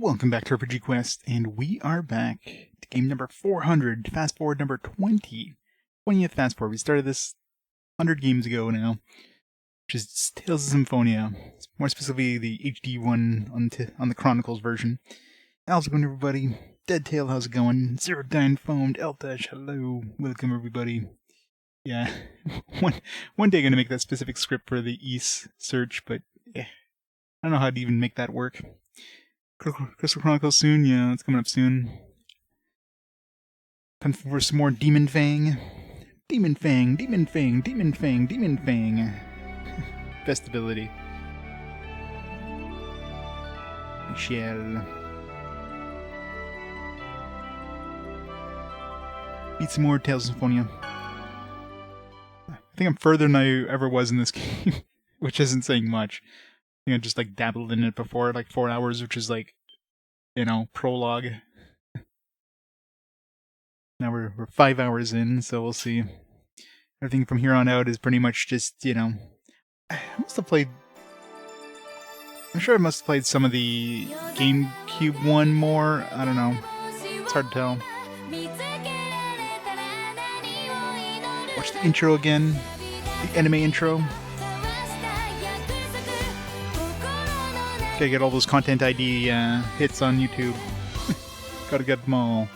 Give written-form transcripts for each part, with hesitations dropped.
Welcome back to RPG Quest, and we are back to game number 400, fast forward number 20. 20th fast forward. We started this 100 games ago now, which is Tales of Symphonia. More specifically, the HD one on the Chronicles version. How's it going, everybody? Dead Tail, how's it going? Zero Dine Foamed, Eltash, hello. Welcome, everybody. Yeah, one day I'm going to make that specific script for the East search, but I don't know how to even make that work. Crystal Chronicles soon, yeah, it's coming up soon. Time for some more Demon Fang. Demon Fang, Demon Fang, Demon Fang, Demon Fang. Best ability. Michelle. Beat some more Tales of Symphonia. I think I'm further than I ever was in this game, which isn't saying much. I think I just dabbled in it before, 4 hours, which is prologue. Now we're 5 hours in, so we'll see. Everything from here on out is pretty much just, I must have played... I'm sure I must have played some of the GameCube one more. I don't know. It's hard to tell. Watch the intro again. The anime intro. Gotta get all those Content ID hits on YouTube. Gotta get them all.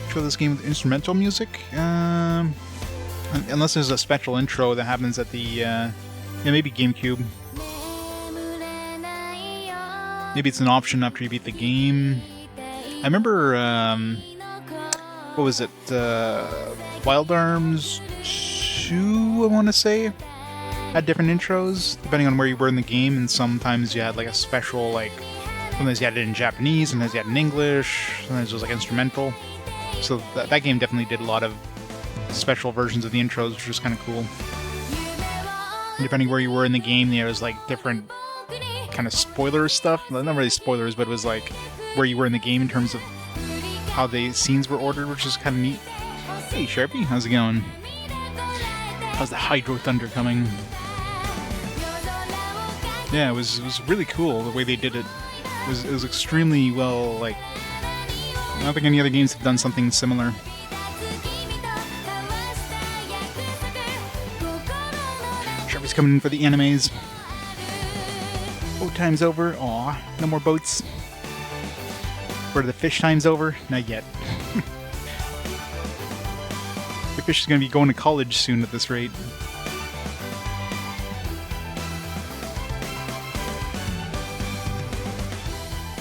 Intro this game with instrumental music? Unless there's a special intro that happens at the, maybe GameCube. Maybe it's an option after you beat the game. I remember, what was it, Wild Arms 2, I want to say, had different intros, depending on where you were in the game, and sometimes you had a special, sometimes you had it in Japanese, sometimes you had it in English, sometimes it was instrumental. So that game definitely did a lot of special versions of the intros, which was kind of cool. And depending where you were in the game, there was different kind of spoiler stuff. Well, not really spoilers, but it was where you were in the game in terms of how the scenes were ordered, which is kind of neat. Hey Sharpie, how's it going? How's the Hydro Thunder coming? Yeah, it was really cool the way they did it. It was extremely well, I don't think any other games have done something similar. Sharpie's coming in for the animes. Boat time's over. Aw, no more boats. Where the fish time's over? Not yet. The fish is going to be going to college soon at this rate.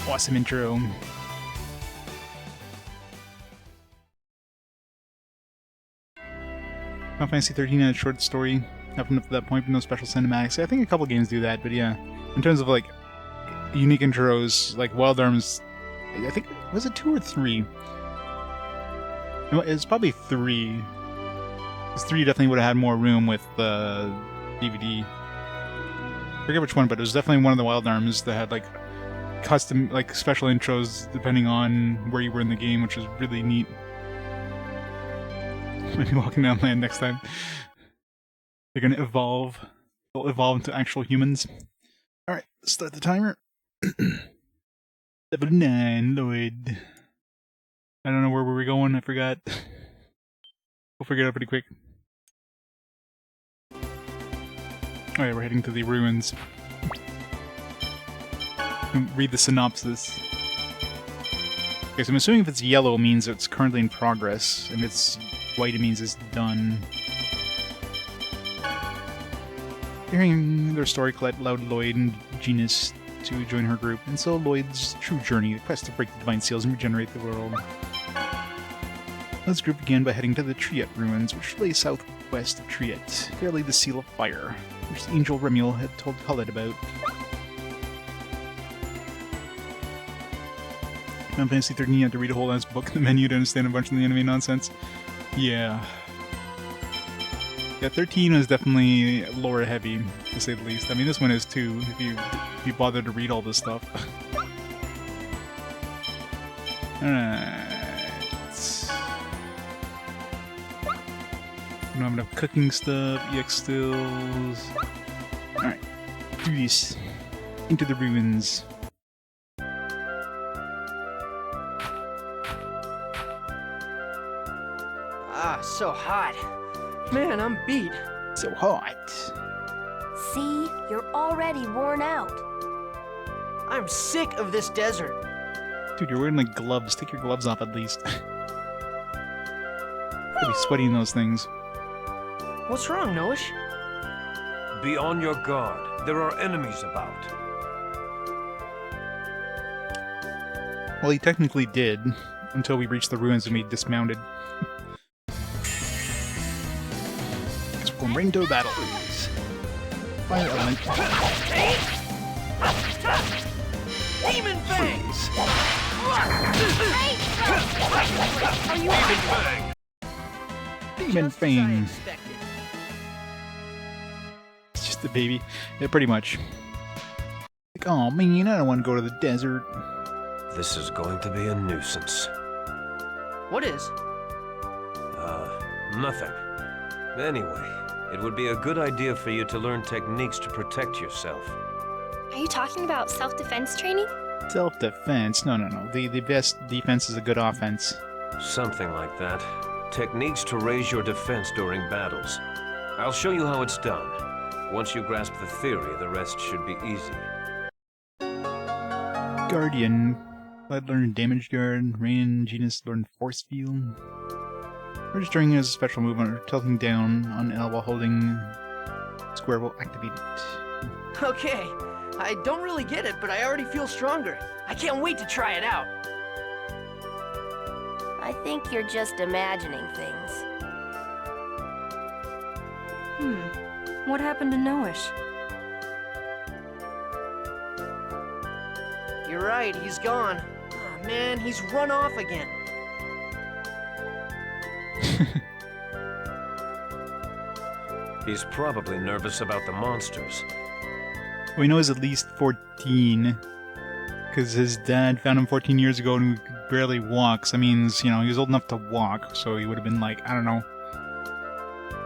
Awesome intro. Final Fantasy 13 had a short story up until that point, but no special cinematics. I think a couple games do that, but yeah. In terms of unique intros, Wild Arms, I think, was it 2 or 3? It's probably 3. Because 3 definitely would have had more room with the DVD. I forget which one, but it was definitely one of the Wild Arms that had custom, special intros depending on where you were in the game, which was really neat. Maybe walking down land next time. They're gonna evolve. They'll evolve into actual humans. Alright, start the timer. Level 9, Lloyd. I don't know where we were going, I forgot. We'll figure it out pretty quick. Oh yeah, we're heading to the ruins. Read the synopsis. Okay, so I'm assuming if it's yellow it means it's currently in progress, and if it's white it means it's done. Hearing their story, Colette allowed Lloyd and Genis to join her group, and so Lloyd's true journey, the quest to break the divine seals and regenerate the world. Let's group began by heading to the Triet ruins, which lay southwest of Triet. There lay the Seal of Fire, which the angel Remuel had told Colette about. Final Fantasy 13, you had to read a whole ass book in the menu to understand a bunch of the anime nonsense. Yeah. Yeah, 13 is definitely lore heavy, to say the least. I mean, this one is too, if you bother to read all this stuff. Alright. We don't have enough cooking stuff, EX stills. Alright, do this. Into the ruins. Ah, so hot. Man, I'm beat. So hot. See? You're already worn out. I'm sick of this desert. Dude, you're wearing like gloves. Take your gloves off at least. You'll be sweaty in those things. What's wrong, Noish? Be on your guard. There are enemies about. Well, he technically did, until we reached the ruins and we dismounted. Let's go into battle. Fire element. Demon Fangs! Are you Demon Just as I Fang. expected. It's just a baby. Yeah, pretty much. Like, oh man, I don't want to go to the desert. This is going to be a nuisance. What is? Nothing. Anyway, it would be a good idea for you to learn techniques to protect yourself. Are you talking about self-defense training? Self-defense? No. The best defense is a good offense. Something like that. Techniques to raise your defense during battles. I'll show you how it's done. Once you grasp the theory, the rest should be easy. Guardian. Lloyd learned Damage Guard. Lloyd and Genis learned Force Field. Registering as a special movement or tilting down on L while holding square will activate it. Okay. I don't really get it, but I already feel stronger. I can't wait to try it out. I think you're just imagining things. What happened to Noish? You're right, he's gone. Oh, man, he's run off again. He's probably nervous about the monsters. We know he's at least 14. Because his dad found him 14 years ago and he could barely walk. So that means, you know, he was old enough to walk. So he would have been like, I don't know,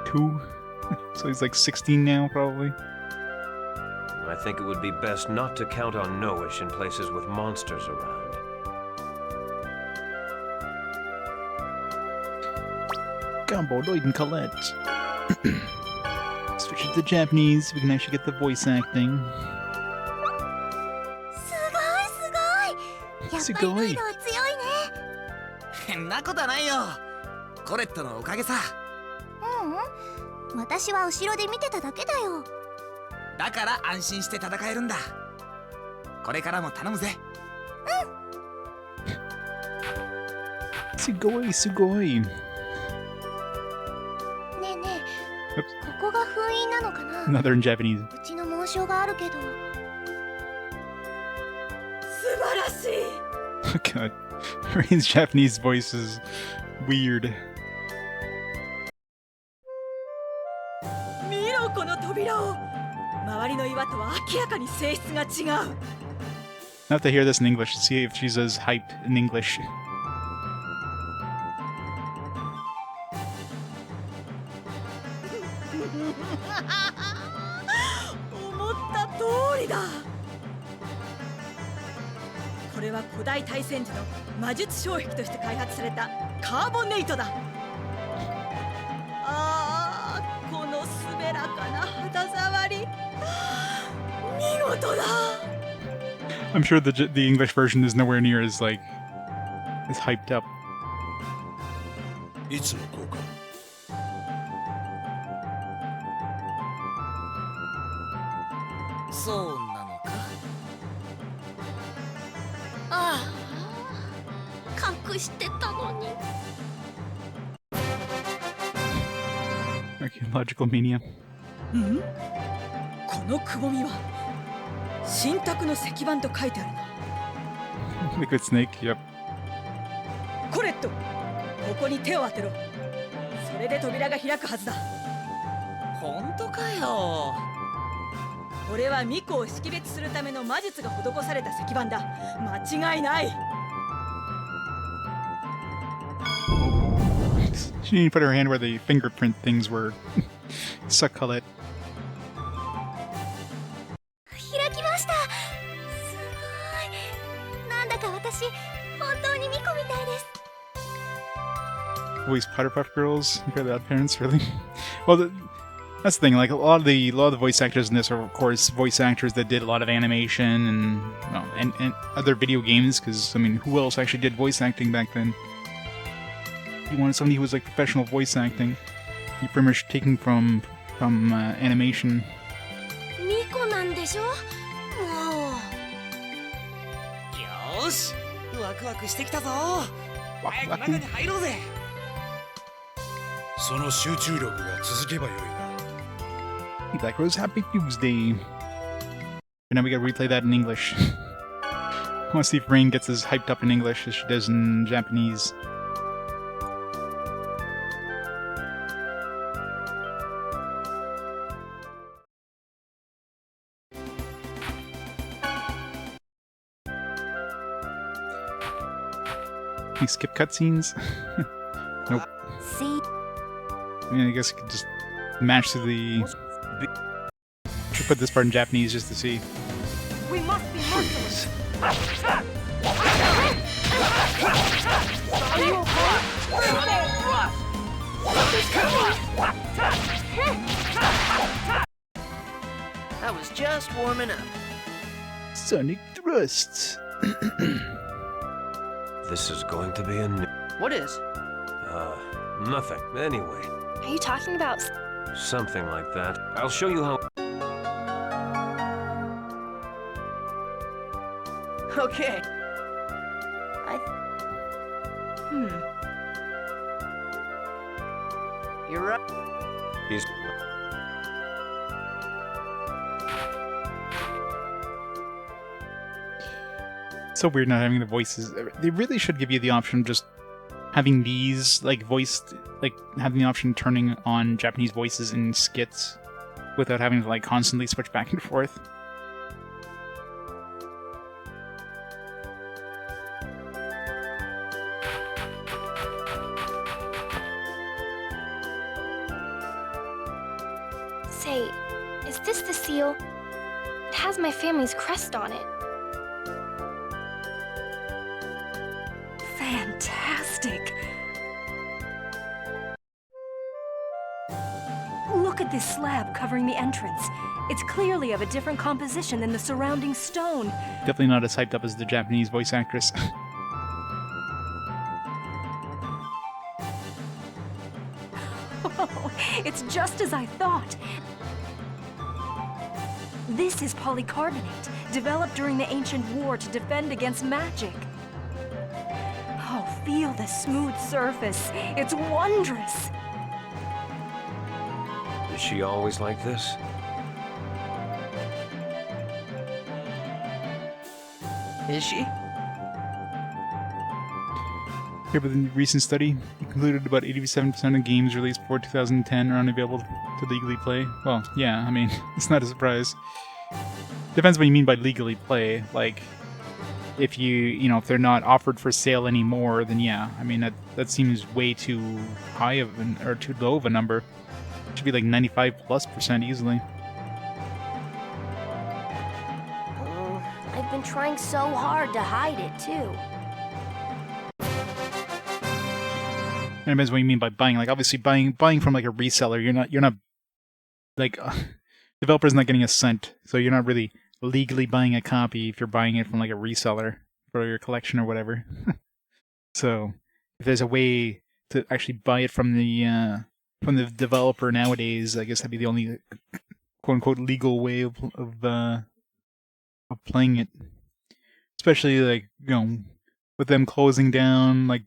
2? So he's like 16 now, probably. I think it would be best not to count on Noish in places with monsters around. Combo, Lloyd and Colette. Switch it to Japanese, we can actually get the voice acting. すごいすごい。やっぱりノイすごい。ドは強いね。変なことはないよ。コレットのおかげさ。私は後ろで見てただけだよ。だから安心して戦えるんだ。これからも頼むぜ。すごい、すごい。ねえねえ、ここが封印なのかな。 Another in Japanese. うちの紋章があるけど。素晴らしい。 Oh god. Rain's Japanese voice is weird. 見ろこの扉を。周りの岩とは明らかに性質が違う。I have to hear this in English to see if she's as hyped in English. 思った通りだ。これは古代対戦時の魔術障壁として開発されたカーボネイトだ。ああ、この滑らかな肌触り、見事だ。 I'm sure the English version is nowhere near as like as hyped up. いつの効果？そうなのか。ああ、隠してたのに。 Archaeological mania. このくぼみは神卓の石板と書いてあるな。 Liquid snake, yep. コレット、ここに手を当てろ。それで扉が開くはずだ。本当かよ。これは巫女を識別するための魔術が施された石板だ。間違いない。She She didn't put her hand where the fingerprint things were. Suck Colette. 開きました。すごい。なんだか私、本当にミコみたいです。 Voice Potterpuff Girls, Fairly Odd Parents, really? Well, that's the thing. Like a lot of the voice actors in this are, of course, voice actors that did a lot of animation and well, and other video games. Because I mean, who else actually did voice acting back then? You wanted somebody who was like professional voice acting. You pretty much taking from animation. ミコなんでしょ？もう。よーし、ワクワクしてきたぞ。早く中に入ろうぜ。その集中力が続けばよいな。 Black Rose, Happy Tuesday. And now we gotta replay that in English. I want to see if Rain gets as hyped up in English as she does in Japanese. Can you skip cutscenes? Nope. See? I mean, I guess you could just match to the... Should put this part in Japanese just to see. We must be merciless. Are you I was just warming up. Sonic Thrusts. This is going to be a new... What is? Nothing. Anyway, Are you talking about something like that. I'll show you how... Okay. You're right. He's... So weird not having the voices. They really should give you the option of just having these, like, voiced, like, having the option of turning on Japanese voices in skits without having to, like, constantly switch back and forth. Say, is this the seal? It has my family's crest on it. fantastic? Look at this slab covering the entrance. It's clearly of a different composition than the surrounding stone. Definitely not as hyped up as the Japanese voice actress. Oh, it's just as I thought. This is polycarbonate, developed during the ancient war to defend against magic. Oh, feel the smooth surface. It's wondrous. Is she always like this? Is she? Here, but the recent study concluded about 87% of games released before 2010 are unavailable to legally play. Well, yeah, I mean, it's not a surprise. Depends what you mean by legally play. Like, if if they're not offered for sale anymore, then yeah, I mean, that seems way too high of or too low of a number. It should be like 95+% easily. Oh, I've been trying so hard to hide it, too. It depends what you mean by buying. Like, obviously, buying from like a reseller, you're not like developer's not getting a cent, so you're not really legally buying a copy if you're buying it from like a reseller for your collection or whatever. So, if there's a way to actually buy it from the developer nowadays, I guess that'd be the only quote unquote legal way of playing it. Especially like with them closing down like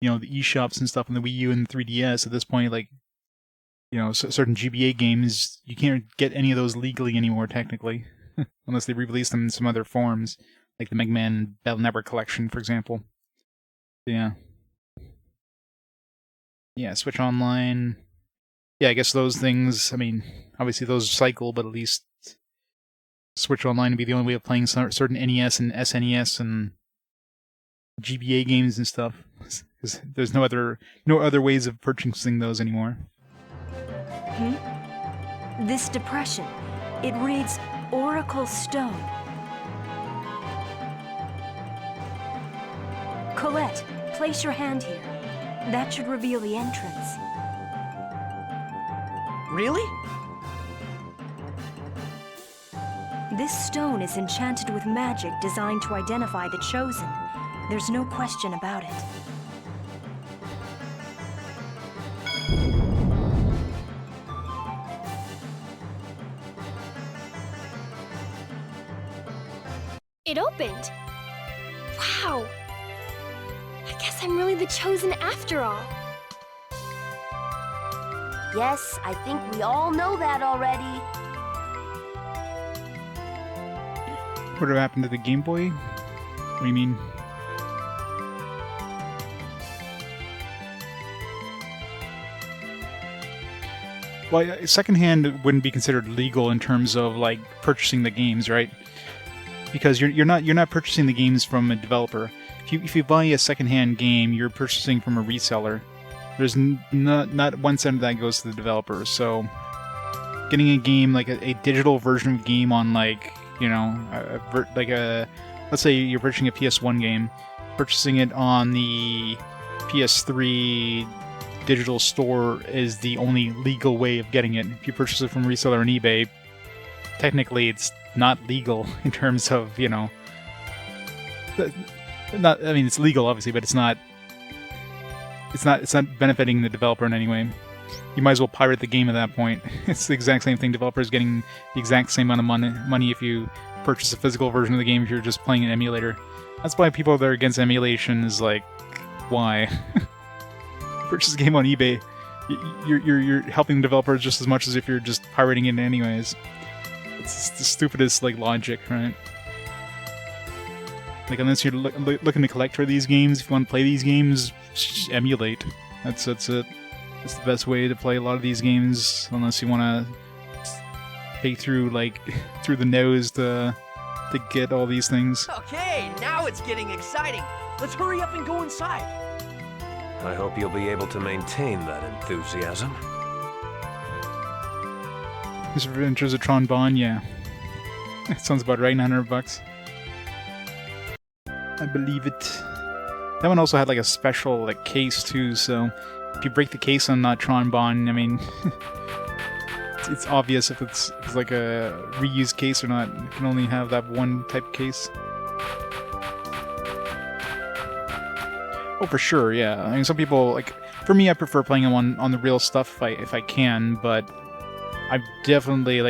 the eShops and stuff on the Wii U and 3DS at this point, like certain GBA games you can't get any of those legally anymore technically, unless they re-release them in some other forms, like the Mega Man Battle Network collection, for example. Yeah, Switch Online. Yeah, I guess those things. I mean, obviously those cycle, but at least Switch Online would be the only way of playing certain NES and SNES and GBA games and stuff. Because there's no other ways of purchasing those anymore. This depression, it reads Oracle Stone. Colette, place your hand here. That should reveal the entrance. Really? This stone is enchanted with magic designed to identify the Chosen. There's no question about it. It opened. Wow. I guess I'm really the Chosen after all. Yes, I think we all know that already. What happened to the Game Boy? What do you mean? Well, secondhand wouldn't be considered legal in terms of like purchasing the games, right? Because you're not purchasing the games from a developer. If you buy a secondhand game, you're purchasing from a reseller. There's not 1 cent of that goes to the developer. So getting a game like a digital version of a game on like let's say you're purchasing a PS1 game, purchasing it on the PS3 digital store is the only legal way of getting it. If you purchase it from a reseller on eBay, technically it's not legal in terms of, it's legal obviously, but it's not benefiting the developer in any way. You might as well pirate the game at that point. It's the exact same thing. Developers getting the exact same amount of money if you purchase a physical version of the game if you're just playing an emulator. That's why people that are against emulation is like, why? Purchase a game on eBay. You're helping the developers just as much as if you're just pirating it anyways. It's the stupidest like logic, right? Like unless you're looking to collect for these games, if you want to play these games, just emulate. That's it. That's the best way to play a lot of these games, unless you want to pay through the nose to get all these things. Okay, now it's getting exciting. Let's hurry up and go inside. I hope you'll be able to maintain that enthusiasm. This Adventures of Tron Bond, yeah. That sounds about right, $900. I believe it. That one also had like a special case too, so if you break the case on Tron Bond, I mean, it's obvious if it's like a reused case or not. You can only have that one type of case. Oh, for sure, yeah. I mean, some people for me, I prefer playing them on the real stuff if I can, but I definitely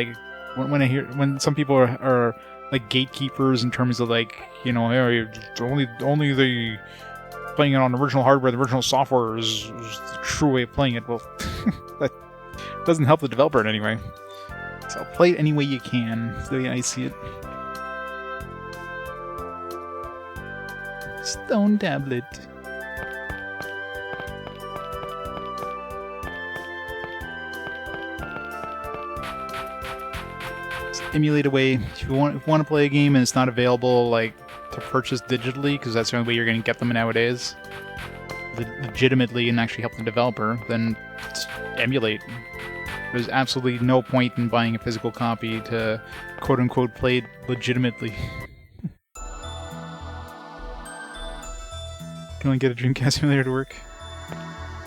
when some people are like gatekeepers in terms of hey, only the playing it on original hardware, the original software is the true way of playing it. Well, that doesn't help the developer in any way. So play it any way you can. That's the way I see it. Stone tablet. Emulate away. If you want to play a game and it's not available to purchase digitally, because that's the only way you're going to get them nowadays, legitimately, and actually help the developer, then emulate. There's absolutely no point in buying a physical copy to quote-unquote play it legitimately. Can only get a Dreamcast emulator to work?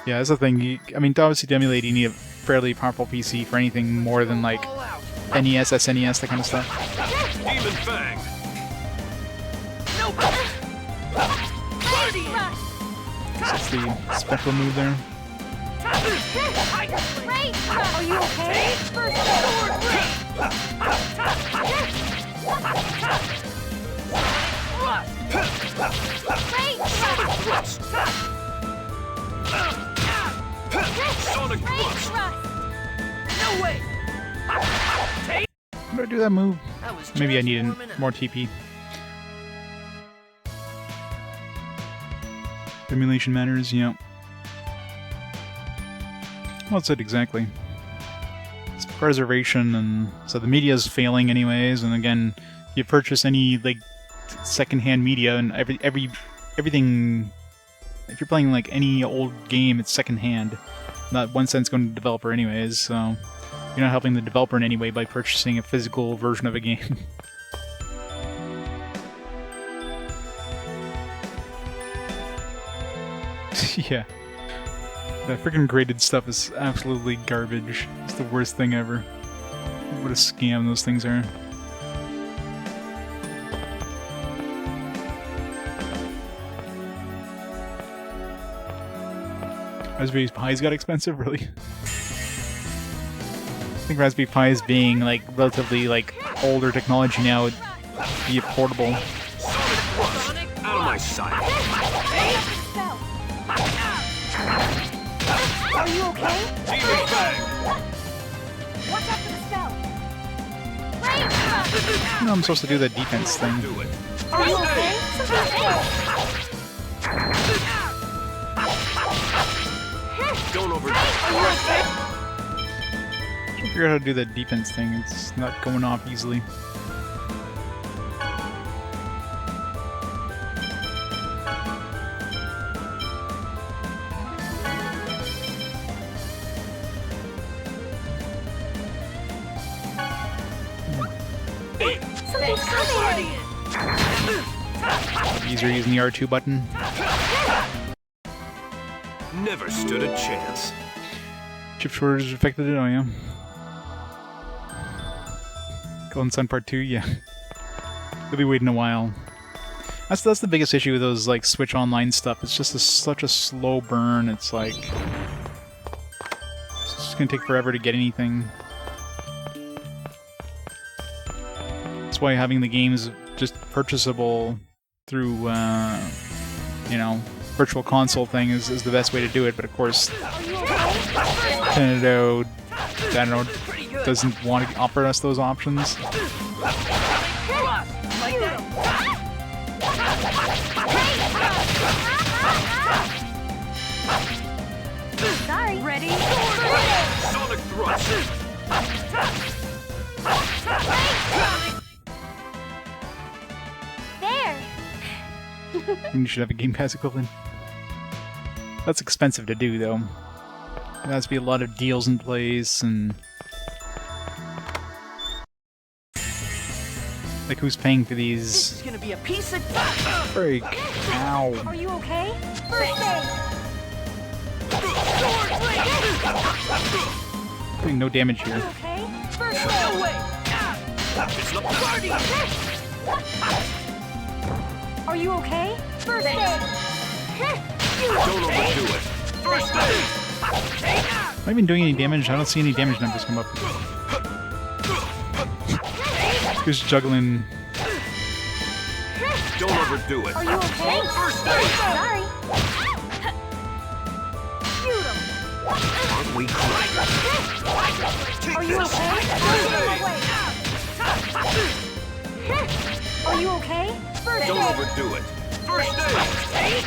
Yeah, that's the thing. Obviously to emulate you need a fairly powerful PC for anything more than NES, SNES, that kind of stuff. Demon Fang! That's the special move there. Are you okay? Sonic Thrust! No way! How do I do that move? Maybe I need more TP. Emulation matters, yeah. What's it exactly? It's preservation, and so the media is failing anyways. And again, you purchase any secondhand media, and every everything. If you're playing like any old game, it's secondhand. Not 1 cent's going to the developer anyways, so you're not helping the developer in any way by purchasing a physical version of a game. Yeah. That freaking graded stuff is absolutely garbage. It's the worst thing ever. What a scam those things are. Raspberry Pi's got expensive, really? I think Raspberry Pi's being like relatively like older technology now would be affordable. Out of my sight. Are you okay? Demon bang. Watch out for the spell. No, I'm supposed to do that defense thing. Do it. Are you okay? Don't overdo it. Figure out how to do that defense thing. It's not going off easily. Something's coming. Easier using the R2 button. Never stood a chance. Chip shortage affected it, oh yeah. Golden Sun Part 2, yeah. We'll be waiting a while. That's the biggest issue with those like Switch Online stuff. It's just such a slow burn. It's like it's just gonna take forever to get anything. That's why having the games just purchasable through you know, virtual console thing is the best way to do it. But of course, Nintendo, I don't know, doesn't want to offer us those options. Sorry. Ready? Sonic thrust. There! You should have a Game Pass equivalent. That's expensive to do, though. There has to be a lot of deals in place, and like, who's paying for This these? is gonna be a piece of... Freak! Ow! Are you okay? First aid. Doing no damage here. Okay? First aid. No way! It's not party. Are you okay? First aid. Don't overdo it. First aid. Am I even doing any damage? I don't see any damage numbers come up. Who's juggling? Don't overdo it. Are you okay? First aid. Sorry. Aren't we crazy? Take Are you this. okay? First I'm on aid. my way. Are you okay? First Don't aid. overdo it. First aid.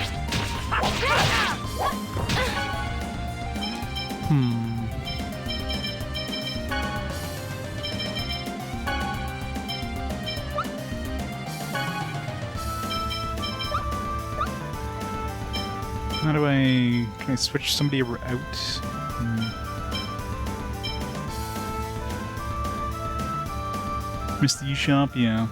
How do I... Can I switch somebody out? Miss the eShop? Yeah.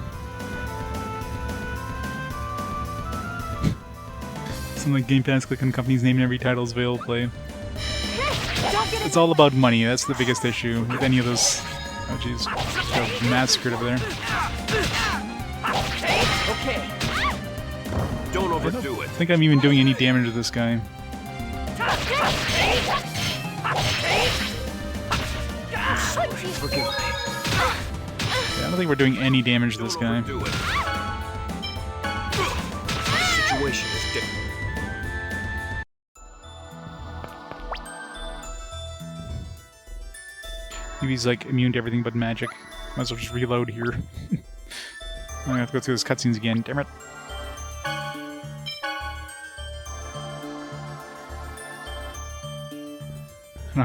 Some like Game Pass, click on the company's name and every title's available play. It's all about money, that's the biggest issue with any of those... Oh jeez. Got massacred over there. Okay. Don't I overdo don't it. think I'm even doing any damage to this guy. Forgive me. Yeah, I don't think we're doing any damage to this Don't guy. overdo it. The situation is different. Maybe he's like immune to everything but magic. Might as well just reload here. I'm gonna have to go through those cutscenes again, damn it. I don't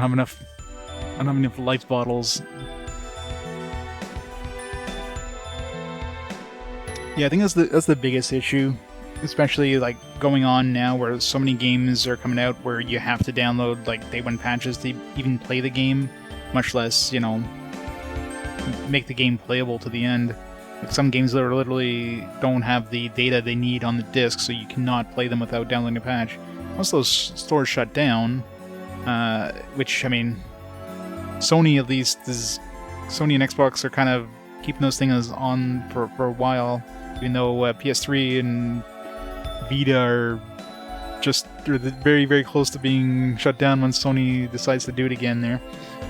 have enough life bottles. Yeah, I think that's the biggest issue especially like going on now where so many games are coming out where you have to download like day one patches to even play the game, much less, you know, make the game playable to the end. Like some games that literally don't have the data they need on the disc, so you cannot play them without downloading a patch. Once those stores shut down, which, I mean, Sony at least is... Sony and Xbox are kind of keeping those things on for a while, even though PS3 and Vita are just very, very close to being shut down when Sony decides to do it again there.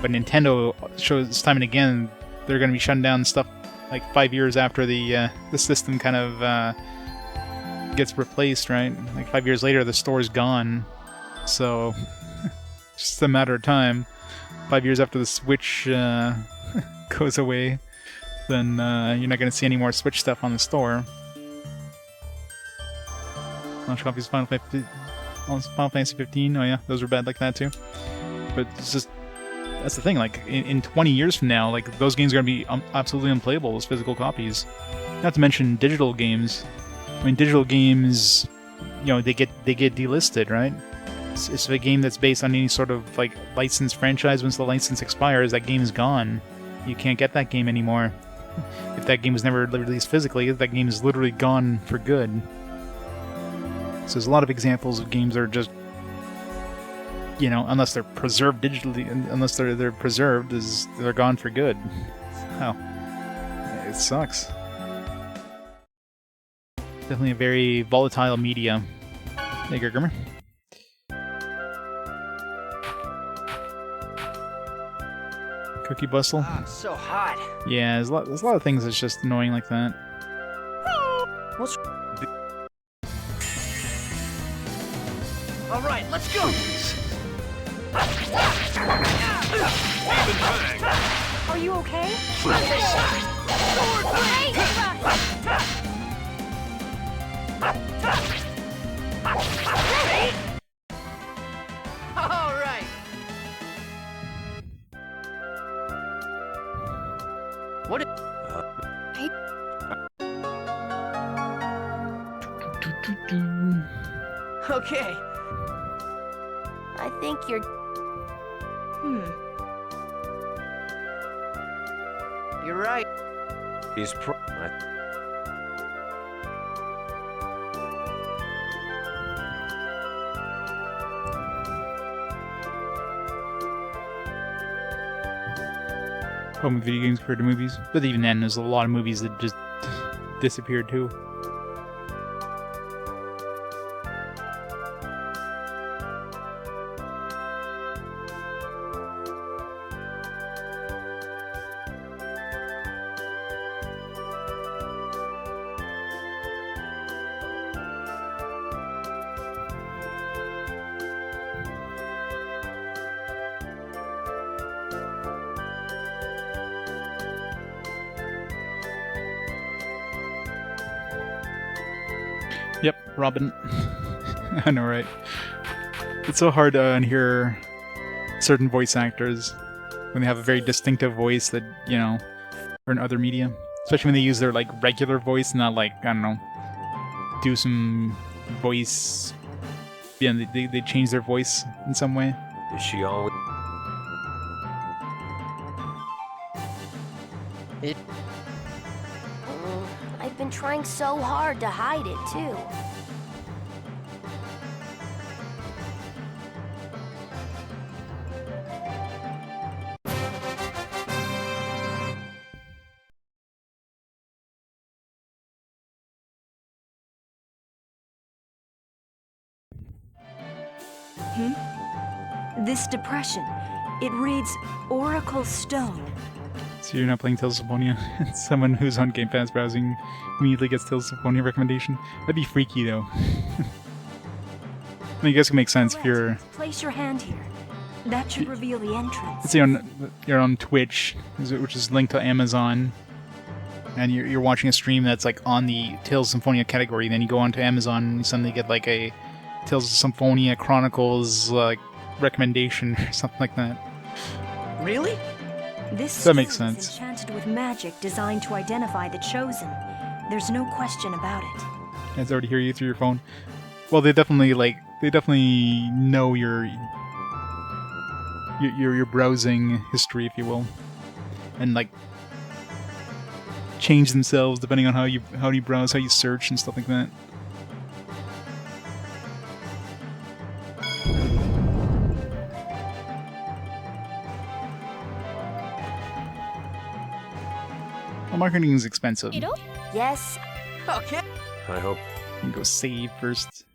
But Nintendo shows time and again they're going to be shutting down stuff like 5 years after the system kind of gets replaced, right? Like 5 years later, the store's gone. So, just a matter of time. 5 years after the Switch goes away, then you're not going to see any more Switch stuff on the store. Launch copies of Final Fantasy 15. Oh yeah, those were bad like that too. But it's just... That's the thing, like, in 20 years from now, like, those games are going to be absolutely unplayable as physical copies. Not to mention digital games. I mean, digital games, you know, they get delisted, right? It's a game that's based on any sort of, like, licensed franchise. Once the license expires, that game is gone. You can't get that game anymore. If that game was never released physically, that game is literally gone for good. So there's a lot of examples of games that are just, you know, unless they're preserved digitally, unless they're preserved, they're gone for good. Oh, it sucks. Definitely a very volatile media. Hey, Grimmer. Cookie bustle. Ah, so hot. Yeah, there's a lot of things that's just annoying like that. What's... All right, let's go. Are you okay? All right. What? Okay. I think you're... You're right. He's Problem with video games compared to movies. But even then, there's a lot of movies that just disappeared too. Yep, Robin. I know, right? It's so hard to unhear certain voice actors when they have a very distinctive voice that, you know, are in other media. Especially when they use their, like, regular voice, not like, I don't know, do some voice... Yeah, they change their voice in some way. Is she always... I've been trying so hard to hide it, too. This depression, it reads Oracle Stone. So you're not playing Tales of Symphonia? Someone who's on Game Pass browsing immediately gets Tales of Symphonia recommendation? That'd be freaky, though. I mean, I guess it makes sense if you're... Place your hand here. That should reveal the entrance. Let's say you're on Twitch, which is linked to Amazon, and you're watching a stream that's like on the Tales of Symphonia category, then you go onto Amazon and you suddenly get like a Tales of Symphonia Chronicles like recommendation or something like that. Really? This That makes stone is sense. enchanted with magic designed to identify the chosen. There's no question about it. It's already hear you through your phone. Well, they definitely know your browsing history, if you will, and like change themselves depending on how you browse, how you search, and stuff like that. Well, marketing is expensive. You Yes. Okay. I hope. can go save first.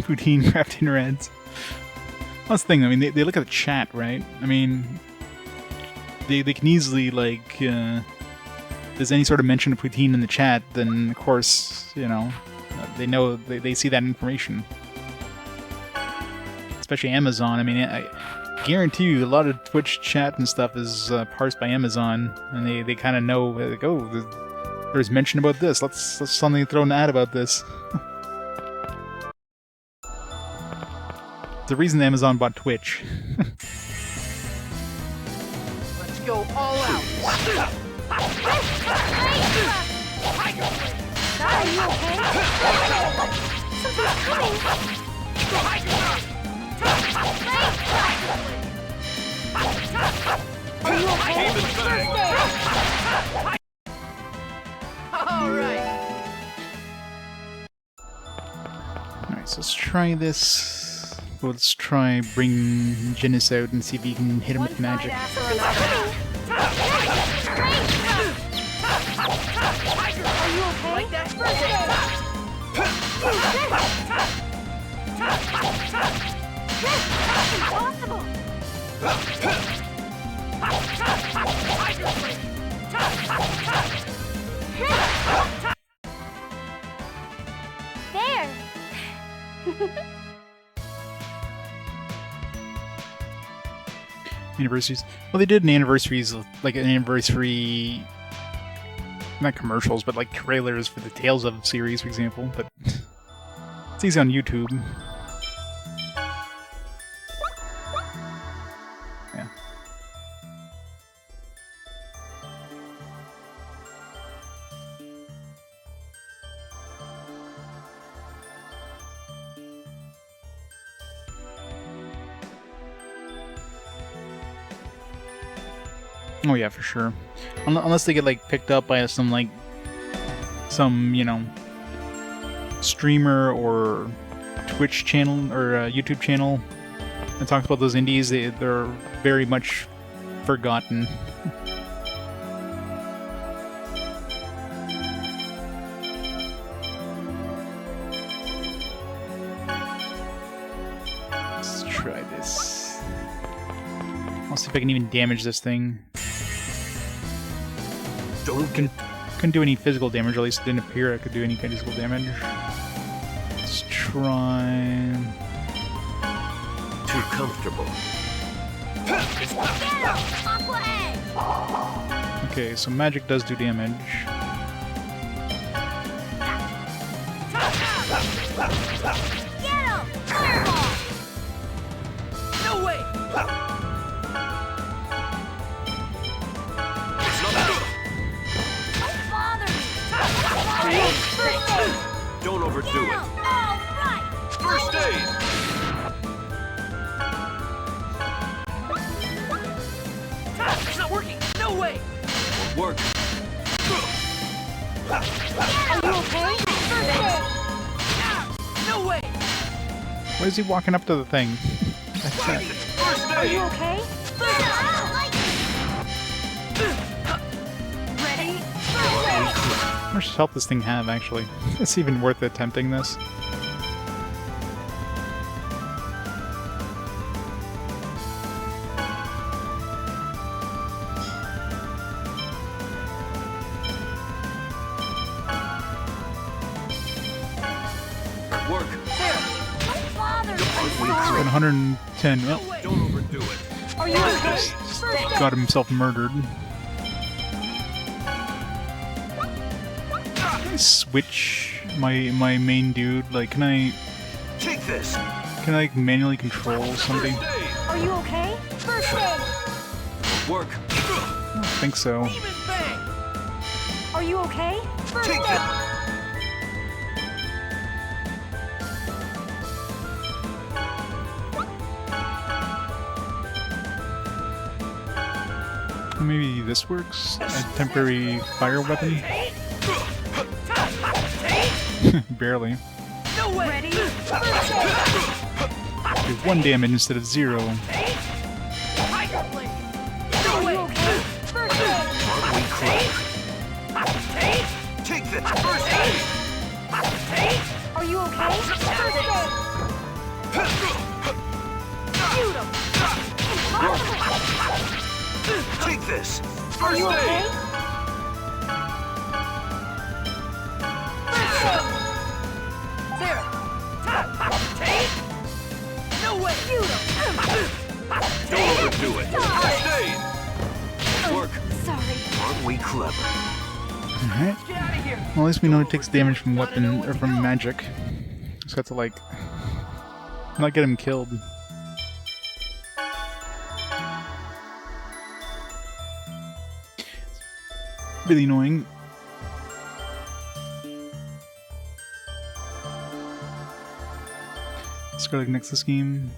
Poutine crafting reds. That's the thing, I mean, they look at the chat, right? I mean, they can easily, like, if there's any sort of mention of poutine in the chat, then, of course, you know, they see that information. Especially Amazon. I mean, I guarantee you a lot of Twitch chat and stuff is parsed by Amazon, and they kind of know, like, oh, there's mention about this, let's suddenly throw an ad about this. The reason Amazon bought Twitch. Let's go all out. Are you okay? Something's coming. Are you okay? All right. Alright, so let's try this. Let's try bring Genis out and see if he can hit him with magic. Are you okay? Like that? Impossible! There! Anniversaries. Well, they did an anniversaries, like an anniversary, not commercials, but like trailers for the Tales of series, for example. But it's easy on YouTube. Yeah. Oh yeah, for sure. Unless they get like picked up by some you know, streamer or Twitch channel or YouTube channel that talks about those indies, they're very much forgotten. Let's try this. I'll see if I can even damage this thing. Couldn't do any physical damage, or at least it didn't appear I could do any physical damage. Let's try... Too comfortable. Okay, so magic does do damage. No way! Don't overdo it. First aid! It's not working! No way! Work. Are you okay? No way! Why is he walking up to the thing? First Are you aid! okay? Ready? How much health does this thing have, actually? It's even worth attempting this. And 110. Well, Don't overdo it. Are you okay? got himself murdered. Can I switch my main dude? Like, can I Take this. like manually control somebody? Are you okay? First aid. Work. I don't think so. Demon bang! Are you okay? First Take aid. that. Maybe this works? A temporary fire weapon? Barely. No way! Ready? First aid. Do 1 damage instead of 0. Tiger blade! No Are way! you okay? First aid. Aren't we clever? Take this. First aid. Are you okay? First aid. Shoot him! Take this. Are First you okay? aid. First aid. There! No way! Shoot him. Don't overdo it. First aid. Work. Sorry. Aren't we clever? Alright. Get out of here! Well, at least we know it takes damage from weapon or from magic. Just have to like not get him killed. Really annoying. Let's go to the Nexus game.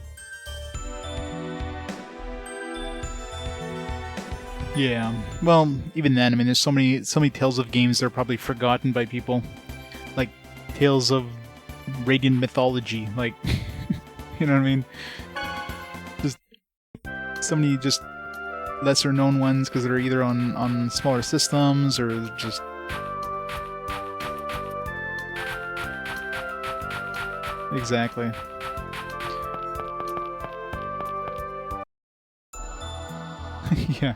Yeah, well, even then, I mean, there's so many Tales of games that are probably forgotten by people, like Tales of Radiant Mythology, like, you know what I mean? Just so many just lesser known ones because they're either on smaller systems or just exactly. Yeah.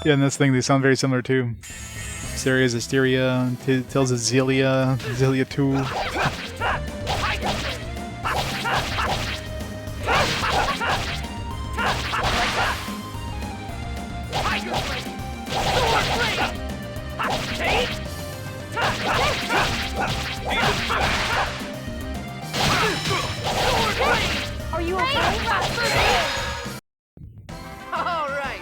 Yeah, and this thing, they sound very similar too. Asteria's Asteria, Tales of Zelia, Zelia 2. Are you okay? All right!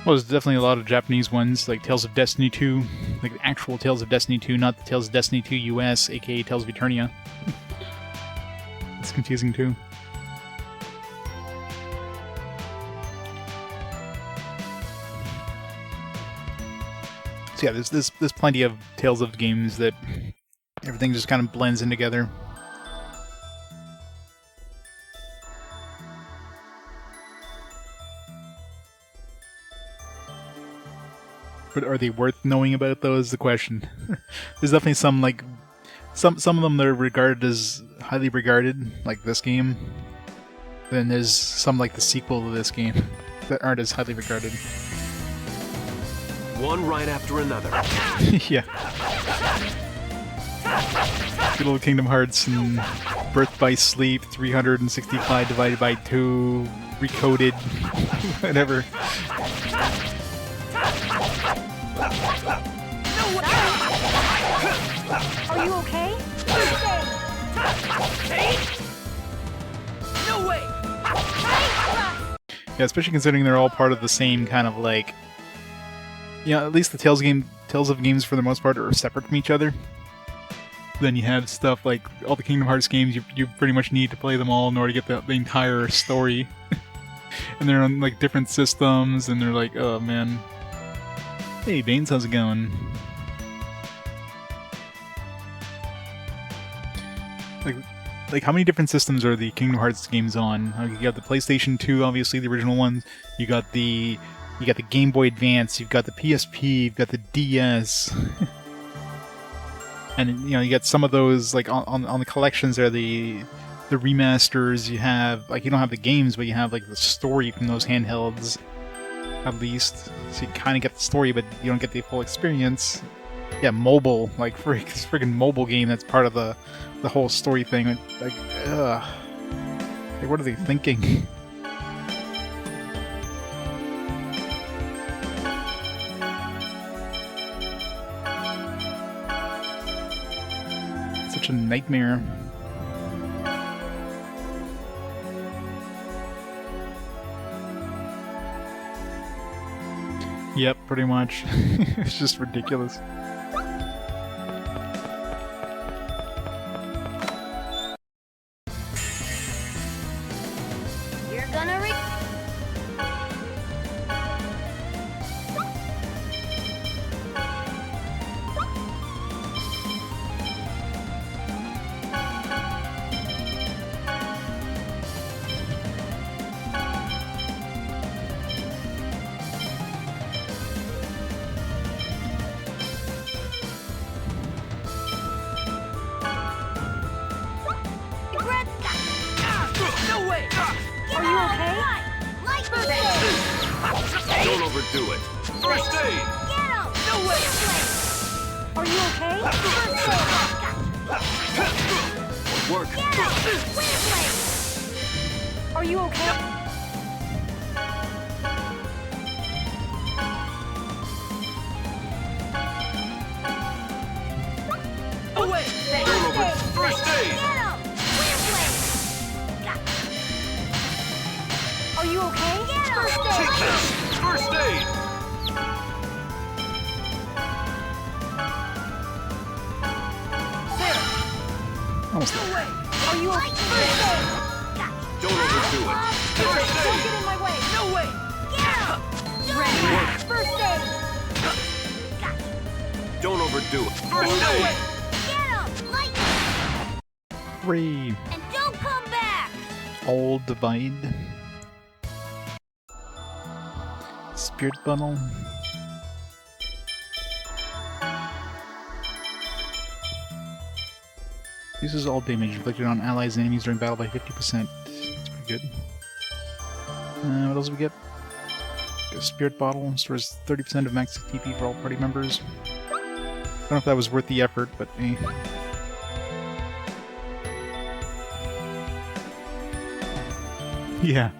Well, there's definitely a lot of Japanese ones, like Tales of Destiny 2, like the actual Tales of Destiny 2, not the Tales of Destiny 2 US, aka Tales of Eternia. It's confusing too. So yeah, there's plenty of Tales of games that everything just kind of blends in together. But are they worth knowing about, though, is the question. There's definitely some, like, some of them that are regarded as highly regarded, like this game. Then there's some, like the sequel to this game, that aren't as highly regarded. One right after another. Yeah. Good old Kingdom Hearts and Birth by Sleep, 365 divided by 2, recoded, whatever. Are you okay? No way! Yeah, especially considering they're all part of the same kind of like... Yeah, at least the Tales of games for the most part are separate from each other. Then you have stuff like all the Kingdom Hearts games, you pretty much need to play them all in order to get the entire story. And they're on like different systems, and they're like, oh man. Hey Baines, how's it going? Like how many different systems are the Kingdom Hearts games on? You got the PlayStation 2, obviously the original ones. You got the Game Boy Advance. You've got the PSP. You've got the DS. And you know you got some of those like on the collections. There, the remasters. You have like you don't have the games, but you have like the story from those handhelds, at least. So you kind of get the story, but you don't get the full experience. Yeah, mobile, like this friggin' mobile game that's part of the whole story thing. Like, ugh. Like, what are they thinking? Such a nightmare. Yep, pretty much. It's just ridiculous. You're gonna No way! Are you okay? Don't overdo it. First aid! No way! Are you okay? Work. Are you okay? No way! Don't over. First aid! Are you okay? Take this. First aid! Almost there. No way! Are you okay? Don't overdo it. First Don't aid! get in my way. No way! Ready. First aid. Don't overdo it. First No aid! way! Free. And don't come back! All divide. Spirit bundle. Uses all damage inflicted on allies and enemies during battle by 50%. That's pretty good. What else do we get? Get a spirit bottle. Stores 30% of max TP for all party members. I don't know if that was worth the effort, but eh. Yeah.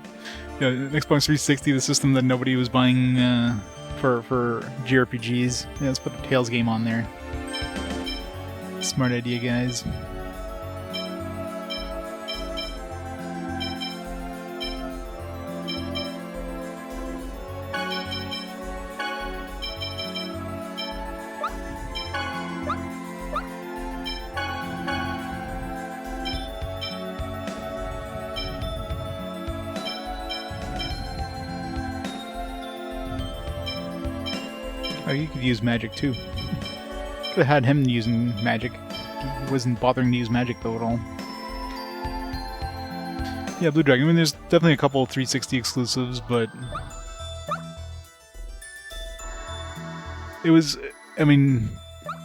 Xbox 360, the system that nobody was buying for JRPGs. Yeah, let's put a Tales game on there. Smart idea, guys. Oh, you could use magic too. Could have had him using magic. He wasn't bothering to use magic though at all. Yeah, Blue Dragon. I mean, there's definitely a couple of 360 exclusives, but it was. I mean,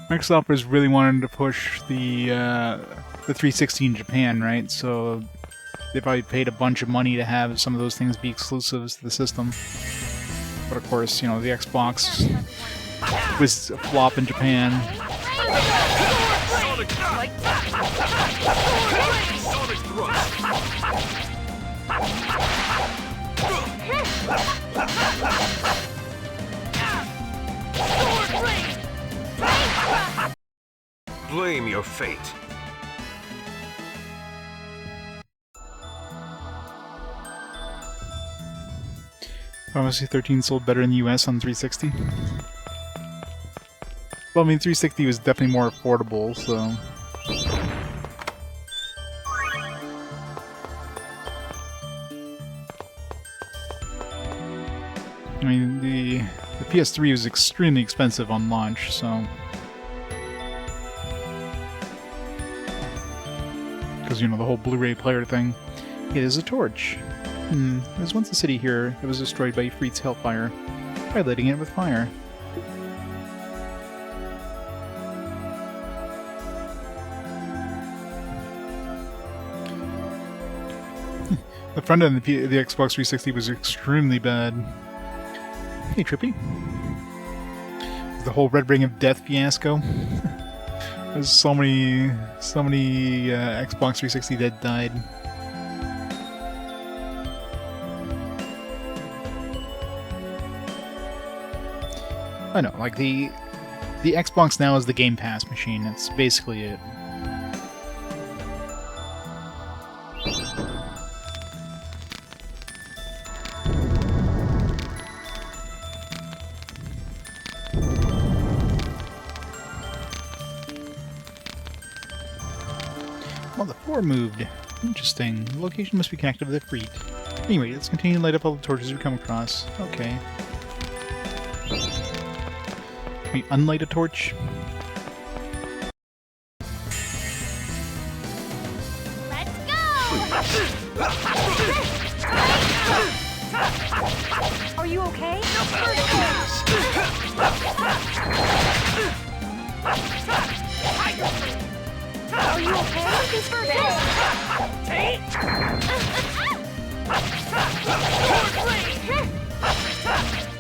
Microsoft was really wanting to push the 360 in Japan, right? So they probably paid a bunch of money to have some of those things be exclusives to the system. But of course, you know, the Xbox was a flop in Japan. Sonic thrust! Blame your fate. Final Fantasy 13 sold better in the US on 360. Well, I mean, 360 was definitely more affordable, so... I mean, the PS3 was extremely expensive on launch, so... Because, you know, the whole Blu-ray player thing. It is a torch. There was once a city here that was destroyed by Freet's hellfire, by lighting it with fire. The front end of the Xbox 360 was extremely bad. Hey, Trippy. The whole Red Ring of Death fiasco. There's so many Xbox 360 that died. I know, like the Xbox now is the Game Pass machine. That's basically it. Well, the floor moved. Interesting. The location must be connected with the Freet. Anyway, let's continue to light up all the torches we come across. Okay. Can we unlight a torch? Let's go! Are you okay? Are you okay? He's first.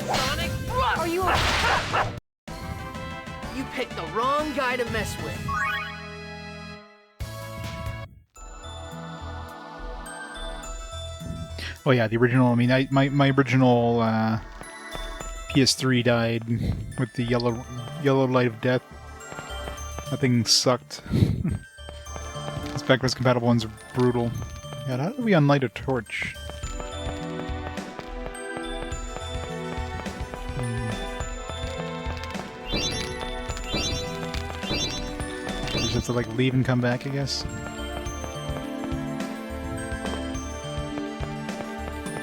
Sonic Thrust! Are you okay? You picked the wrong guy to mess with. Oh yeah, the original. I mean, my original PS3 died with the yellow light of death. That thing sucked. This backwards compatible ones are brutal. Yeah, how do we unlight a torch? Just have to like leave and come back, I guess.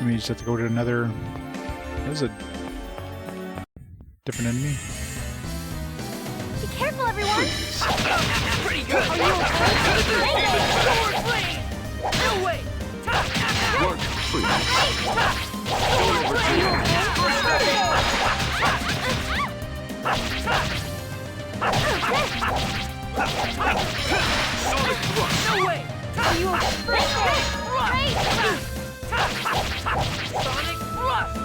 We just have to go to another. There's a different enemy. Be careful, everyone! Pretty good! Are you okay? Sword blade! No way! Work free. Sonic Thrust! No way! Are you okay? Sonic Thrust!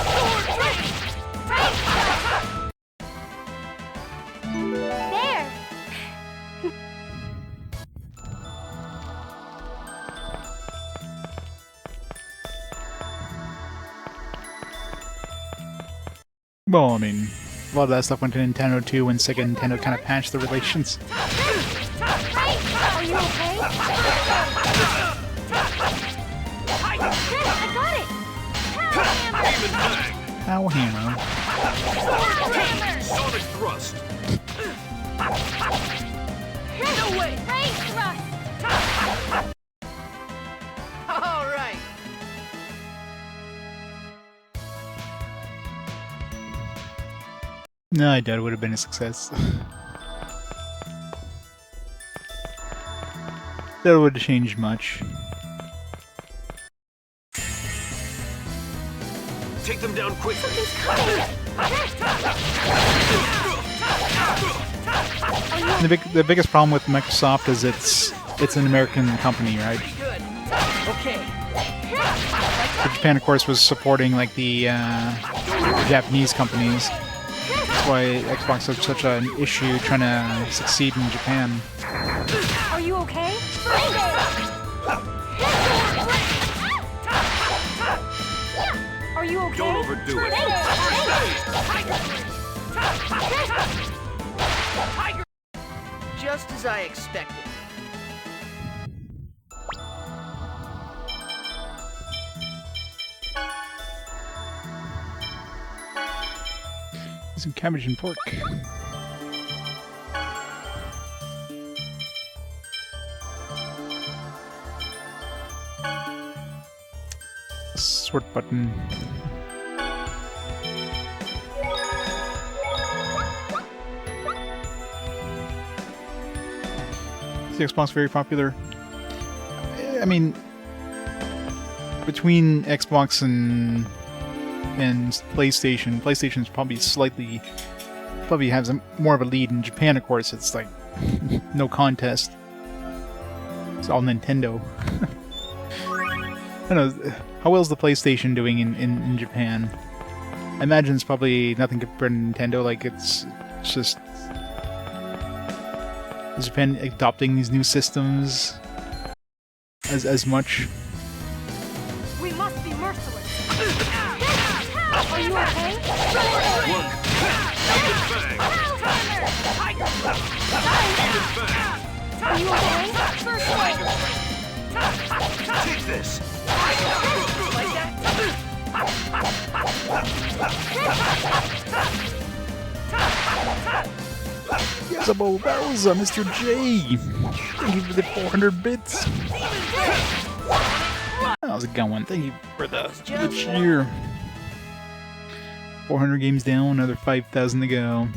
Sword blade! There! Well, I mean, a lot of that stuff went to Nintendo too when Sega and Nintendo kind of patched the relations. Are you okay? I got it! Ow, hammer. Hammer! Sonic Thrust. No way! Great thrust! All right! No, I doubt it would have been a success. That would have changed much. Take them down quickly. The biggest problem with Microsoft is it's an American company, right? Pretty good. Okay. But Japan, of course, was supporting like the Japanese companies. That's why Xbox has such an issue trying to succeed in Japan. Are you okay? Are you okay? Don't overdo it. Just as I expected. Some cabbage and pork. Sword button. Is the Xbox very popular? I mean, between Xbox and PlayStation, PlayStation's probably has more of a lead. In Japan, of course, it's like no contest. It's all Nintendo. I don't know, how well is the PlayStation doing in Japan? I imagine it's probably nothing compared to Nintendo. Like it's just Japan adopting these new systems as much. We must be merciless. Are you okay? Are you okay? First one. Take this! Like that? Yezabo Bowser, Mr. J! Thank you for the 400 bits! How's it going? Thank you for the cheer! 400 games down, another 5,000 to go.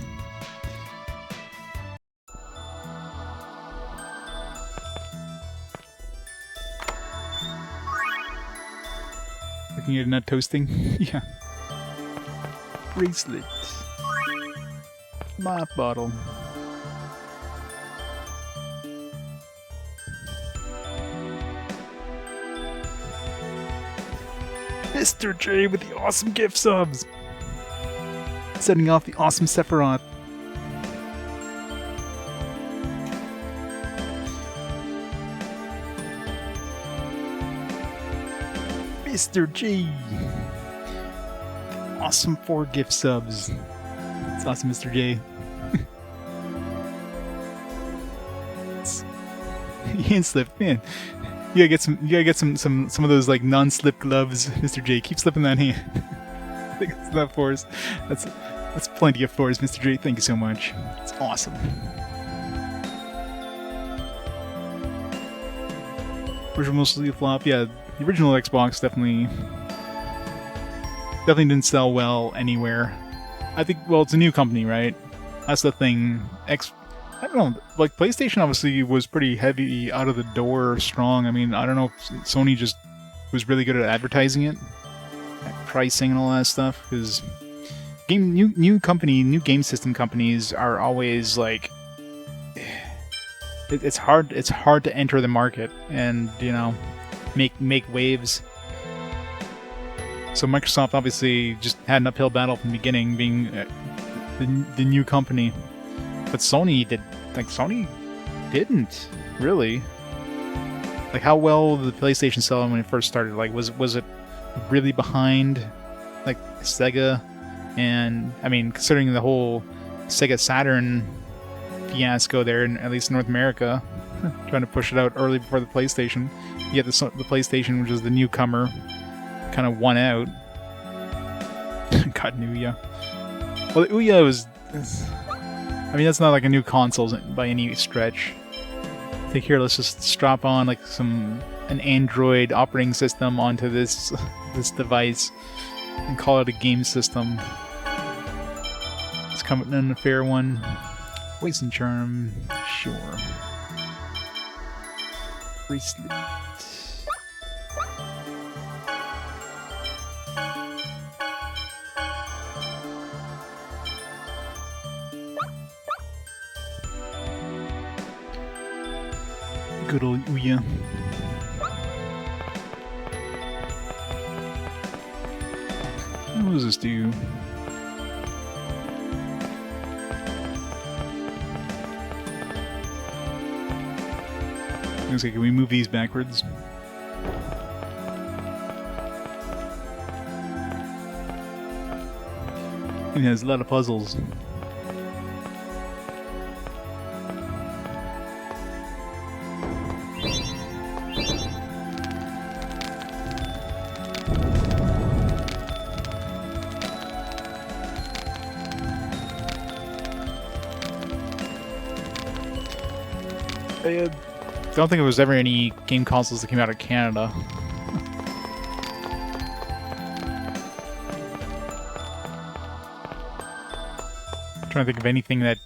Looking at nut toasting? Yeah. Bracelet. Mop bottle. Mr. J with the awesome gift subs! Sending off the awesome Sephiroth. Mr. G! Awesome 4 gift subs. It's awesome, Mr. J. Enslave, man. You gotta get some of those like non-slip gloves, Mr. J. Keep slipping that hand. I think that's enough for us. That's plenty of for us, Mr. J. Thank you so much. It's awesome. Original mostly flop, yeah. The original Xbox definitely didn't sell well anywhere. I think, well, it's a new company, right? That's the thing. I don't know, like, PlayStation obviously was pretty heavy out of the door, strong. I mean, I don't know if Sony just was really good at advertising it, at pricing and all that stuff, because new game system companies are always, like, it's hard to enter the market and, you know, make waves. So Microsoft obviously just had an uphill battle from the beginning, being the new company. But Sony didn't really. Like, how well did the PlayStation sell when it first started? Like, was it really behind, like, Sega? And I mean, considering the whole Sega Saturn fiasco there, in at least North America, trying to push it out early before the PlayStation. Yet the PlayStation, which was the newcomer, kind of won out. God, Ouya. Well, the Ouya was... I mean, that's not like a new console by any stretch. I think here, let's just strap on like an Android operating system onto this device and call it a game system. It's coming in a fair one. Poison charm, sure. Bracelet. Good old Ouya. What does this do? Okay, can we move these backwards? It has a lot of puzzles. I don't think there was ever any game consoles that came out of Canada. I'm trying to think of anything that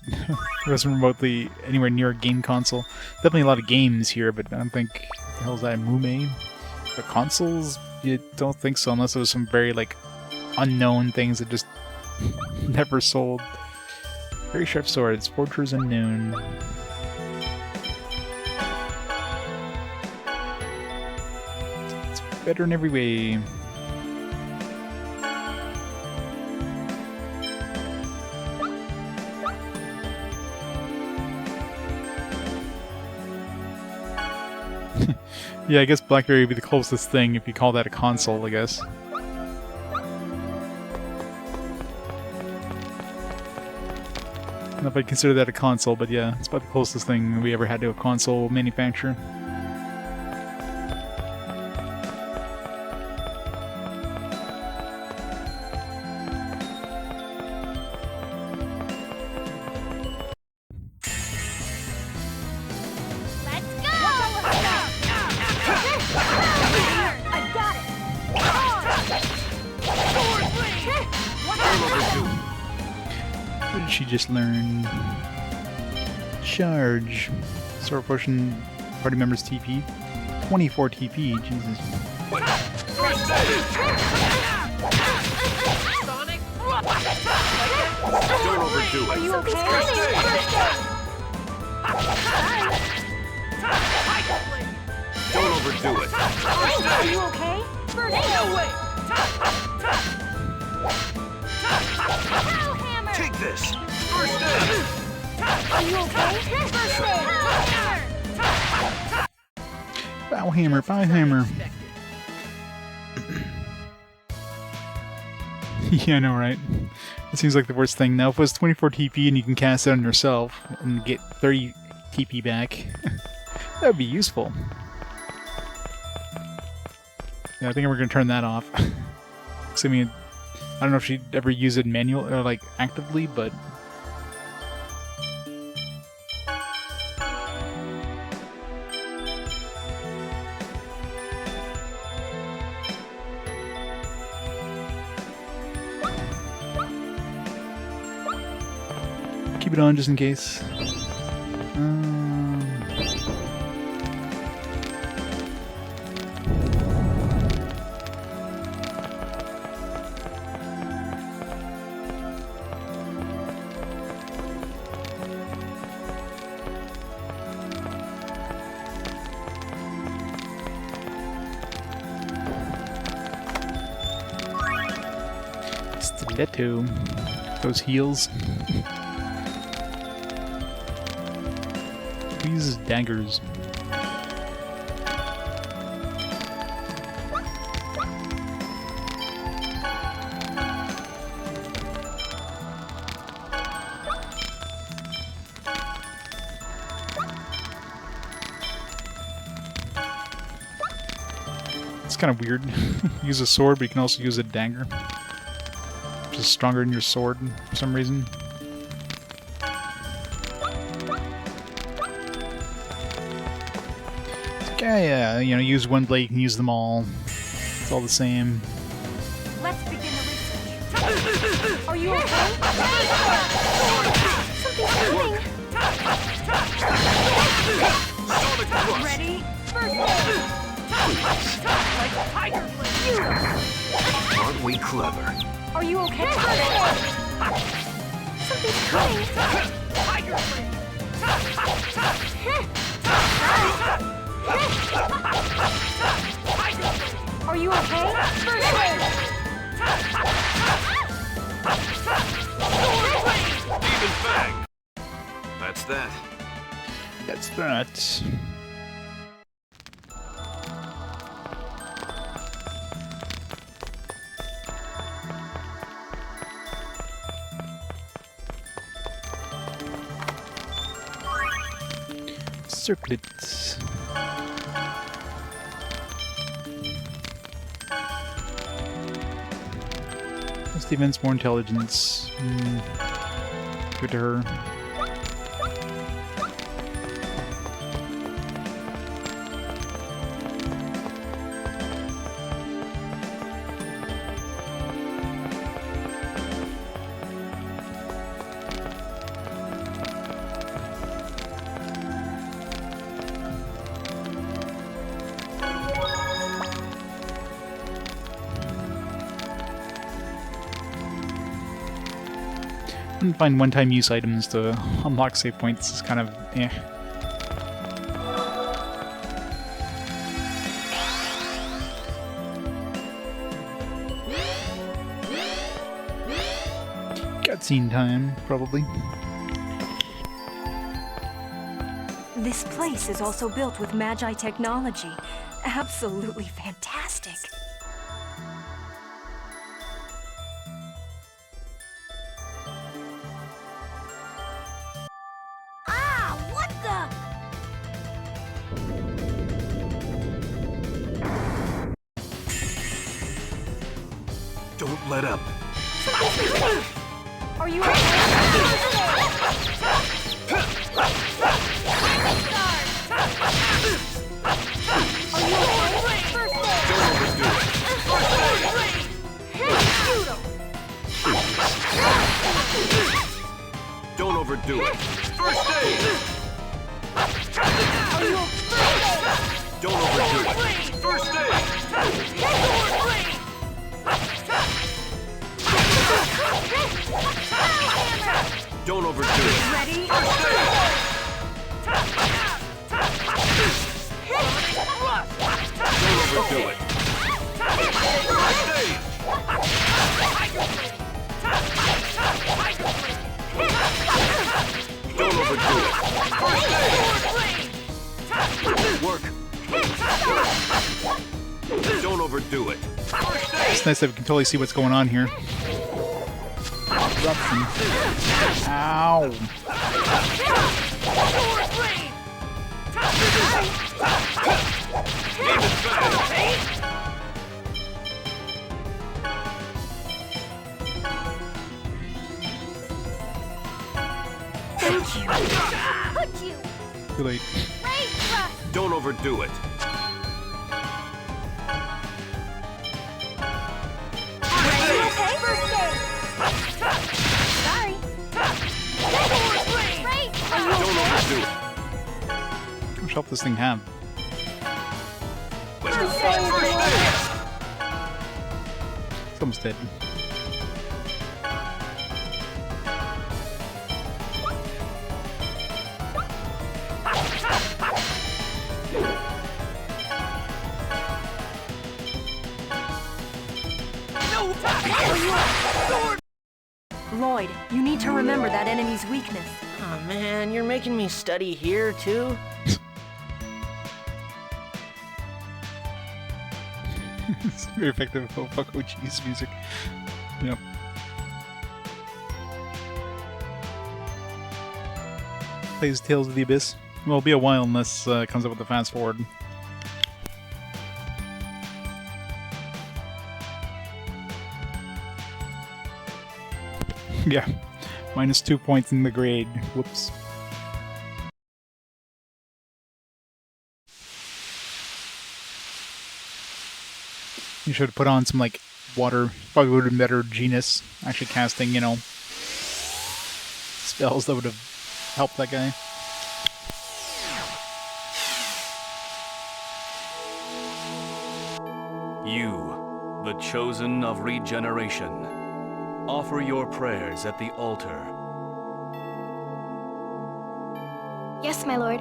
wasn't remotely anywhere near a game console. Definitely a lot of games here, but I don't think the hell is that, Mume? The consoles? You don't think so, unless it was some very like unknown things that just never sold. Very sharp swords, Fortress Unknown. Better in every way. Yeah, I guess BlackBerry would be the closest thing if you call that a console, I guess. I don't know if I'd consider that a console, but yeah, it's about the closest thing we ever had to a console manufacturer. What did she just learn? Charge. Sword potion party members TP. 24 TP, Jesus. Sonic? Don't overdo it. Are you okay? Don't overdo it. Are you okay? No way! Take this. Are you okay? Bow hammer, bow hammer. Yeah, I know, right? It seems like the worst thing. Now, if it was 24 TP and you can cast it on yourself and get 30 TP back, that would be useful. Yeah, I think we're gonna turn that off. I mean, I don't know if she'd ever use it manually or like actively, but keep it on just in case. Stiletto. Those heels. Who uses daggers? It's kind of weird. Use a sword, but you can also use a dagger. Which is stronger than your sword for some reason. Yeah, you know, use one blade, you can use them all. It's all the same. Let's begin the research. Are you okay? Something's coming! Ready? First like tiger blade. Aren't we clever? Are you okay? Something's coming! Tiger blade. Are you okay? First aid. Even fang. That's that. That's that. Circlets. What's the event's more intelligence? Good to her. Find one-time use items to unlock save points is kind of eh. Cutscene time, probably. This place is also built with Magi technology. Absolutely fantastic. Ah, what the? Don't let up. Are you okay? Don't overdo it. First aid! Don't overdo it. First aid! Don't overdo it. Ready? First aid! Don't overdo it. First aid! Don't overdo it. First aid! Work. Don't overdo it. First aid! It's nice that we can totally see what's going on here. Eruption. Ow. Aim it fast. Put you! Too late. Great thrust! Don't overdo it. Okay, first aid! Sorry. Great thrust! Don't overdo it. How much help this thing have? First aid! It's almost dead. Lloyd, you need to remember that enemy's weakness. Oh man, you're making me study here too? It's very effective. Oh fuck, oh jeez, music. Yep. Plays Tales of the Abyss. Well, it'll be a while unless it comes up with the fast forward. Yeah, minus 2 points in the grade. Whoops. You should put on some, like, water. Probably would have been better Genis. Actually casting, you know, spells that would have helped that guy. You, the chosen of regeneration, offer your prayers at the altar. Yes, my lord.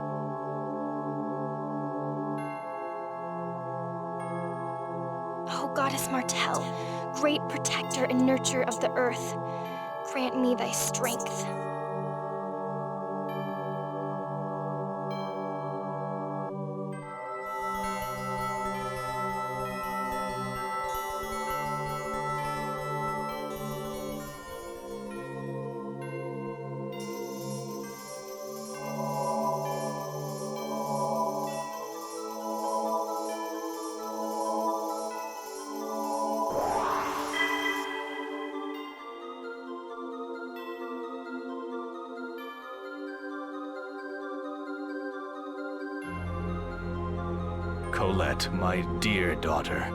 Oh, Goddess Martel, great protector and nurturer of the earth, grant me thy strength. Colette, my dear daughter,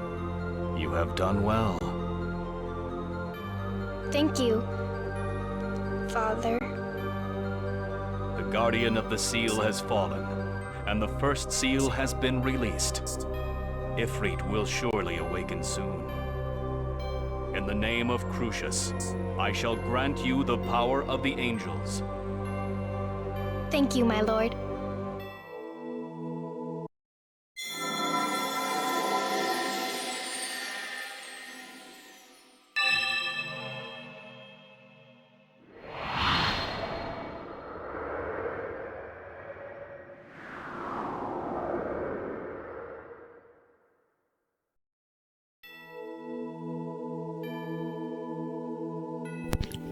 you have done well. Thank you, Father. The Guardian of the Seal has fallen, and the first seal has been released. Ifrit will surely awaken soon. In the name of Crucius, I shall grant you the power of the angels. Thank you, my lord.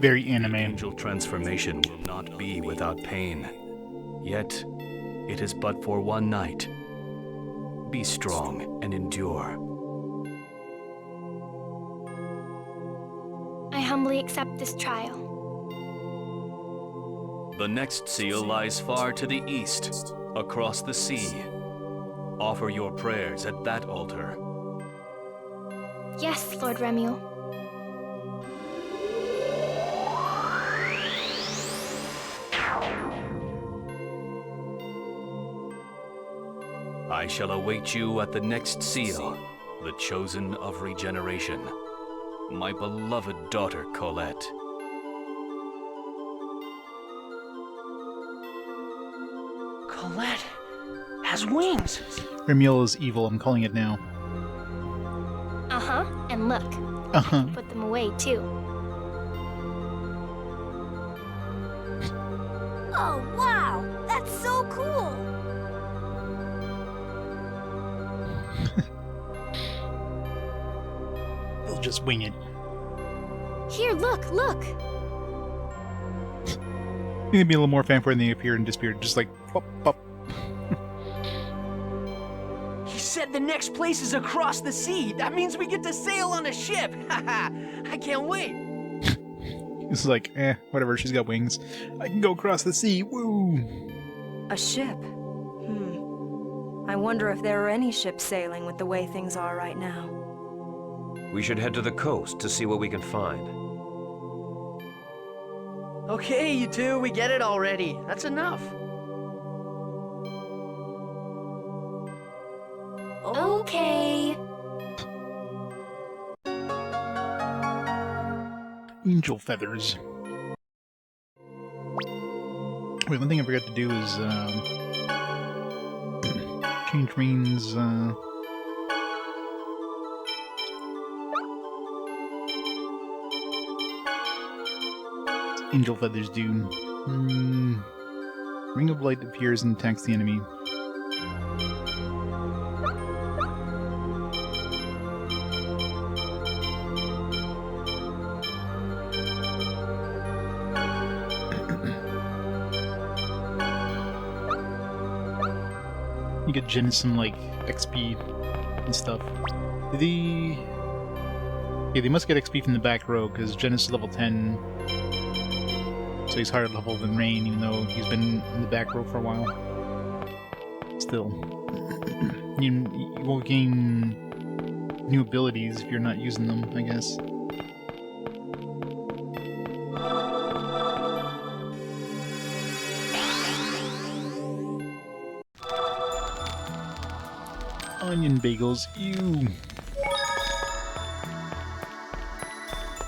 Very anime. Angel transformation will not be without pain. Yet, it is but for one night. Be strong and endure. I humbly accept this trial. The next seal lies far to the east, across the sea. Offer your prayers at that altar. Yes, Lord Remuel. I shall await you at the next seal, the chosen of regeneration. My beloved daughter, Colette. Colette has wings. Remuel is evil, I'm calling it now. Uh-huh, and look. Uh-huh. Put them away, too. Oh, wow! That's so cool! They'll just wing it. Here, look, look! Need to be a little more fanfare when they appeared and disappeared, just like pop, pop. He said the next place is across the sea. That means we get to sail on a ship. Haha! I can't wait. It's like, whatever, she's got wings. I can go across the sea, woo! A ship? I wonder if there are any ships sailing with the way things are right now. We should head to the coast to see what we can find. Okay, you two, we get it already. That's enough. Okay. Angel feathers. Wait, one thing I forgot to do is, change Rain's, Angel feathers do. Ring of light appears and attacks the enemy. You get Genis some, like, XP and stuff. Yeah, they must get XP from the back row, because Genis is level 10. So he's higher level than Rain, even though he's been in the back row for a while. Still. You won't gain new abilities if you're not using them, I guess. Onion bagels, ew.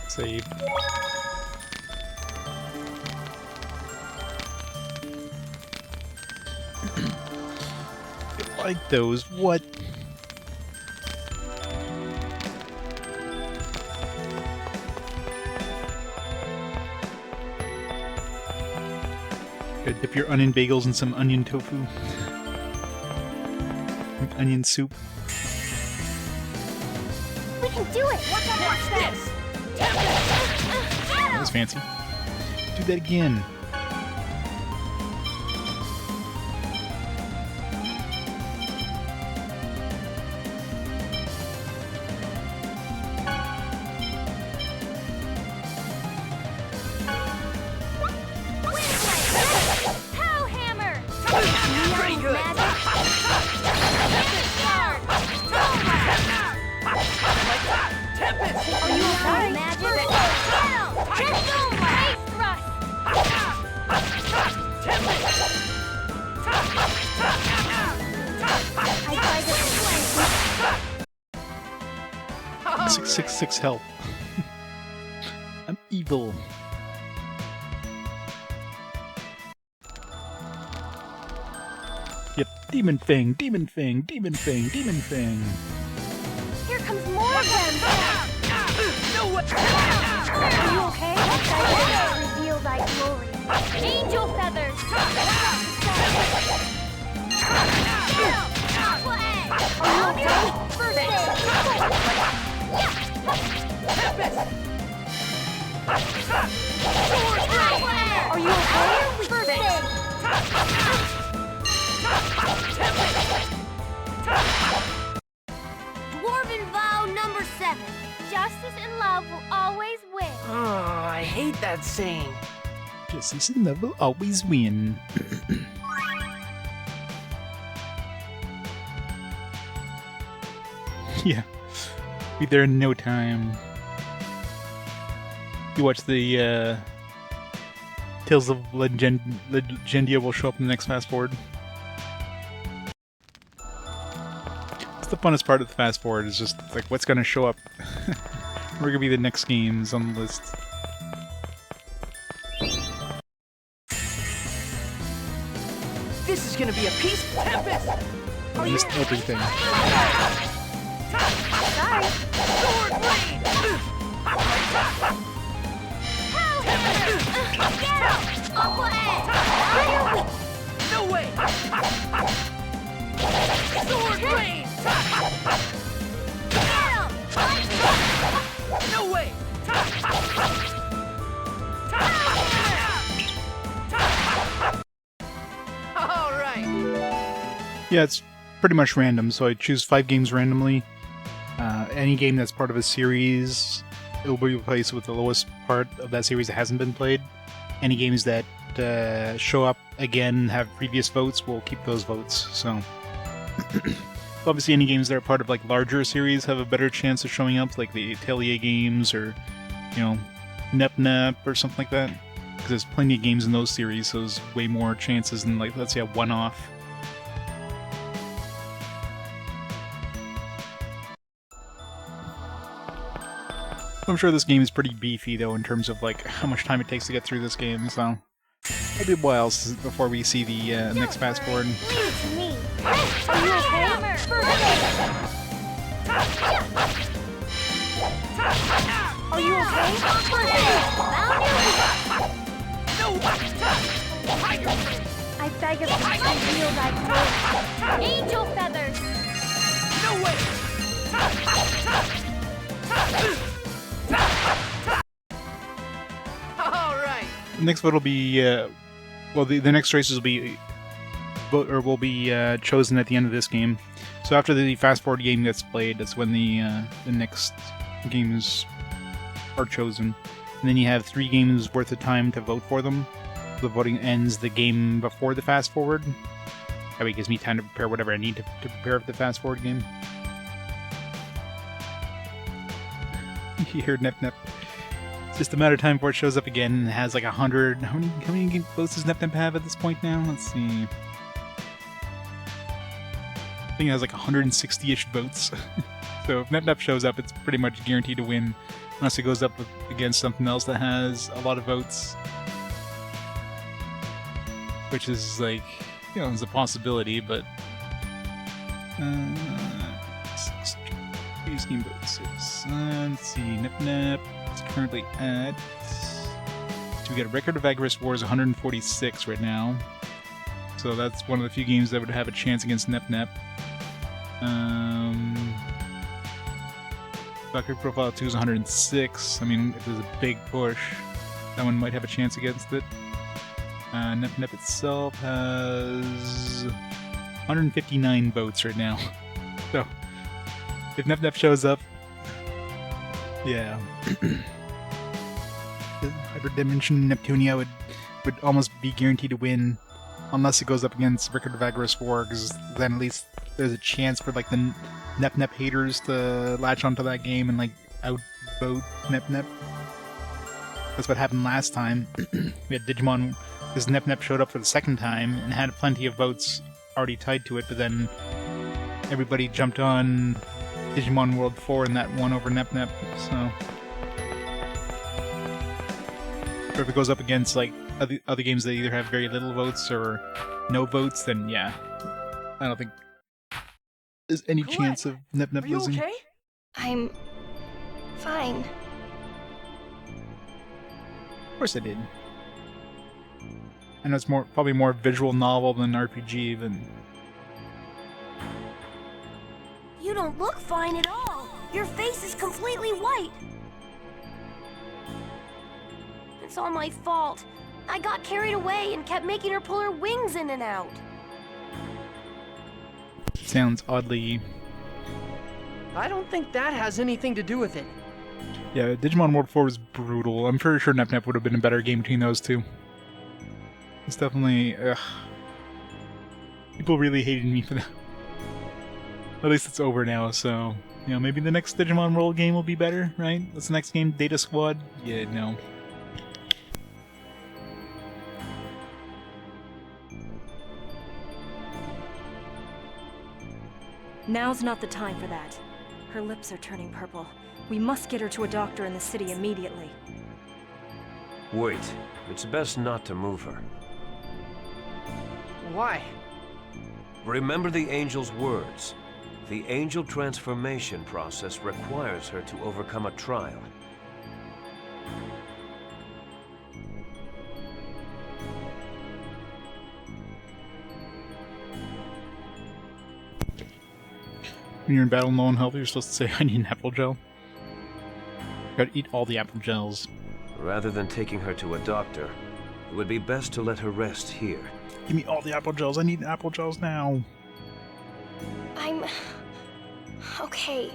Save. Like those, what? Gotta dip your onion bagels in some onion tofu. Onion soup. We can do it! Watch this! That was fancy. Do that again. Pretty good. Are you okay? Magic? Just go! Face thrust! I tried to 666 help. I'm evil. Yep, Demon Fang, Demon Fang, Demon Fang, Demon Fang. Here comes more of them! No way! Are you okay? Reveal thy glory. Angel feathers! Are you okay? First aid! Are you okay? First aid. Dwarven vow number 7. Justice and love will always win. Oh, I hate that saying. Justice and love will always win. Yeah, be there in no time. You watch the Tales of Legendia will show up in the next fast forward. It's the funnest part of the fast forward, is just like what's gonna show up. We're gonna be the next games on the list. This is gonna be a peaceful tempest. I missed everything. Sorry. Sword blade. Get him! Aqua Egg! No way. Sword blade. Get him! No way. All right. Yeah, it's pretty much random, so I choose 5 games randomly. Any game that's part of a series, it will be replaced with the lowest part of that series that hasn't been played. Any games that show up again, have previous votes, will keep those votes. So, obviously any games that are part of like larger series have a better chance of showing up, like the Atelier games or, you know, Nep Nep or something like that. Because there's plenty of games in those series, so there's way more chances than, like, let's say a one-off. I'm sure this game is pretty beefy, though, in terms of like how much time it takes to get through this game, so it'll be a while before we see the next fast forward. Leave it to me. Are you okay? First aid. Are you okay? First aid. I beg of you, I yield thy glory. Angel feathers. No way. All right. The next vote will be, well, the next races will be chosen at the end of this game. So after the fast forward game gets played, that's when the next games are chosen. And then you have 3 games worth of time to vote for them. The voting ends the game before the fast forward. That way it gives me time to prepare whatever I need to prepare for the fast forward game. You heard Nep Nep. It's just a matter of time before it shows up again. It has like 100. How many votes does Nep Nep have at this point now? Let's see. I think it has like 160-ish votes. So if Nep Nep shows up, it's pretty much guaranteed to win, unless it goes up against something else that has a lot of votes. Which is like, you know, it's a possibility, but Base game votes. Let's see, Nep Nep is currently at. So we got a record of Agorist Wars 146 right now. So that's one of the few games that would have a chance against Nep Nep. Valkyrie Profile 2 is 106. I mean, if there's a big push, that one might have a chance against it. Nep Nep itself has 159 votes right now. So, if Nep Nep shows up, yeah. Hyperdimension Neptunia would almost be guaranteed to win, unless it goes up against Record of Agorist War, because then at least there's a chance for like the Nep Nep haters to latch onto that game and like outvote Nep Nep. That's what happened last time. We had Digimon, because Nep Nep showed up for the second time and had plenty of votes already tied to it, but then everybody jumped on Digimon World 4 and that won over Nep Nep, so... Or if it goes up against like other games that either have very little votes or no votes, then yeah. I don't think there's any chance of Nep Nep losing. Okay? I'm fine. Of course I did. I know it's probably more visual novel than RPG, but... You don't look fine at all. Your face is completely white. It's all my fault. I got carried away and kept making her pull her wings in and out. Sounds oddly... I don't think that has anything to do with it. Yeah, Digimon World 4 was brutal. I'm pretty sure Nep Nep would have been a better game between those two. It's definitely... People really hated me for that. At least it's over now, so... You know, maybe the next Digimon World game will be better, right? What's the next game? Data Squad? Yeah, no. Now's not the time for that. Her lips are turning purple. We must get her to a doctor in the city immediately. Wait. It's best not to move her. Why? Remember the angel's words. The angel transformation process requires her to overcome a trial. When you're in battle low on health, you're supposed to say, I need an apple gel. Gotta eat all the apple gels. Rather than taking her to a doctor, it would be best to let her rest here. Give me all the apple gels. I need apple gels now. I'm... okay.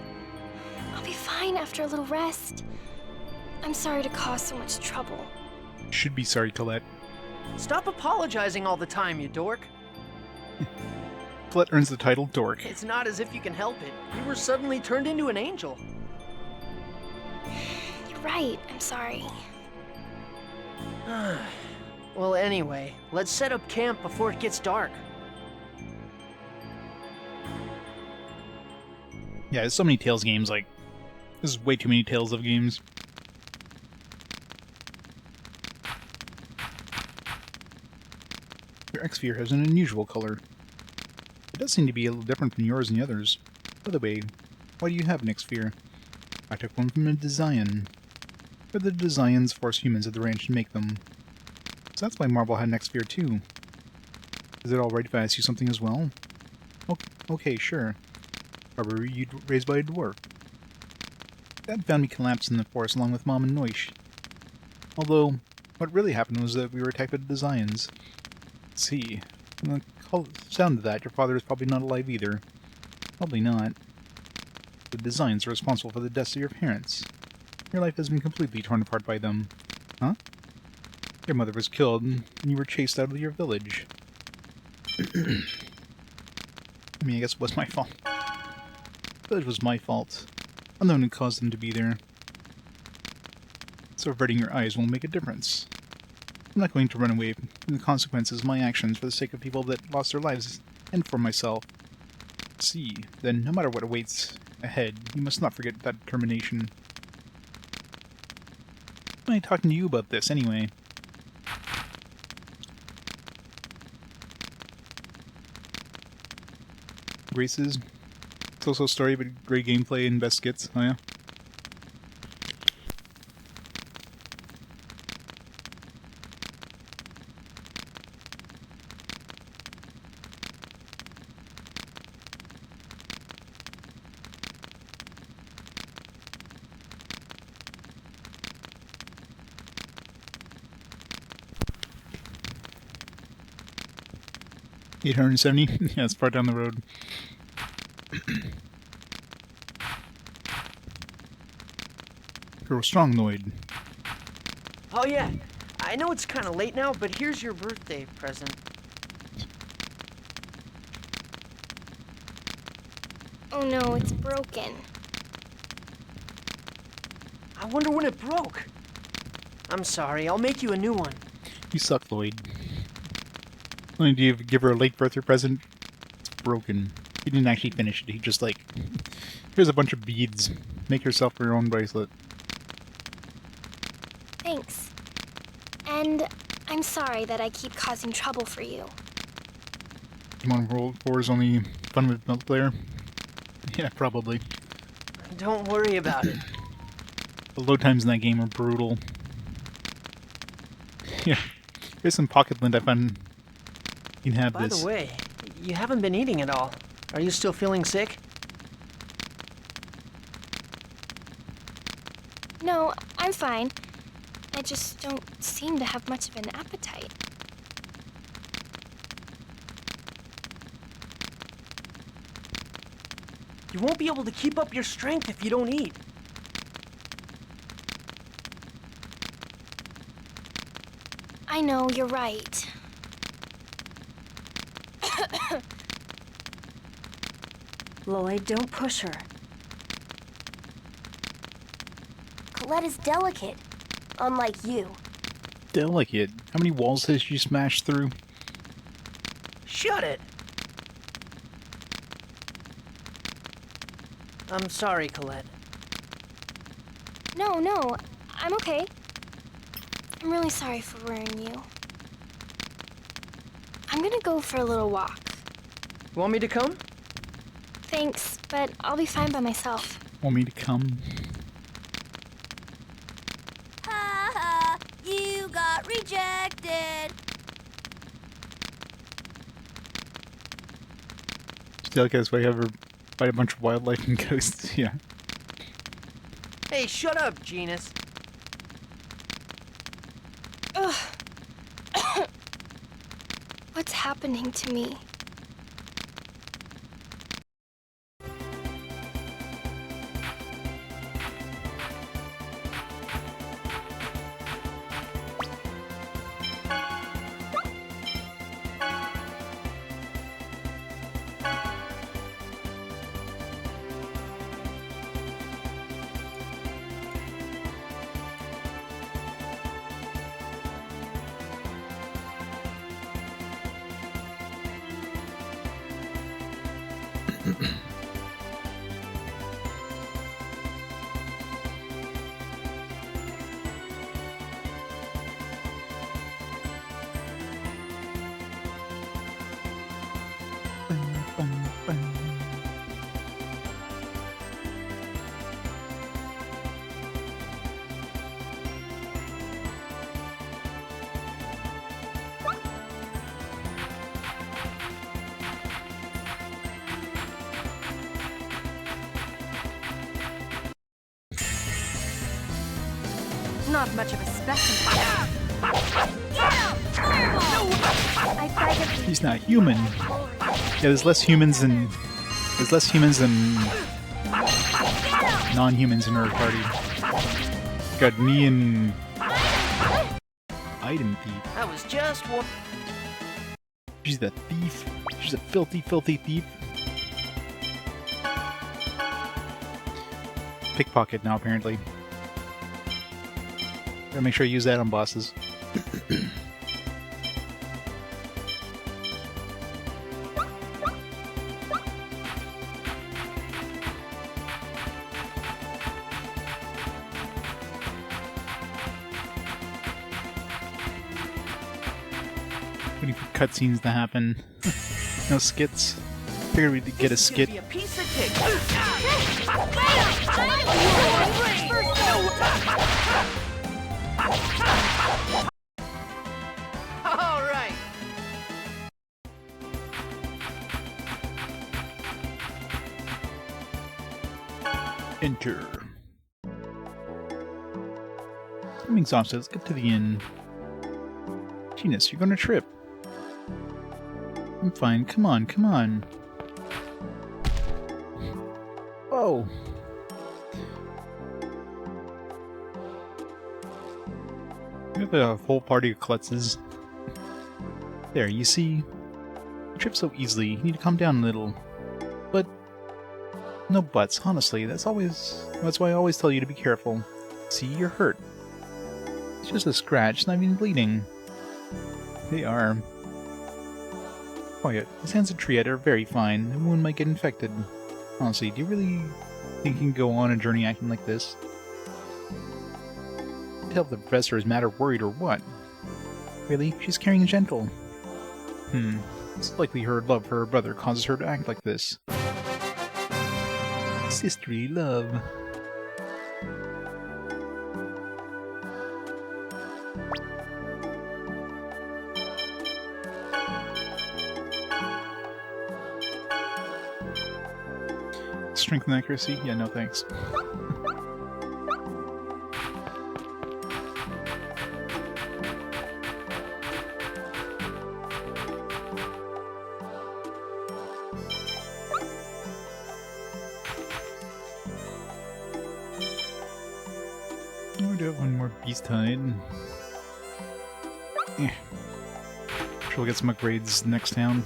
I'll be fine after a little rest. I'm sorry to cause so much trouble. You should be sorry, Colette. Stop apologizing all the time, you dork. Colette earns the title Dork. It's not as if you can help it. You were suddenly turned into an angel. You're right, I'm sorry. Well, anyway, let's set up camp before it gets dark. Yeah, there's so many Tales games, like... There's way too many Tales of games. Your X-Sphere has an unusual color. It does seem to be a little different from yours and the others. By the way, why do you have an X-Sphere? I took one from a Desian. Or the Desians force humans at the ranch to make them. So that's why Marble had an X-Sphere too. Is it alright if I ask you something as well? Okay, sure. Why were you raised by a dwarf? Dad found me collapsed in the forest along with Mom and Noish. Although, what really happened was that we were attacked by the Desians. Let's see. From the sound of that, your father is probably not alive either. Probably not. The Desians are responsible for the deaths of your parents. Your life has been completely torn apart by them. Huh? Your mother was killed, and you were chased out of your village. I mean, I guess it was my fault. The village was my fault. I'm the one who caused them to be there. So averting your eyes won't make a difference. I'm not going to run away from the consequences of my actions for the sake of people that lost their lives, and for myself. See, then, no matter what awaits ahead, you must not forget that determination. Why am I talking to you about this, anyway? Graces? So-so story, but great gameplay and best skits, oh yeah? $870? Yeah, it's far down the road. Grow strong, Lloyd. Oh yeah, I know it's kind of late now, but here's your birthday present. Oh no, it's broken. I wonder when it broke. I'm sorry, I'll make you a new one. You suck, Lloyd. Not only do you give her a late birthday present, it's broken. He didn't actually finish it, he just like, here's a bunch of beads. Make yourself your own bracelet. Thanks. And I'm sorry that I keep causing trouble for you. Digimon World 4 is only fun with multiplayer? Yeah, probably. Don't worry about it. The load times in that game are brutal. Yeah, here's some pocket lint I found. You can have By this. the way, you haven't been eating at all. Are you still feeling sick? No, I'm fine. I just don't seem to have much of an appetite. You won't be able to keep up your strength if you don't eat. I know, you're right. Lloyd, don't push her. Colette is delicate, unlike you. Delicate. How many walls has she smashed through? Shut it! I'm sorry, Colette. No, I'm okay. I'm really sorry for worrying you. I'm gonna go for a little walk. Want me to come? Thanks, but I'll be fine by myself. Want me to come? Ha ha, you got rejected. Still, like this way, ever fight a bunch of wildlife and ghosts. Yeah. Hey, shut up, Genis. Ugh. What's happening to me? Not much of a specimen. He's not human. Yeah, there's less humans than non-humans in our party. Got me and item thief. That was just one. She's the thief. She's a filthy, filthy thief. Pickpocket now, apparently. Gotta make sure I use that on bosses. Waiting for cutscenes to happen. No skits. Figured we'd get a skit. Be a piece of cake. All right. Enter. I'm exhausted. Let's get to the inn. Genis, you're gonna trip. I'm fine. Come on, come on. Oh. We have a whole party of Colettes. There, you see? You trip so easily. You need to calm down a little. But no buts, honestly. That's why I always tell you to be careful. See, you're hurt. It's just a scratch, not even bleeding. They are. Quiet. His hands and Triad are very fine. The wound might get infected. Honestly, do you really think you can go on a journey acting like this? Tell if the professor is mad or worried or what. Really? She's caring and gentle. It's likely her love for her brother causes her to act like this. Sisterly love. Strength and accuracy? Yeah, no thanks. got one more beast hide. Yeah. Sure, we'll get some upgrades next town.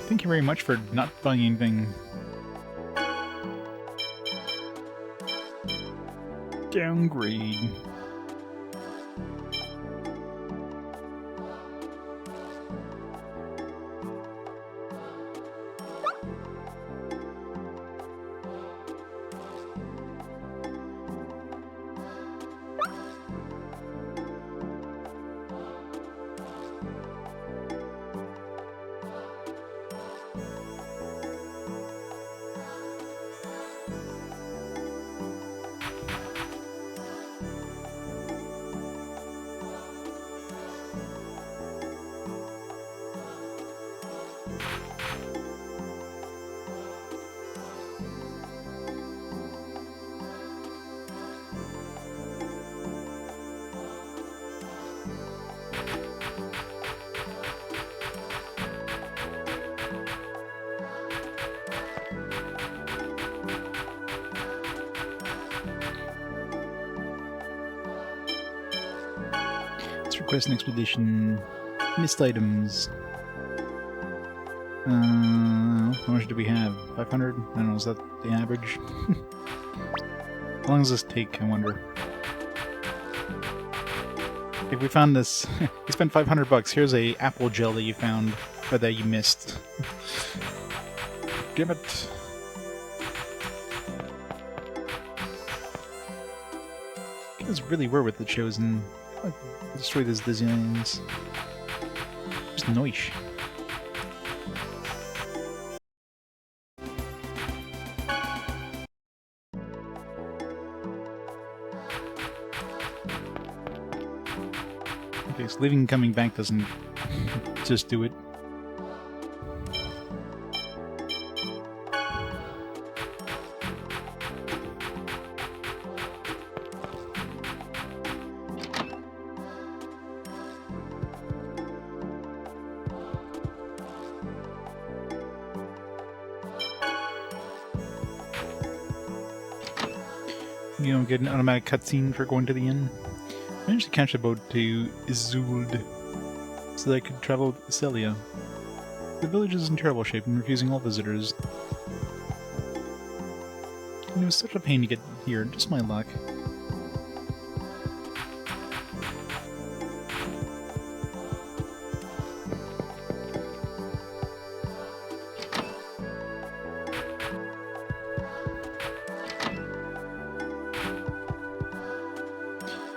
Thank you very much for not buying anything. Downgrade. Request an expedition. Missed items. How much do we have? 500? I don't know, is that the average? How long does this take, I wonder? If we found this... we spent 500 bucks. Here's a apple gel that you found, or that you missed. Damn it. You guys really were with the Chosen. Destroy these Desians. Just noish. Okay, so leaving and coming back doesn't just do it. You don't get an automatic cutscene for going to the inn. I managed to catch a boat to Isolde so that I could travel with Celia. The village is in terrible shape and refusing all visitors. And it was such a pain to get here, just my luck.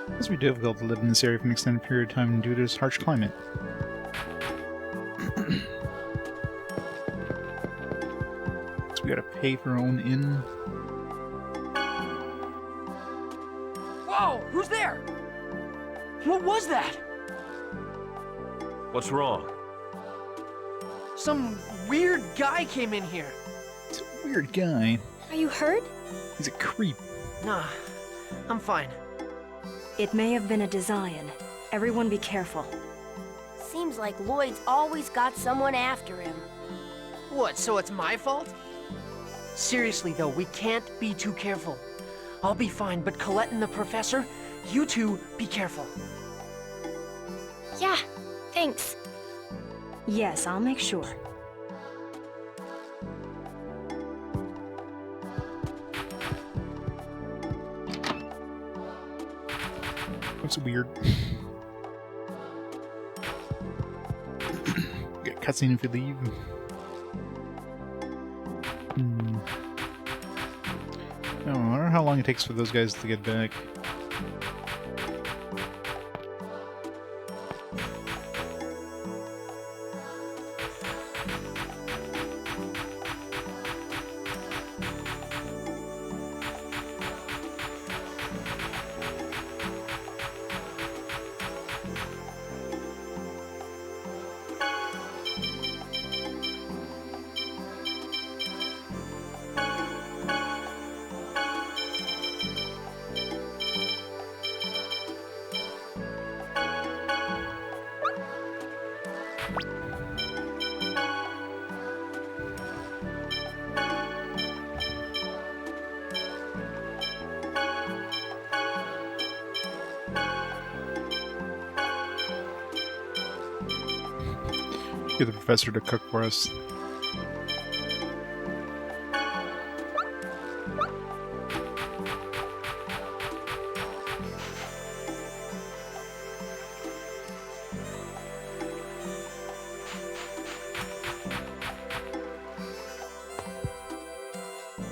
It must be difficult to live in this area for an extended period of time due to its harsh climate. So we gotta pay for our own inn. Whoa! Who's there? What was that? What's wrong? Some weird guy came in here. It's a weird guy. Are you hurt? He's a creep. Nah, I'm fine. It may have been a Desian. Everyone be careful. Seems like Lloyd's always got someone after him. What, so it's my fault? Seriously though, we can't be too careful. I'll be fine, but Colette and the professor, you two be careful. Yeah, thanks. Yes, I'll make sure. That's weird. Get cutscene if you leave. Oh, I wonder how long it takes for those guys to get back. Get the professor to cook for us.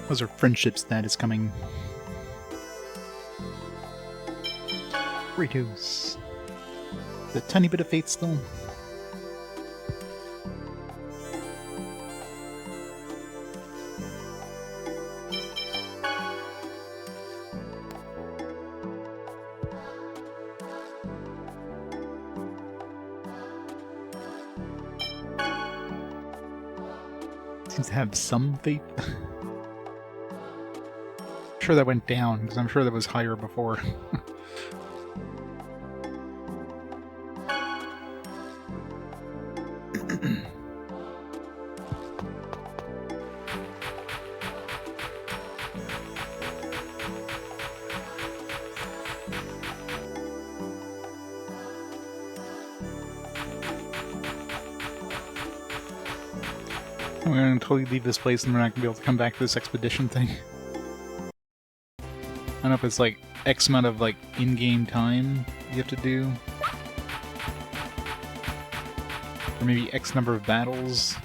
How's our friendship status coming? Kratos. The tiny bit of fate still. Seems to have some faith. Sure that went down, because I'm sure that was higher before. I'm gonna totally leave this place and we're not gonna be able to come back to this expedition thing. I don't know if it's like X amount of like in-game time you have to do. Or maybe X number of battles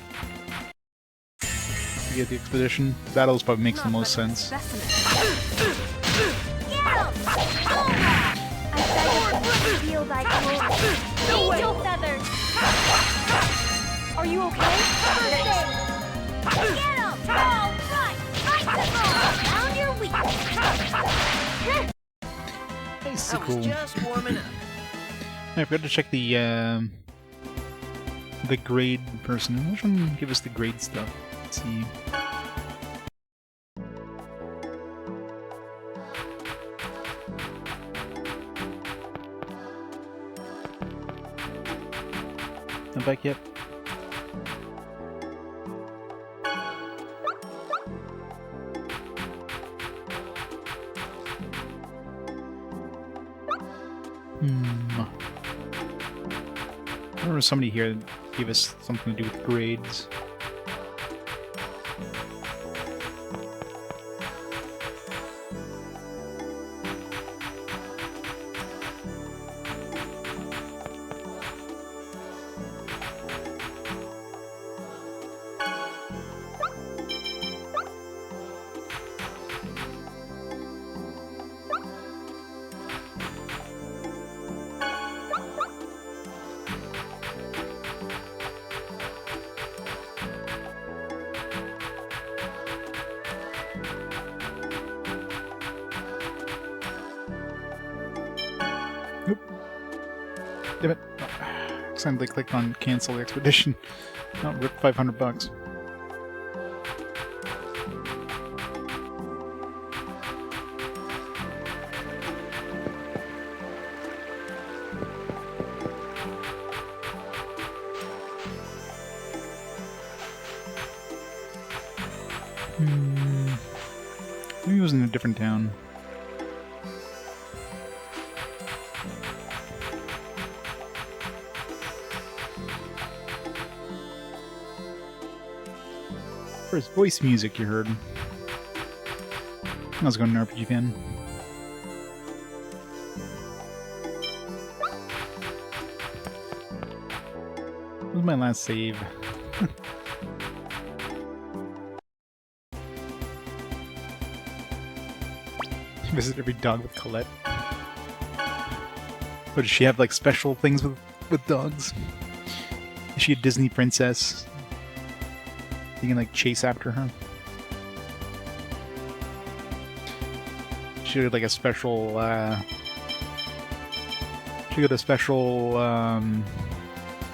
to get the expedition. Battles probably makes the most sense. Are you okay? Get him! All right! Found your weakness. Nice, I cool. was just warming up. I forgot to check the grade person. Which one give us the grade stuff? Let's see. Not back yet. I remember somebody here gave us something to do with grades. Damn it. Accidentally clicked on cancel the expedition. Oh, rip $500. Maybe it was in a different town. First voice music you heard. How's it going, RPG fan? What was my last save? Visit every dog with Colette. Or does she have like special things with dogs? Is she a Disney princess? You can like chase after her. She had like a special she got a special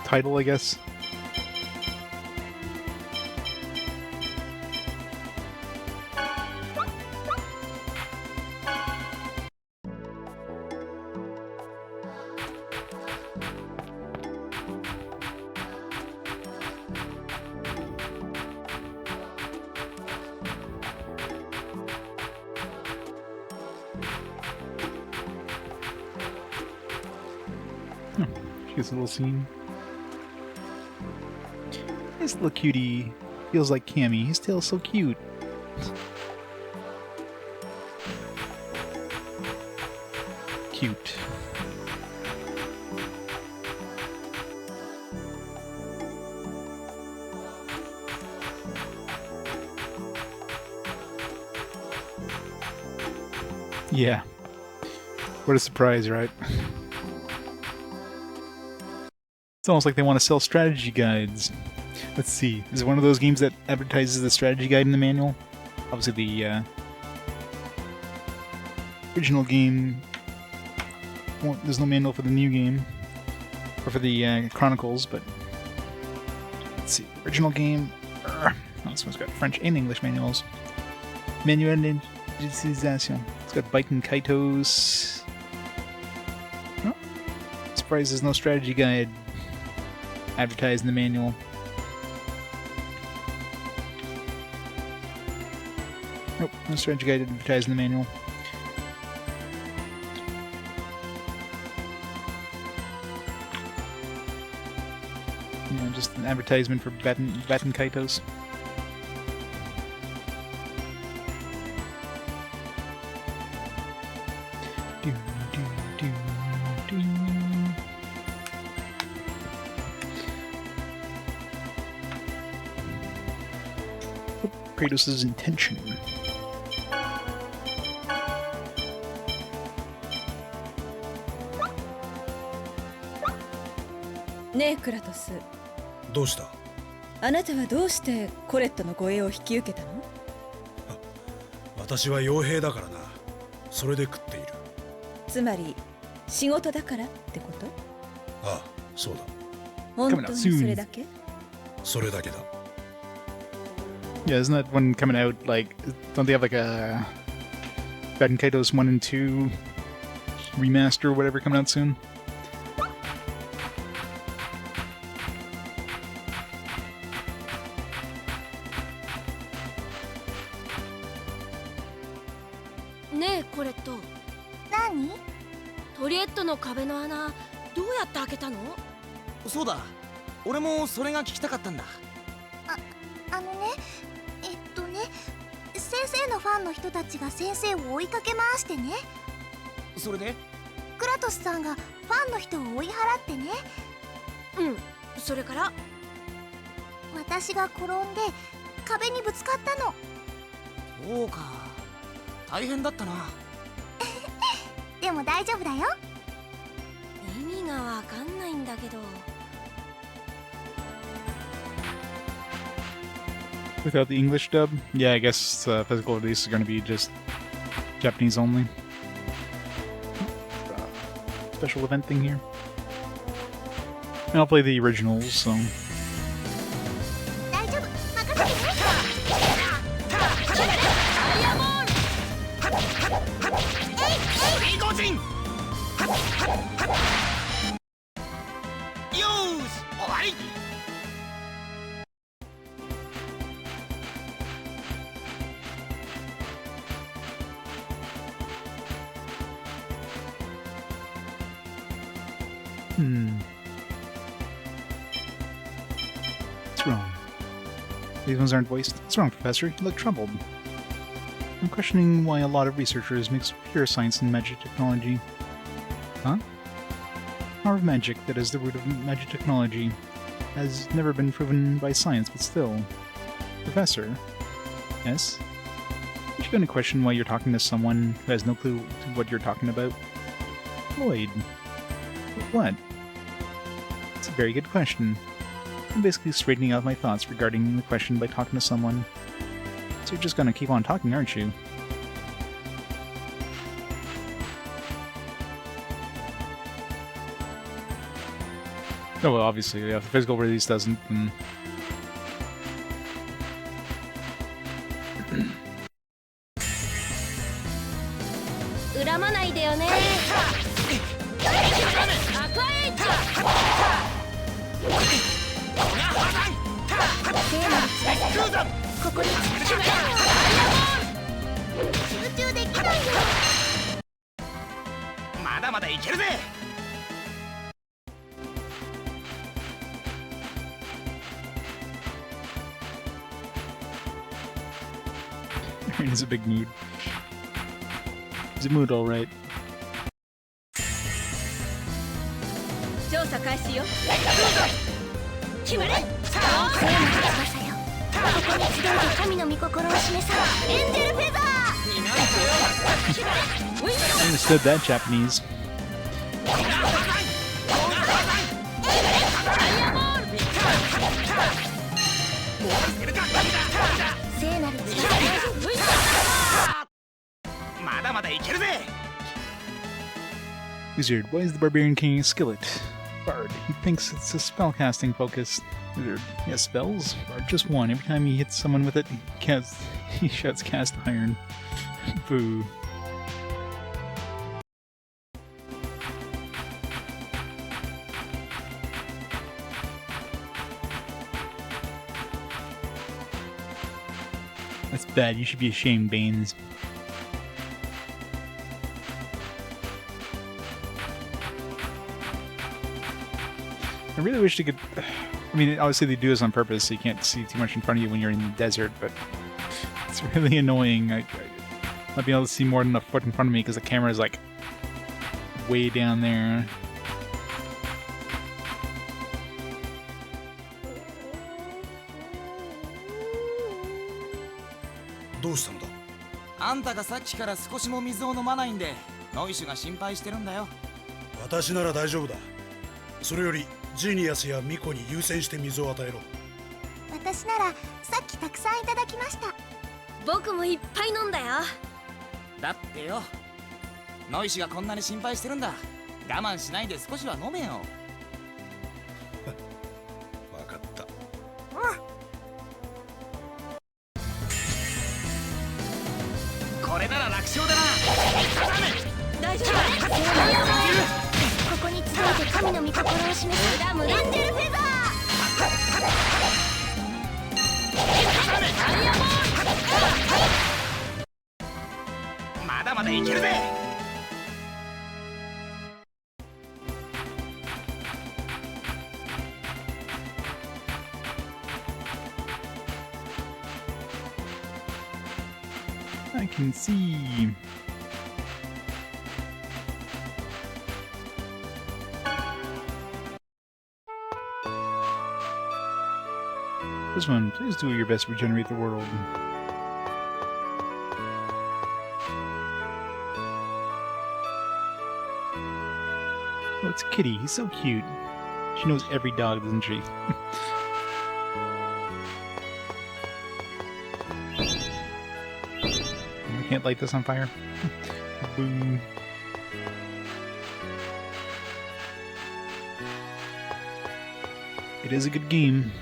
title, I guess. Cute little scene. This little cutie feels like Cammy. His tail's so cute. Cute. Yeah. What a surprise, right? It's almost like they want to sell strategy guides. Let's see. Is it one of those games that advertises the strategy guide in the manual? Obviously the original game... Well, there's no manual for the new game. Or for the Chronicles, but... Let's see. Original game... Oh, this one's got French and English manuals. Manuel d'utilisation. It's got Viking Kaitos. Oh, surprised there's no strategy guide advertised in the manual. Nope, no strategy guide advertised in the manual. Yeah, just an advertisement for Batten Kaitos. Kratos' intention.ねえクラトス、どうした？あなたはどうしてコレットの護衛を引き受けたの？私は傭兵だからな。それで食っている。つまり仕事だからってこと？ああ、そうだ。本当にそれだけ？それだけだ。Yeah, isn't that one coming out, like, don't they have like a Batten Kaitos 1 and 2 remaster or whatever coming out soon? Ne, Colette. 何？トリエットの壁の穴、どうやって開けたの？そうだ。俺もそれが聞きたかったんだ。あのね、先生のファンの人たちが先生を追いかけ回してね。それで？クラトスさんがファンの人を追い払ってね。うん、それから私が転んで壁にぶつかったの。そうか。大変だったな。でも大丈夫だよ。意味がわかんないんだけど。Without the English dub? Yeah, I guess physical release is going to be just Japanese only. Special event thing here. And I'll play the originals, so... 大丈夫、任せてね。よーし、終わり。What's wrong? These ones aren't voiced. What's wrong, Professor? You look troubled. I'm questioning why a lot of researchers mix pure science and magic technology. Huh? Power of magic, that is the root of magic technology, has never been proven by science, but still. Professor? Yes? Aren't you going to question why you're talking to someone who has no clue what you're talking about? Lloyd. What? It's a very good question. I'm basically straightening out my thoughts regarding the question by talking to someone. So you're just gonna keep on talking, aren't you? Oh well, obviously, yeah, if the physical release doesn't, then... You're in a big mood. He's a mood, all right. 調査開始よ。決まれ。聖なる翼よ、ここに集いて神の御心を示さエンジェルフェザー。 I understood that Japanese. 聖なる翼よ。まだまだいけるぜ。 Wizard, why is the barbarian king a skillet? Bard, he thinks it's a spellcasting focus. Wizard, he has spells? Bard, just one. Every time he hits someone with it, he shouts cast iron. Boo. That's bad. You should be ashamed, Baines. I really wish they could... I mean, obviously they do this on purpose, so you can't see too much in front of you when you're in the desert, but it's really annoying. I not being able to see more than a foot in front of me because the camera is like way down there. What's wrong? あんたがさっきから少しも水を飲まないんで、ノイシュが心配してるんだよ。私なら大丈夫だ。それよりジーニアスやミコに優先して水を与えろ。私ならさっきたくさんいただきました。僕もいっぱい飲んだよ。だってよ、ノイシュがこんなに心配してるんだ。我慢しないで少しは飲めよ。分かった。これなら楽勝だな。大丈夫。ここに集いて神の御心を示すエンジェルフェザまだまだいけるぜ。 I can see. This one, please do your best to regenerate the world. Oh, it's Kitty. He's so cute. She knows every dog, doesn't she? We can't light this on fire. Boom. It is a good game.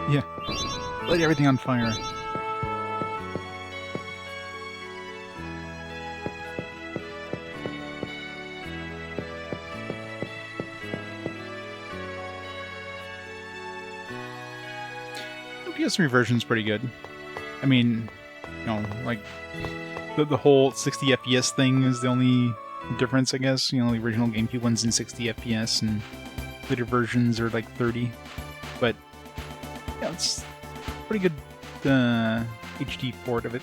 Yeah. Light everything on fire. The PS3 version's pretty good. I mean, you know, like, the whole 60 FPS thing is the only difference, I guess. You know, the original GameCube one's in 60 FPS, and later versions are like 30. But yeah, it's pretty good HD port of it.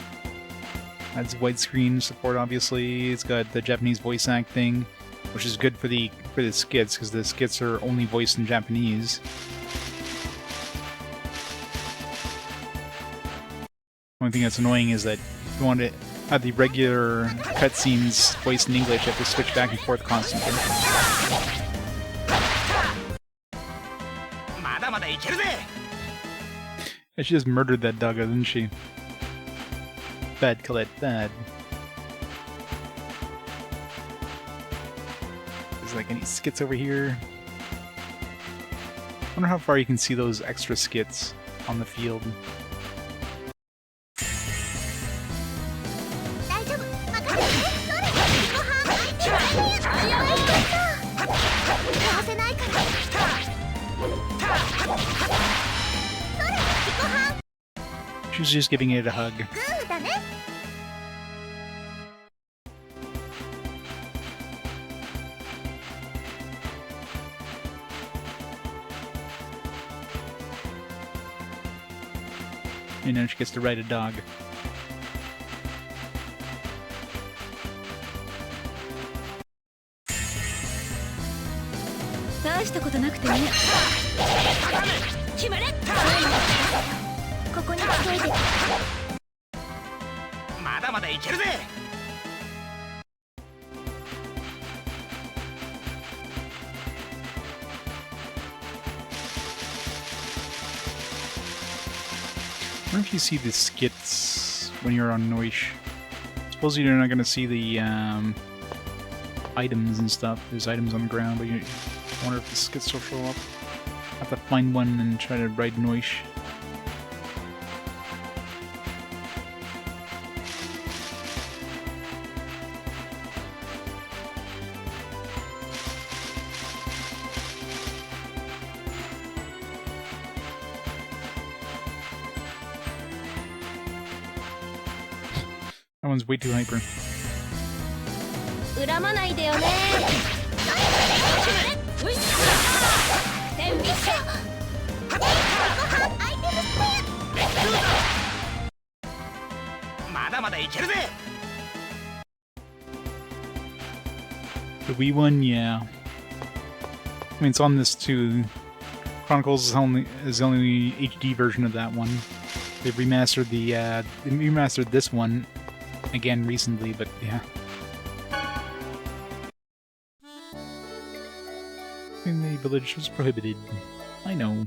Has widescreen support, obviously. It's got the Japanese voice acting, which is good for the skits, because the skits are only voiced in Japanese. One thing that's annoying is that if you want to have the regular cutscenes voiced in English, you have to switch back and forth constantly. Yeah, she just murdered that doggo, didn't she? Bad, Colette, bad. There's like any skits over here. I wonder how far you can see those extra skits on the field. She was just giving it a hug. グーだね。 And now she gets to ride a dog. 大したことなくてね。決まれ。ここに来といて。まだまだいけるぜ。 I wonder if you see the skits when you're on Noish. Suppose you're not gonna see the items and stuff. There's items on the ground, but you wonder if the skits will show up. Have to find one and try to ride Noish. That one's way too hyper. 恨まないでよね。天見せ。まだまだいけるぜ。 The Wii one, yeah. I mean, it's on this too. Chronicles is the only HD version of that one. They remastered this one again recently, but yeah. In the village was prohibited. I know.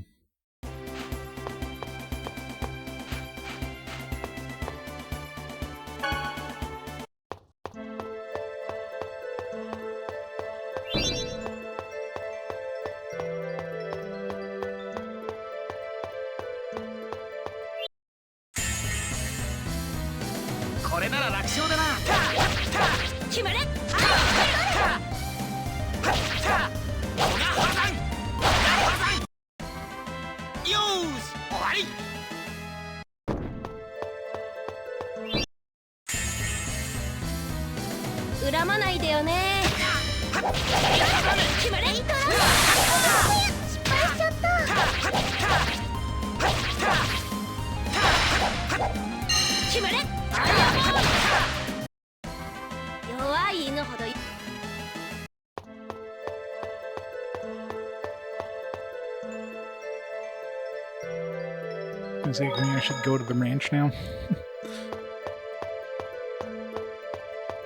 I should go to the ranch now.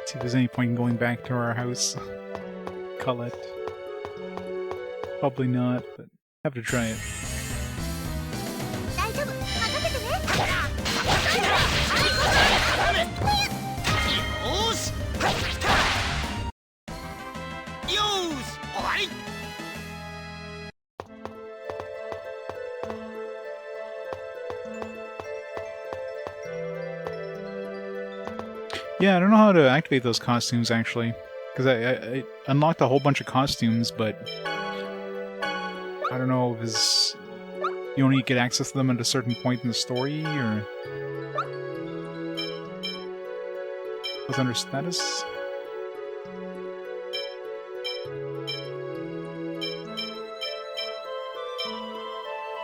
See if there's any point in going back to our house. Colette. Probably not, but have to try it. 大丈夫。任せてね。よし。よし。終わり。 Yeah, I don't know how to activate those costumes, actually. Because I unlocked a whole bunch of costumes, but... I don't know if it's... You only get access to them at a certain point in the story, or... What's under status?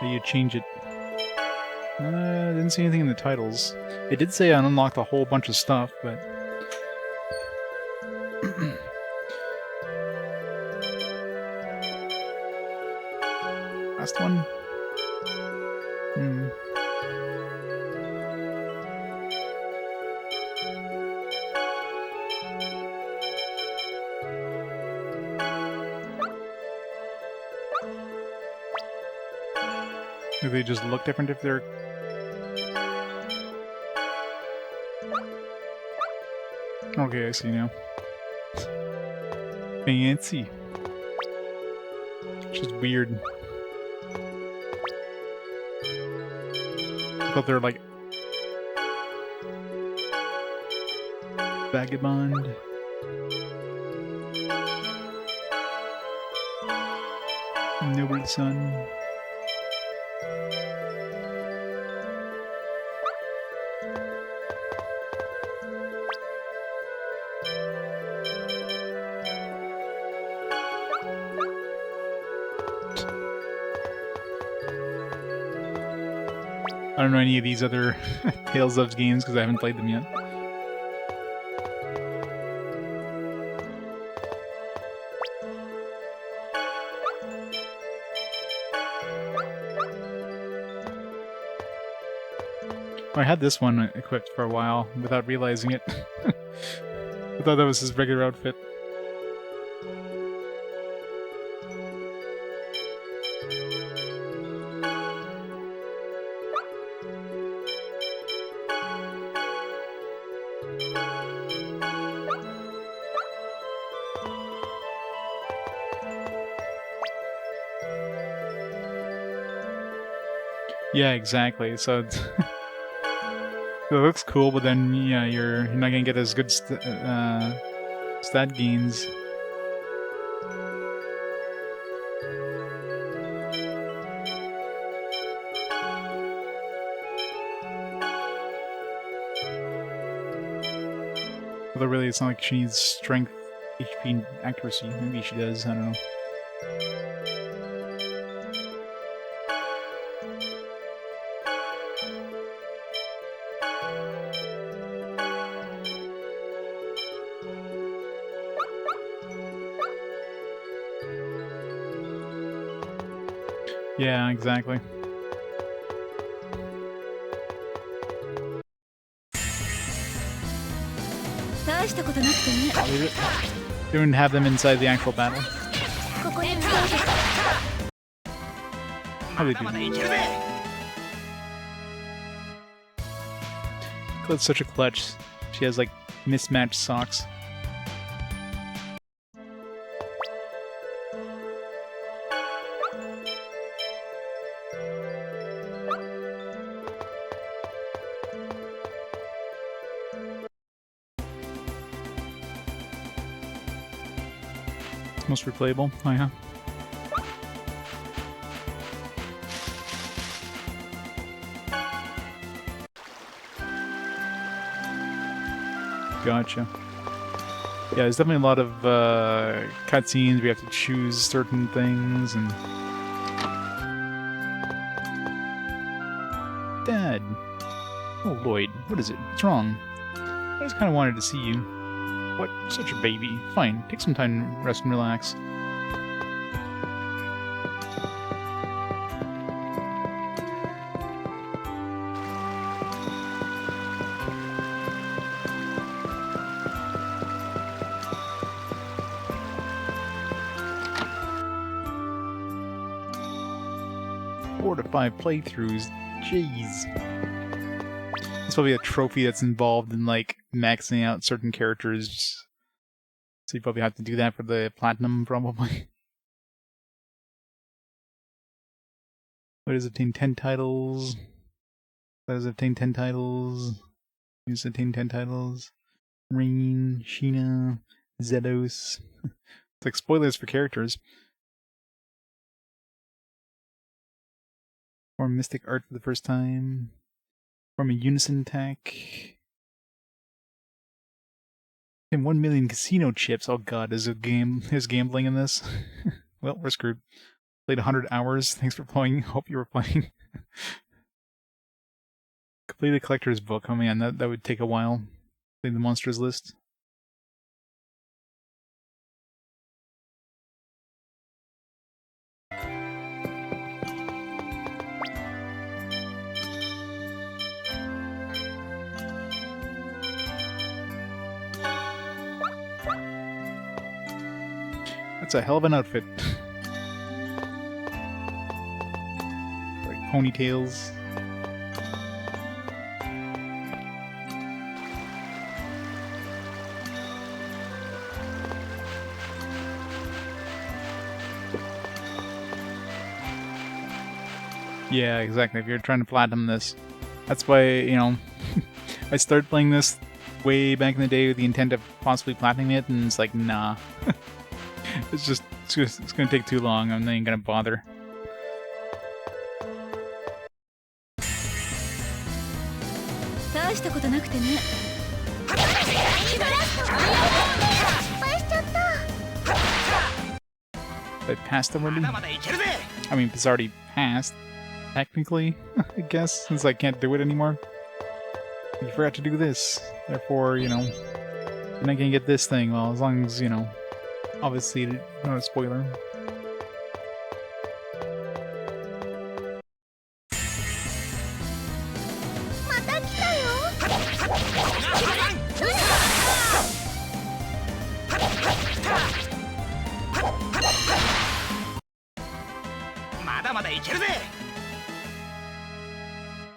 How do you change it? I didn't see anything in the titles. It did say I unlocked a whole bunch of stuff, but... Last one? Do they just look different if they're... Okay, I see now. Fancy. Which is weird. I thought they were like... Vagabond. Noble son. I don't know any of these other Tales of games because I haven't played them yet. I had this one equipped for a while without realizing it. I thought that was his regular outfit. Yeah, exactly. So it's it looks cool, but then yeah, you're not gonna get as good stat gains. Although really, it's not like she needs strength, HP, and accuracy. Maybe she does. I don't know. Yeah, exactly. They wouldn't have them inside the actual battle. How do they do that? Colette's such a clutch. She has like mismatched socks. Most replayable. Oh yeah. Gotcha. Yeah, there's definitely a lot of cutscenes where you have to choose certain things and... Dad! Oh, Lloyd, what is it? What's wrong? I just kind of wanted to see you. What? Such a baby. Fine, take some time to rest and relax. Four to 5 playthroughs. Jeez. It's probably a trophy that's involved in, like, maxing out certain characters. So you probably have to do that for the platinum, probably. What is obtain 10 titles? What is obtain 10 titles? Use obtain 10 titles. Rain, Sheena, Zedos. It's like spoilers for characters. Or Mystic Art for the first time. From a unison attack. And 1 million casino chips. Oh god, is gambling in this? Well, we're screwed. Played 100 hours. Thanks for playing. Hope you were playing. Complete the collector's book. Oh man, that would take a while. Play the monsters list. That's a hell of an outfit. Like ponytails. Yeah, exactly. If you're trying to platinum this, that's why, you know, I started playing this way back in the day with the intent of possibly platinum it, and it's like, nah. It's gonna take too long. I'm not even gonna bother. I passed already? I mean, it's already passed. Technically, I guess, since I can't do it anymore. You forgot to do this. Therefore, you know, you're not gonna get this thing. Well, as long as, you know, obviously not a spoiler.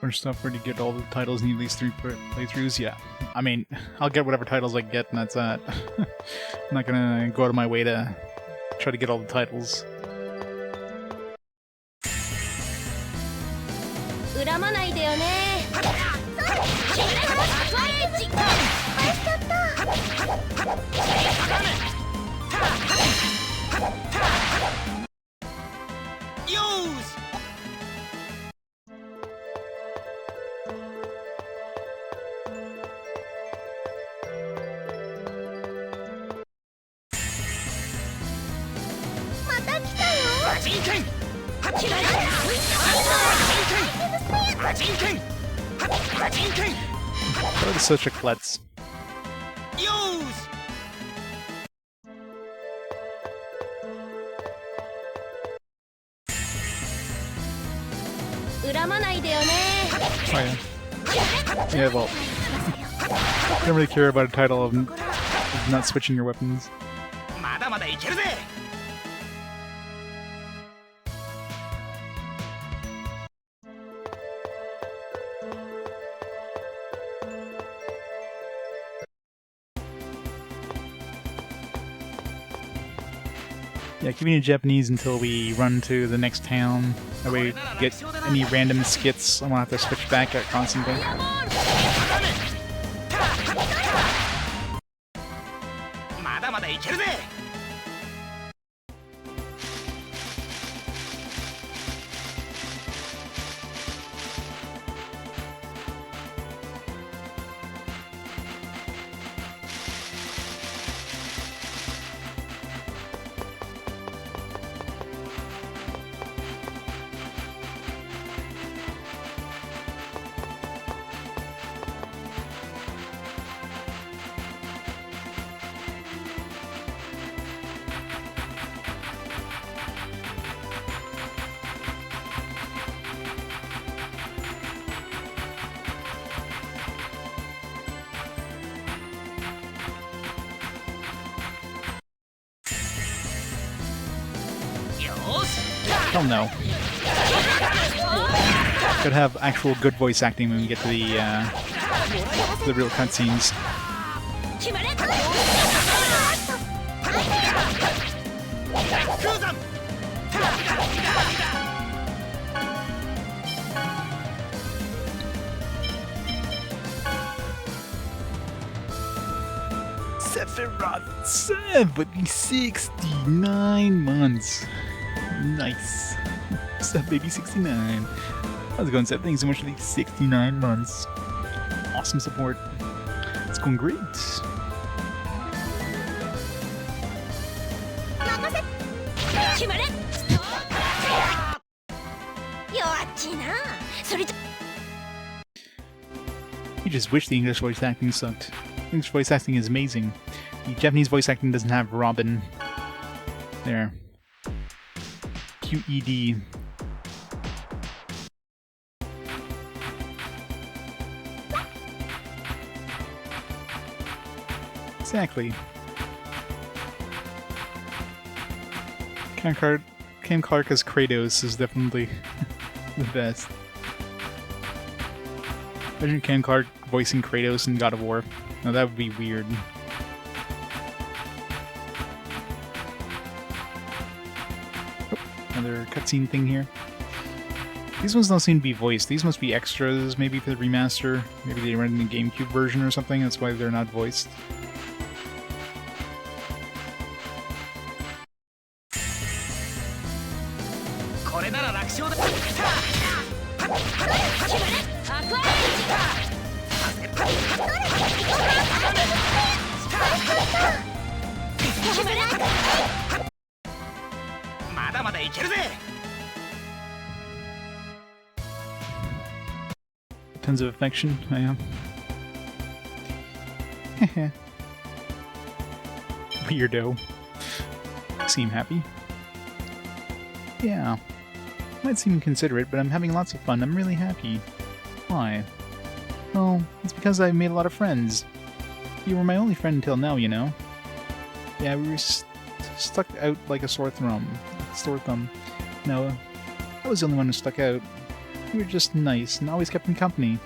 Stuff where you get all the titles in at least 3 playthroughs. Yeah, I mean, I'll get whatever titles I get, and that's that. I'm not gonna go out of my way to try to get all the titles. That is such a klutz. Oh yeah. Yeah, well, I don't really care about a title of not switching your weapons. Yeah, keep it in Japanese until we run to the next town. That way we get any random skits. I won't have to switch back at constantly. Hell no. Could have actual good voice acting when we get to the real cutscenes. Sephiroth 69 months. Nice. What's up, baby? 69. How's it going, Seth? Thanks so much for these 69 months. Awesome support. It's going great. You just wish the English voice acting sucked. English voice acting is amazing. The Japanese voice acting doesn't have Robin. There. QED. Exactly. Cam Clark as Kratos is definitely the best. Imagine Cam Clark voicing Kratos in God of War. Now that would be weird. Another cutscene thing here. These ones don't seem to be voiced. These must be extras, maybe for the remaster. Maybe they ran in the GameCube version or something. That's why they're not voiced. Tons of affection. I am. Weirdo. Seem happy. Yeah. Might seem inconsiderate, but I'm having lots of fun. I'm really happy. Why? Well, it's because I've made a lot of friends. You were my only friend until now, you know. Yeah, we were stuck out like a sore thumb. No, I was the only one who stuck out. You were just nice and always kept me company.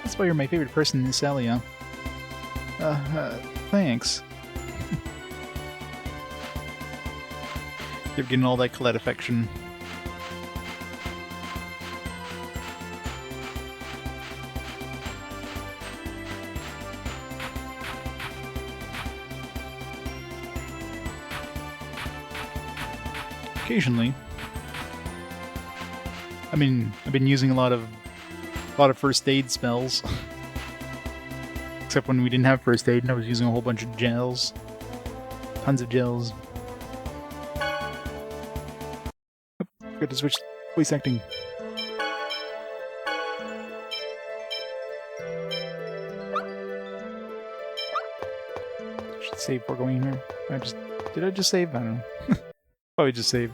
That's why you're my favorite person in this area. Thanks. You're getting all that Colette affection. Occasionally. I mean, I've been using a lot of first aid spells. Except when we didn't have first aid and I was using a whole bunch of gels. Tons of gels. Oh, forgot to switch voice acting. Should save before going here. Did I just save? I don't know. Probably just saved.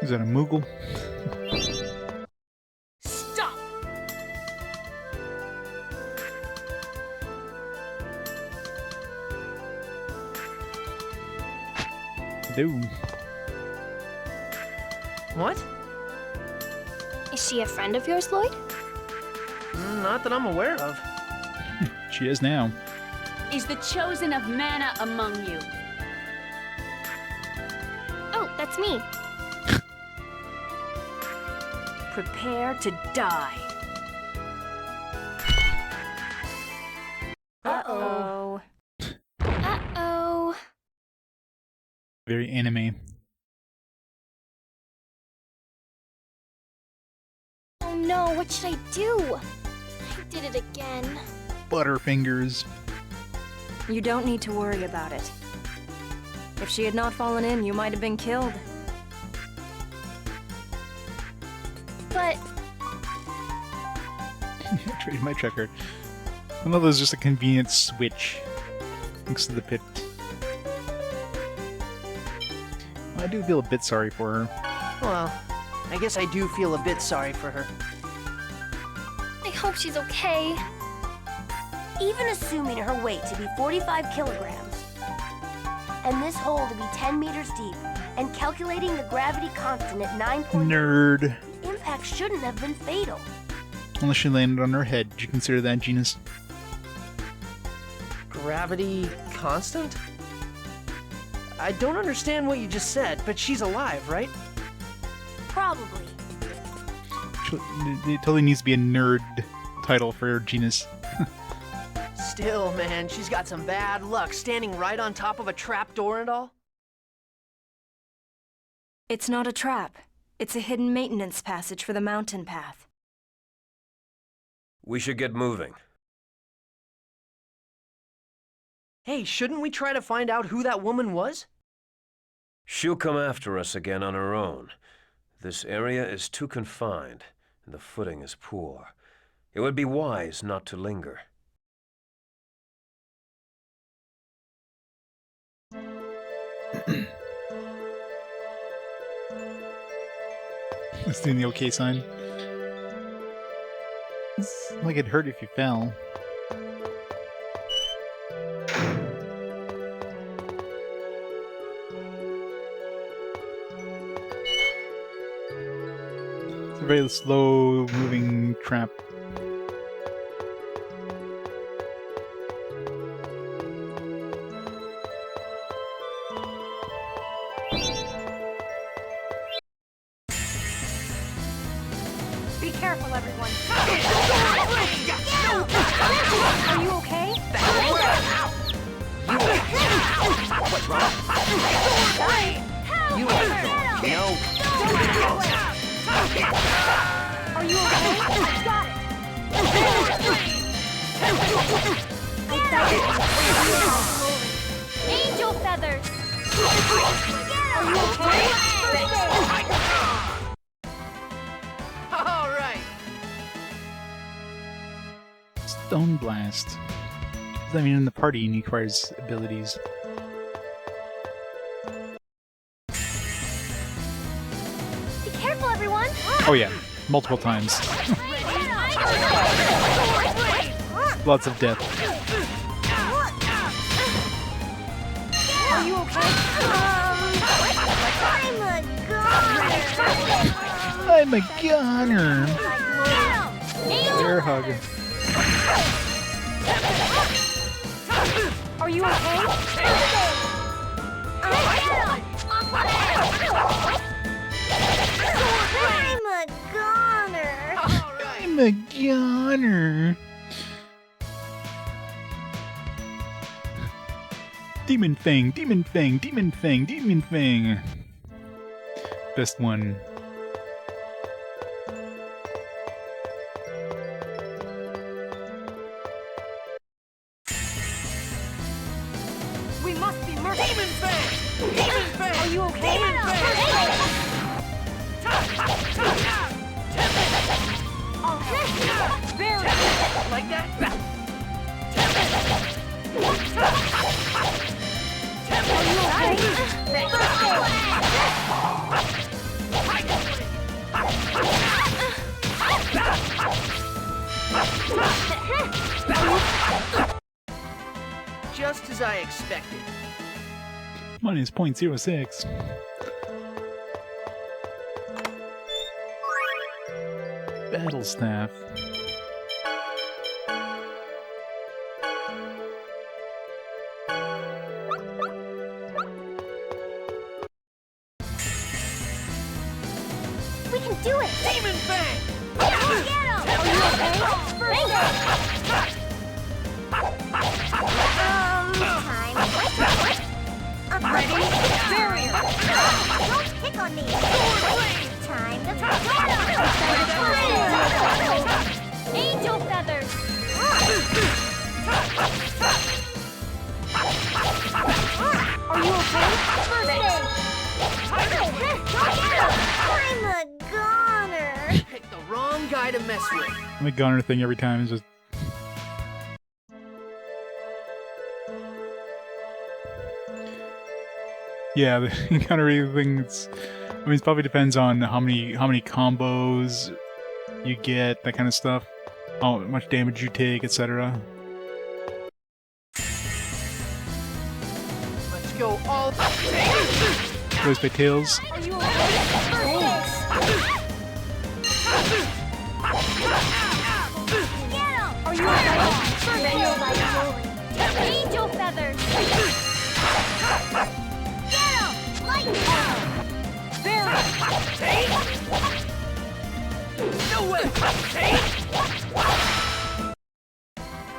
Is that a Moogle? Stop! Do. What? Is she a friend of yours, Lloyd? Not that I'm aware of. She is now. Is the chosen of mana among you? Oh, that's me. Prepare to die. Uh-oh. Uh-oh. Very anime. Oh no, what should I do? I did it again. Butterfingers. You don't need to worry about it. If she had not fallen in, you might have been killed. But Trade my checker. I know there's just a convenient switch next to the pit. I do feel a bit sorry for her. Well, I guess I do feel a bit sorry for her. I hope she's okay. Even assuming her weight to be 45 kilograms, and this hole to be 10 meters deep, and calculating the gravity constant at 9. Nerd. The impact shouldn't have been fatal. Unless she landed on her head. Did you consider that, Genis? Gravity constant? I don't understand what you just said, but she's alive, right? Probably. It totally needs to be a nerd title for Genis. Still, man, she's got some bad luck standing right on top of a trapdoor and all. It's not a trap. It's a hidden maintenance passage for the mountain path. We should get moving. Hey, shouldn't we try to find out who that woman was? She'll come after us again on her own. This area is too confined, and the footing is poor. It would be wise not to linger. Let's do the okay sign. It's like it'd hurt if you fell. It's a very slow moving trap. Be careful, everyone. Are you okay? You are No. Are you okay? Got it. Angel feathers. Are you okay? All right. Stone Blast. Does that mean in the party he acquires abilities? Be careful, everyone! Oh yeah, multiple times. Lots of death. Are you okay? I'm a goner! I'm a gunner! Bear hug. Are you okay? I'm a goner! I'm a gunner! Demon Fang, Demon Fang, Demon Fang, Demon Fang! Best one. We must be merciful. Demon Fang! Demon Fang! Are you okay? Demon Fang! Very good. Like that? Are you okay? Just as I expected. Minus 0.06. Battle Staff. We can do it! Demon Fang! Get him! Are you okay? Time. Ready? Barrier. Don't pick on me! Time to get him! Angel feathers. Are you okay? I'm a goner! Picked the wrong guy to mess with. I'm a gunner thing every time. It's just. Yeah, the gunnery thing. I mean, it probably depends on how many combos you get, that kind of stuff, how much damage you take, etc. Let's go all. Goes by tails. Are you okay? Are you okay? Angel feathers. Very. No way!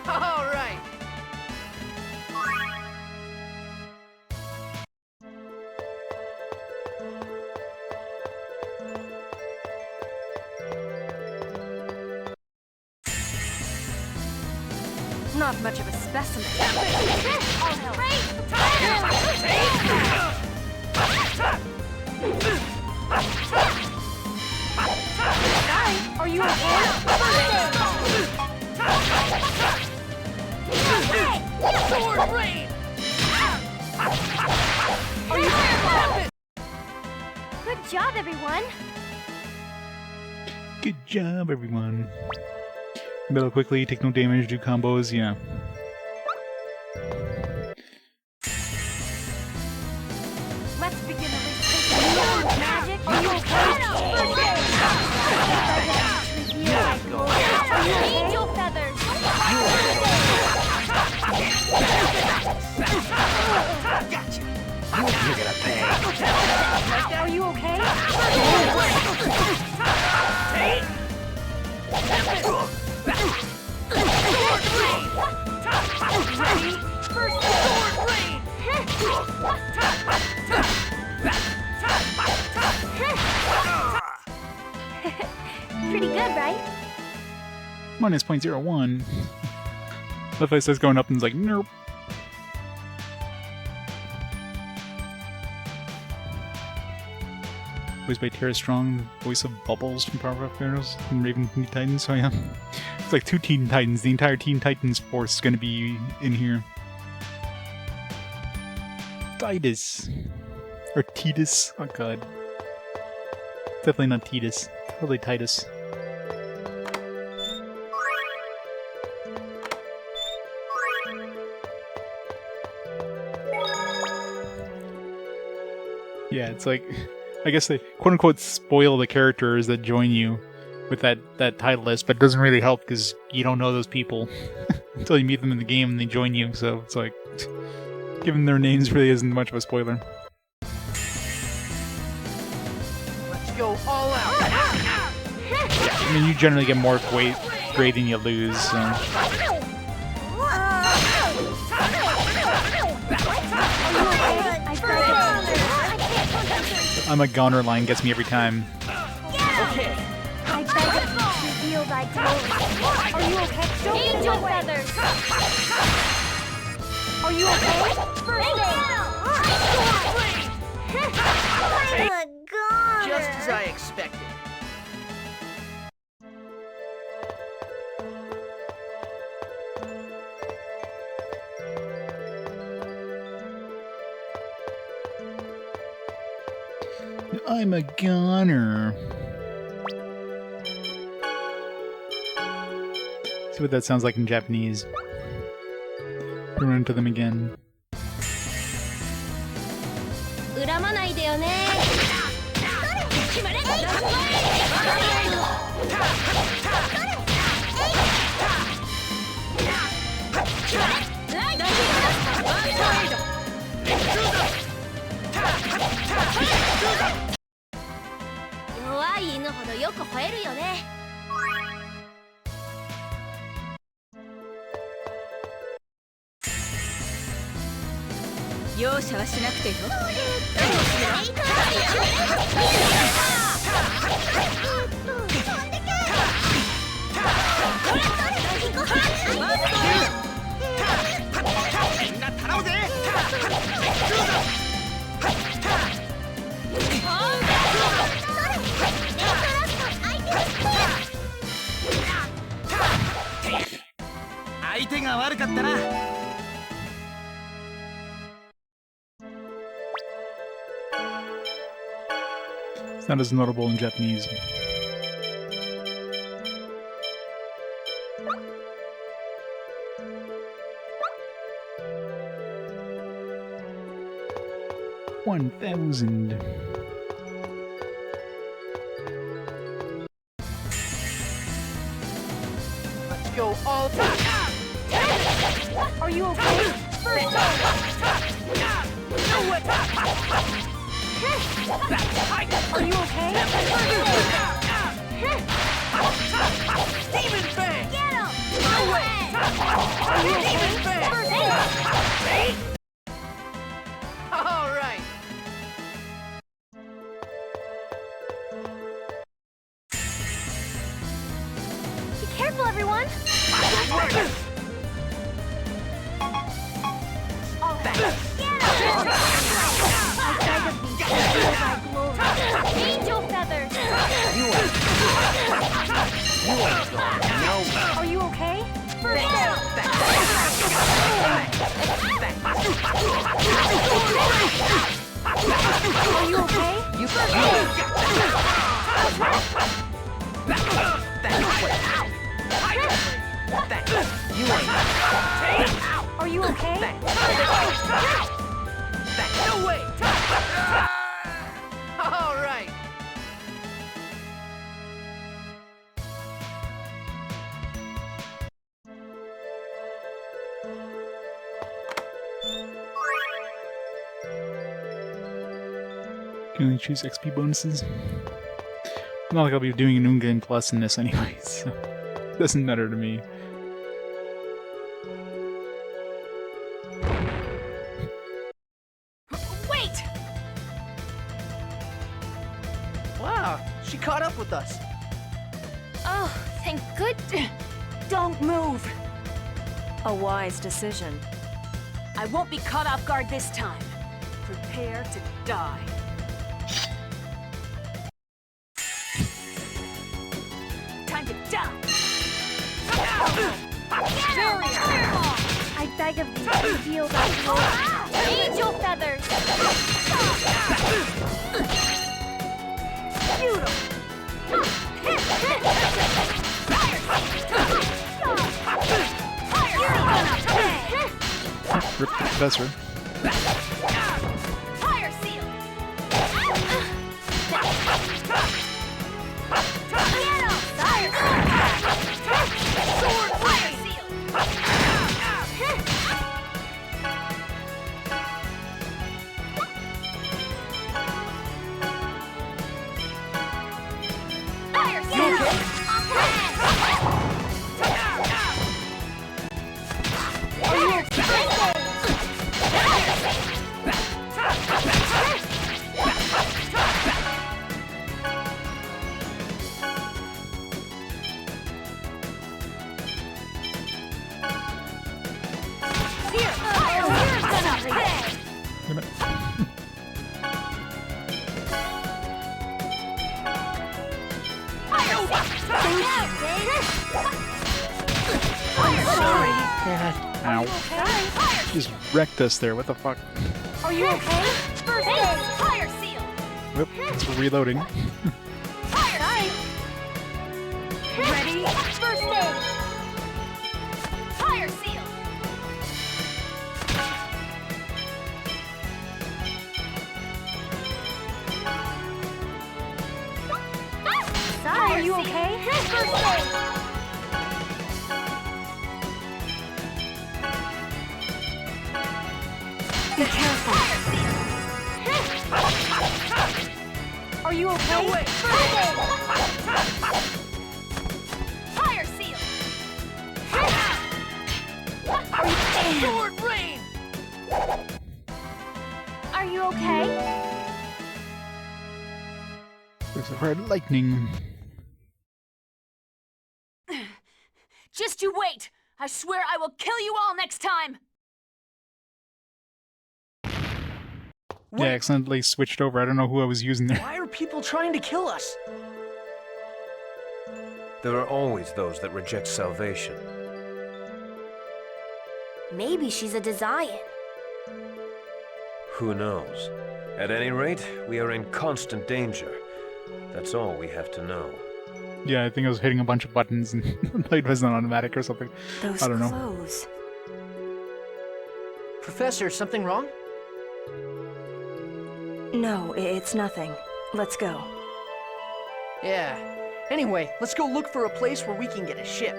All right. Not much of a specimen. Are you okay? Sword rain! Are you okay? Good job, everyone! Good job, everyone. Battle quickly, take no damage, do combos, yeah. Let's begin the magic. Are you okay? Angel feathers. Gotcha! You're gonna pay. Are you okay? Ready? First sword rain! good, right? Minus 0.01. That place starts going up and it's like, nope. Voiced by Tara Strong, voice of Bubbles from Powerpuff Girls and Raven Teen Titans. So yeah, it's like 2 Teen Titans. The entire Teen Titans force is going to be in here. Titus. Or Titus. Oh god. Definitely not Titus. Probably Titus. Yeah, it's like, I guess they quote-unquote spoil the characters that join you with that title list, but it doesn't really help because you don't know those people until you meet them in the game and they join you, so it's like, giving their names really isn't much of a spoiler. Let's go all out. I mean, you generally get more grade than you lose, so. I'm a goner line gets me every time. Okay. I beg of you, reveal thy glory. Are you okay? Don't Angel feathers! Are you okay? I'm a goner. Just as I expected. I'm a goner. See what that sounds like in Japanese. Run into them again. 恨まないでよね。決まれ。弱い犬ほどよく吠えるよね。容赦はしなくてよ。みんな頼むぜ。相手が悪かったな。It's not as notable in Japanese. $1,000. Let's go all out. Are you okay? First time. Are you okay? Demon Fang! Get him! No way! Are you okay? Demon Fang! First time. All right. Be careful, everyone! Angel feathers! Are you okay? First Thanks. time. Are you okay? You Are you okay? No way! All right. Can only choose XP bonuses? Not like I'll be doing an Ungen Plus in this anyway, so it doesn't matter to me. Wait! Wow, she caught up with us. Oh, thank good. Don't move! A wise decision. I won't be caught off guard this time. Prepare to die. Time to die! I beg of thee, reveal thy glory. Angel feathers! Rip the professor. Fire seal! Sword fire seal! Fire seal! Damn it. Ow. Just wrecked us there, what the fuck? Are you okay? First aid! Fire seal! Whoop, thanks for reloading. Fire seal! Ready? First aid! Fire seal! Are you okay? First aid! Be careful. Are you okay? No way! First aid! Fire seal! Sword rain! Are you okay? There's a hard lightning. Just you wait! I swear I will kill you all next time! Yeah, I accidentally switched over. I don't know who I was using there. Why are people trying to kill us? There are always those that reject salvation. Maybe she's a Desian. Who knows? At any rate, we are in constant danger. That's all we have to know. Yeah, I think I was hitting a bunch of buttons and it was an automatic or something. Those I don't know. clothes. Professor, something wrong? No, it's nothing. Let's go. Yeah. Anyway, let's go look for a place where we can get a ship.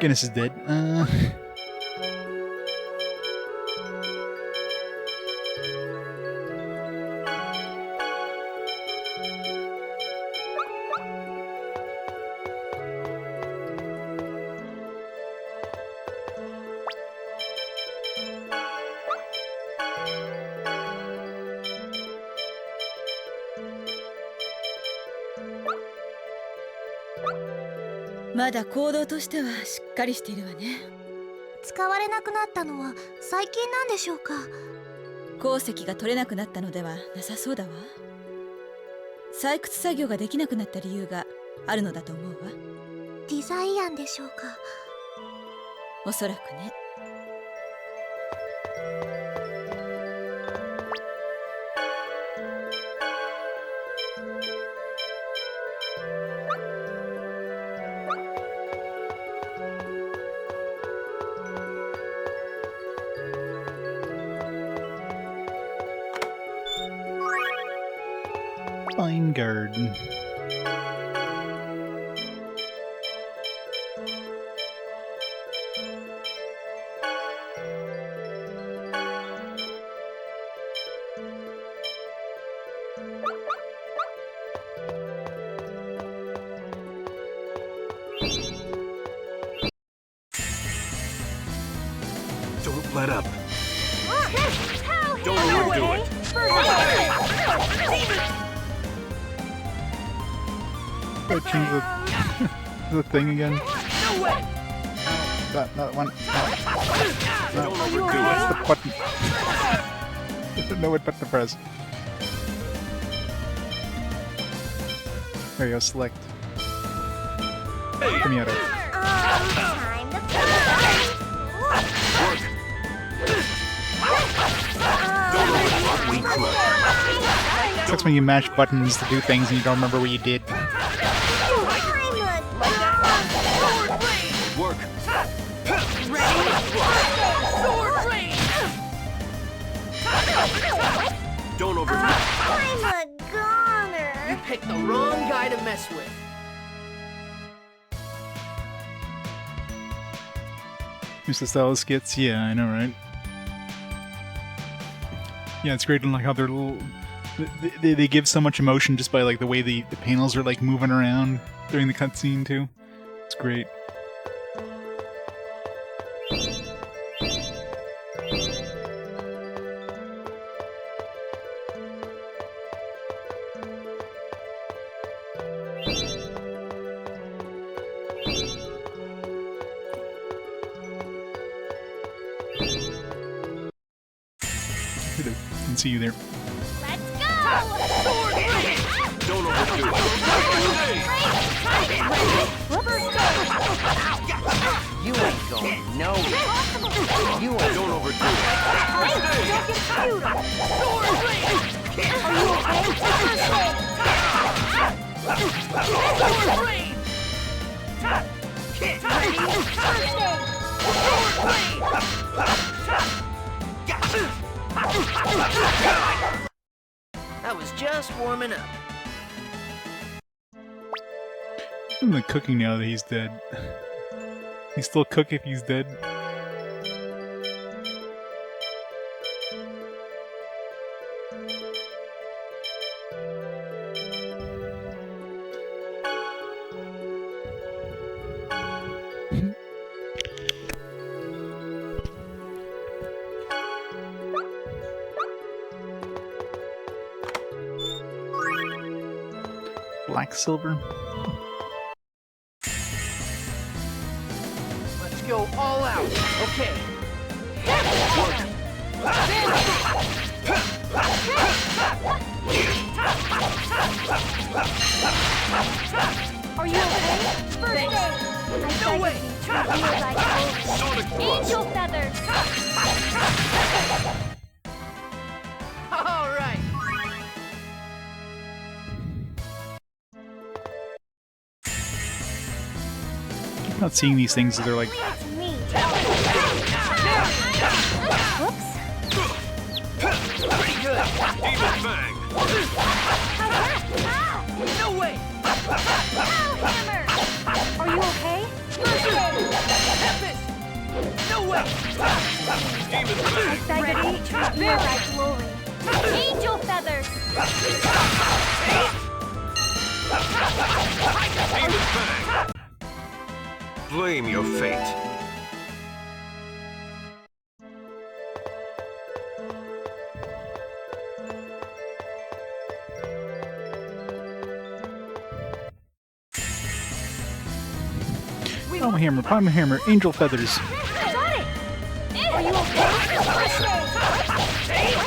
Genis is dead.まだ行動としてはしっかりしているわね。使われなくなったのは最近なんでしょうか。鉱石が取れなくなったのではなさそうだわ。採掘作業ができなくなった理由があるのだと思うわ。デザイアンでしょうか。おそらくね。Fine garden. Don't let up. Help! Don't overdo it. Gotta change the thing again. No way! That one. Don't overdo What's it. the button? I don't know what button to press. There you go, select. Get me out of it. Time to Sucks when you mash buttons to do things and you don't remember what you did. Work. Don't overdo it. I'm a goner. You picked the wrong guy to mess with. Use the style skits, yeah, I know, right? Yeah, it's great, like how they're little. They give so much emotion just by like the way the panels are like moving around during the cutscene too. It's great. Didn't see you there. Let's go! Don't overdo it. You ain't going nowhere. You ain't Don't overdo it. I was just warming up. I'm like cooking now that he's dead. He still cook if he's dead. Black silver. Let's go all out. Okay. Are you okay? First aid. No way. Sonic thrust. Angel feathers. All right. I'm not seeing these things, they're like That's me. Whoops. Pretty good. Demon Fang. No way. Hammer. Are you okay? First aid. Tempest. No way. Demon I Fang. beg of you, treat me as I glory. Angel feathers. Demon Fang. Blame your fate. Palm hammer, angel feathers. Got it. Are you okay? First aid.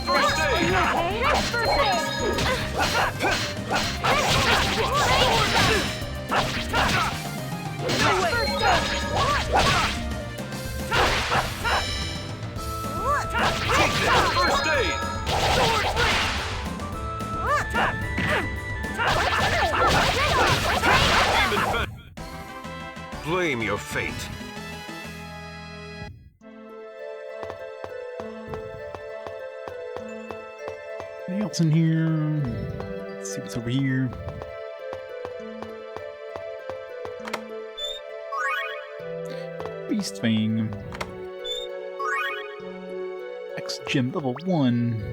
First Are aid. you okay? First aid. First aid. Demon Fang. Blame your fate. Anything else in here? Let's see what's over here. Beast Fang. X Gym level 1.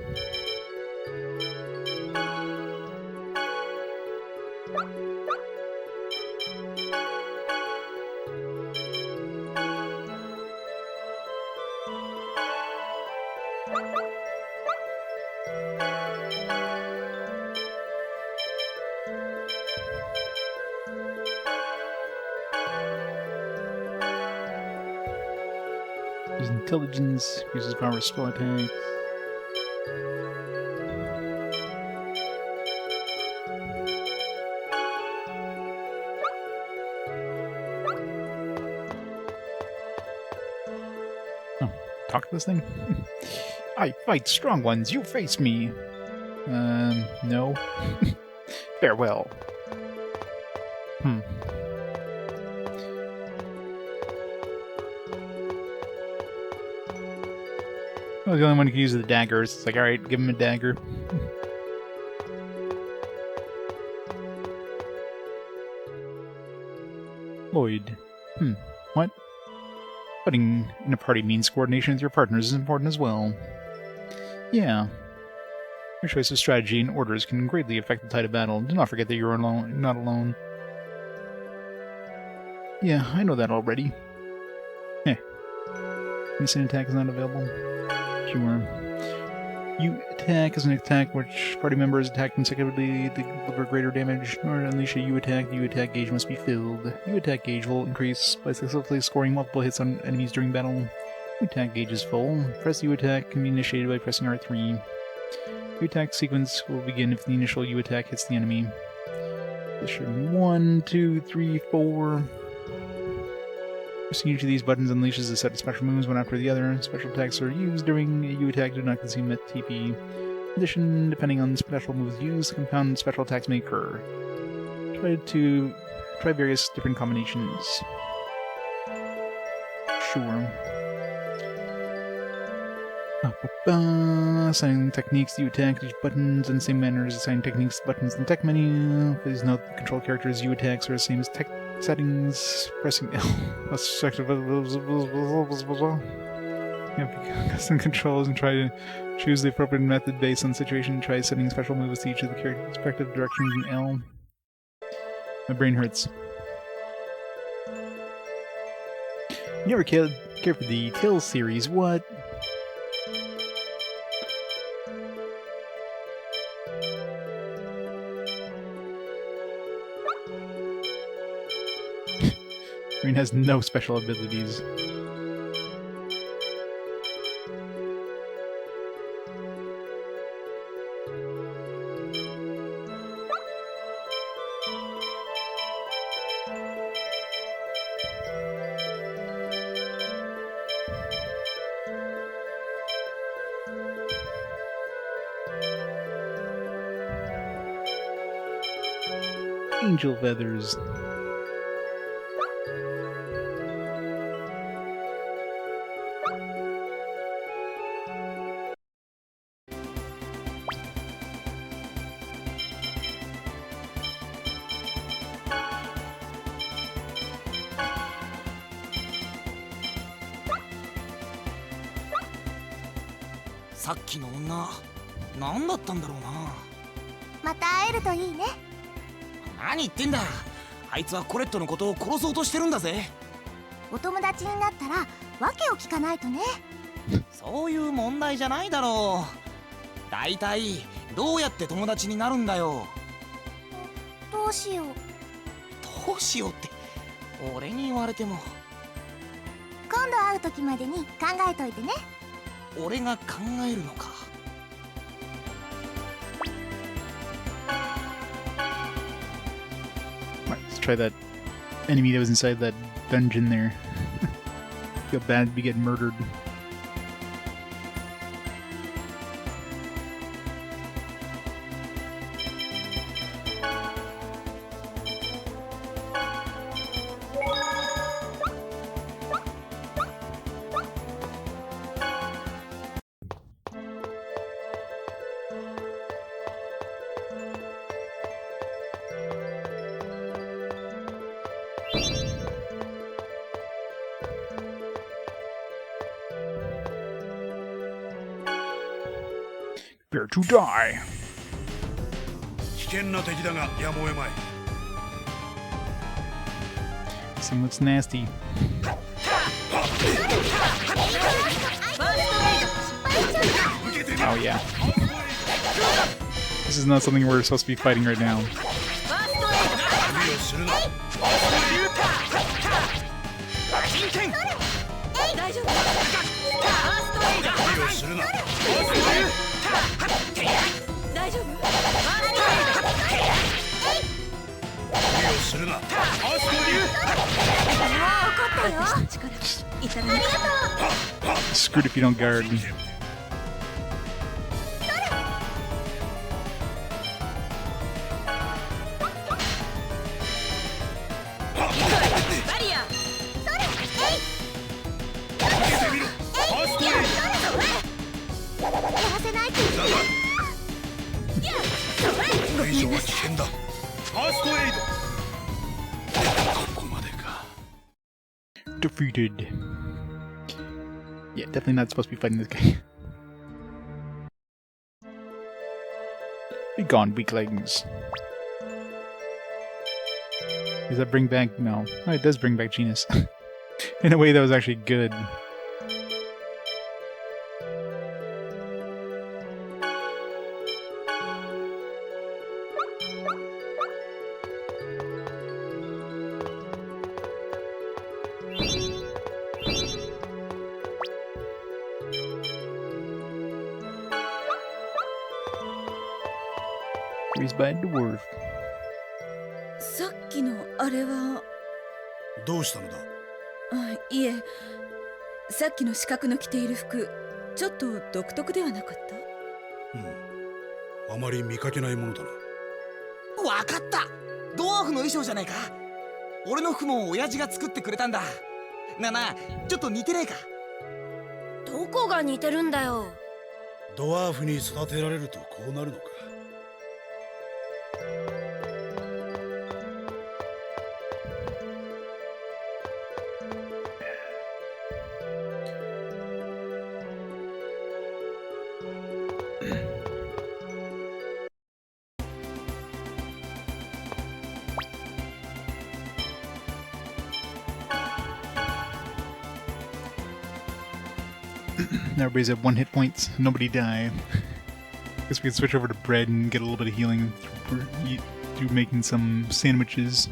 His intelligence, uses power spell attacks. Oh, talk to this thing? I fight strong ones, you face me! No. Farewell. Well, the only one who can use the daggers. It's like, alright, give him a dagger. Lloyd. What? Fighting in a party means coordination with your partners is important as well. Yeah. Your choice of strategy and orders can greatly affect the tide of battle. Do not forget that you're not alone. Yeah, I know that already. Heh. Missing attack is not available. Sure. You attack is an attack which party members attack consecutively to deliver greater damage. In order to unleash a U-attack, the U-attack gauge must be filled. U-attack gauge will increase by successfully scoring multiple hits on enemies during battle. U-attack gauge is full. Press U-attack can be initiated by pressing R3. U-attack sequence will begin if the initial U-attack hits the enemy. This should 1, 2, 3, 4. Pressing each of these buttons unleashes a set of special moves one after the other. Special attacks are used during a U-attack do not consume that TP. In addition, depending on the special moves used, compound special attacks may occur. Try various different combinations. Sure. Assigning techniques to U-attack, each buttons in the same manner as assigning techniques to buttons in the tech menu. Please note that the control character's U-attacks are the same as tech settings. Pressing L. Custom controls and try to choose the appropriate method based on the situation. Try setting special moves to each of the character's respective directions in L. My brain hurts. You never cared for the Tales series, what? Green has no special abilities. Angel feathers.さっきの女、何だったんだろうな。また会えるといいね。何言ってんだ。あいつはコレットのことを殺そうとしてるんだぜ。お友達になったら訳を聞かないとね。そういう問題じゃないだろう。だいたいどうやって友達になるんだよ。どうしよう。どうしようって俺に言われても。今度会う時までに考えといてね。俺が考えるのか。Alright, let's try that enemy that was inside that dungeon there. Feel bad to be getting murdered. Prepare to die. 危険な敵だがやむを得まい。 This thing looks nasty. Oh yeah. This is not something we're supposed to be fighting right now. 大丈夫。無理をするな。大丈夫。無理をするな。ファーストエイ私の力いただき Screwed if you don't guard. Defeated. Yeah, definitely not supposed to be fighting this guy. Be gone, weaklings. Does that bring back? No. Oh, it does bring back Genis. In a way that was actually good. Raised by a dwarf. さっきのあれは。どうしたのだ。いえ、さっきの四角の着ている服、ちょっと独特ではなかった？あまり見かけないものだな。わかった。ドワーフの衣装じゃないか。俺の服も親父が作ってくれたんだ。なあ、ちょっと似てねえか。どこが似てるんだよ。ドワーフに育てられるとこうなるのか。Everybody's at 1 hit points. Nobody die. Guess we can switch over to bread and get a little bit of healing through making some sandwiches.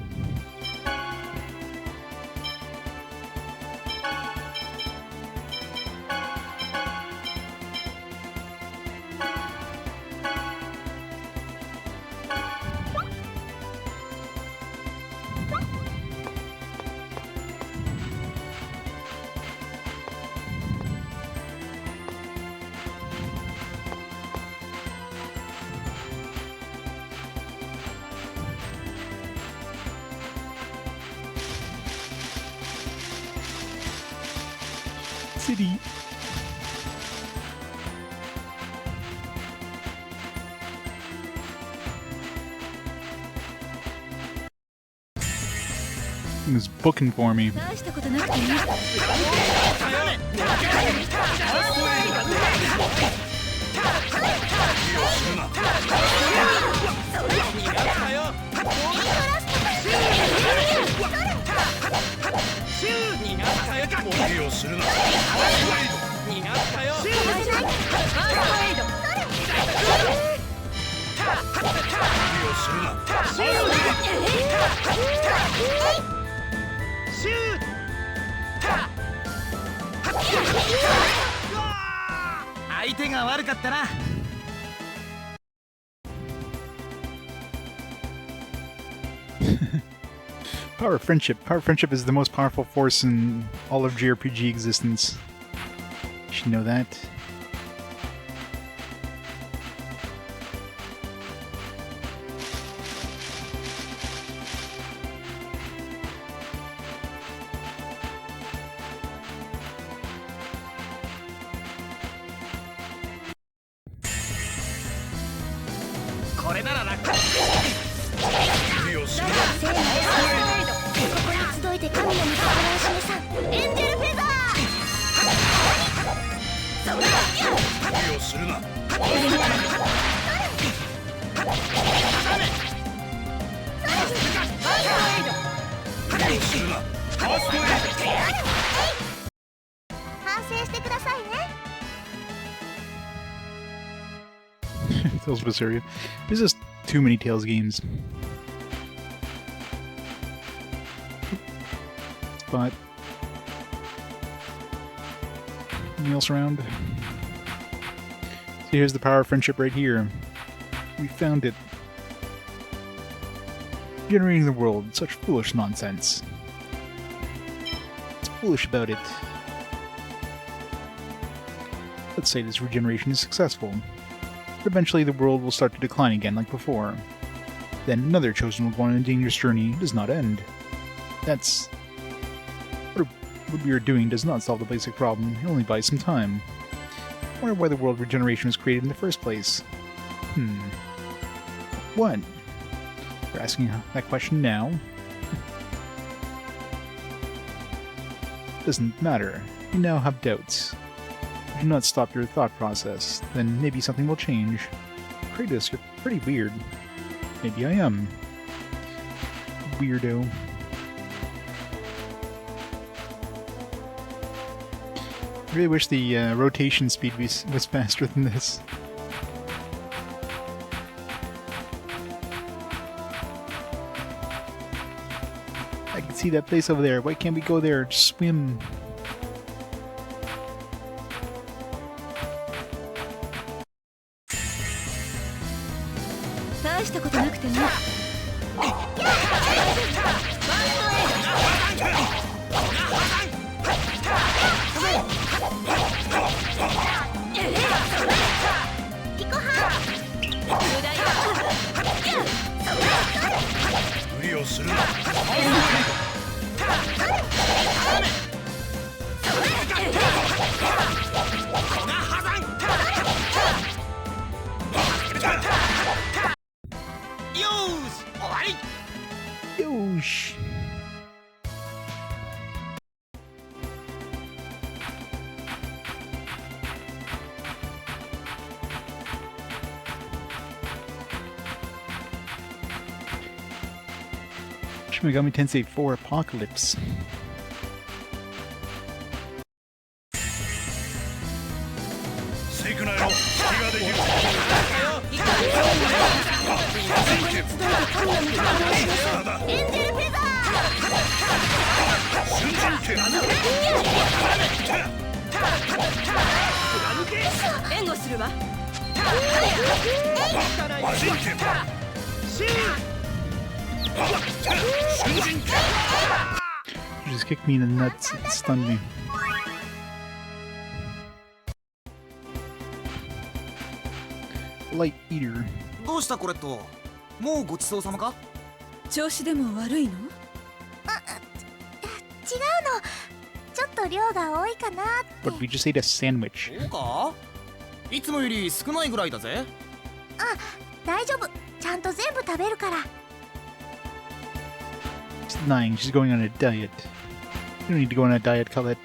City. He was booking for me. Power of friendship. Power of friendship is the most powerful force in all of JRPG existence. You should know that. Tales of Assyria. There's just too many Tales games. But Anything else around? So here's the power of friendship right here. We found it. Generating the world. Such foolish nonsense. What's foolish about it? Let's say this regeneration is successful. But eventually the world will start to decline again like before. Then another chosen will go on a dangerous journey. It does not end. That's... What we are doing does not solve the basic problem. It only buys some time. I wonder why the world regeneration was created in the first place. What? You're asking that question now? Doesn't matter. You now have doubts. If you do not stop your thought process, then maybe something will change. Kratos, you're pretty weird. Maybe I am. Weirdo. I really wish the rotation speed was faster than this. I can see that place over there. Why can't we go there? Just swim. Yosh! Shin Megami Tensei 4 Apocalypse. You just kicked me in the nuts. It stunned me. Light eater. どうしたコレット？もうごちそうさまか？調子でも悪いの？違うの。ちょっと量が多いかなって。 But we just ate a sandwich. そうか？いつもより少ないぐらいだぜ。あ、大丈夫。ちゃんと全部食べるから。 She's lying. She's going on a diet. You don't need to go on a diet, Colette.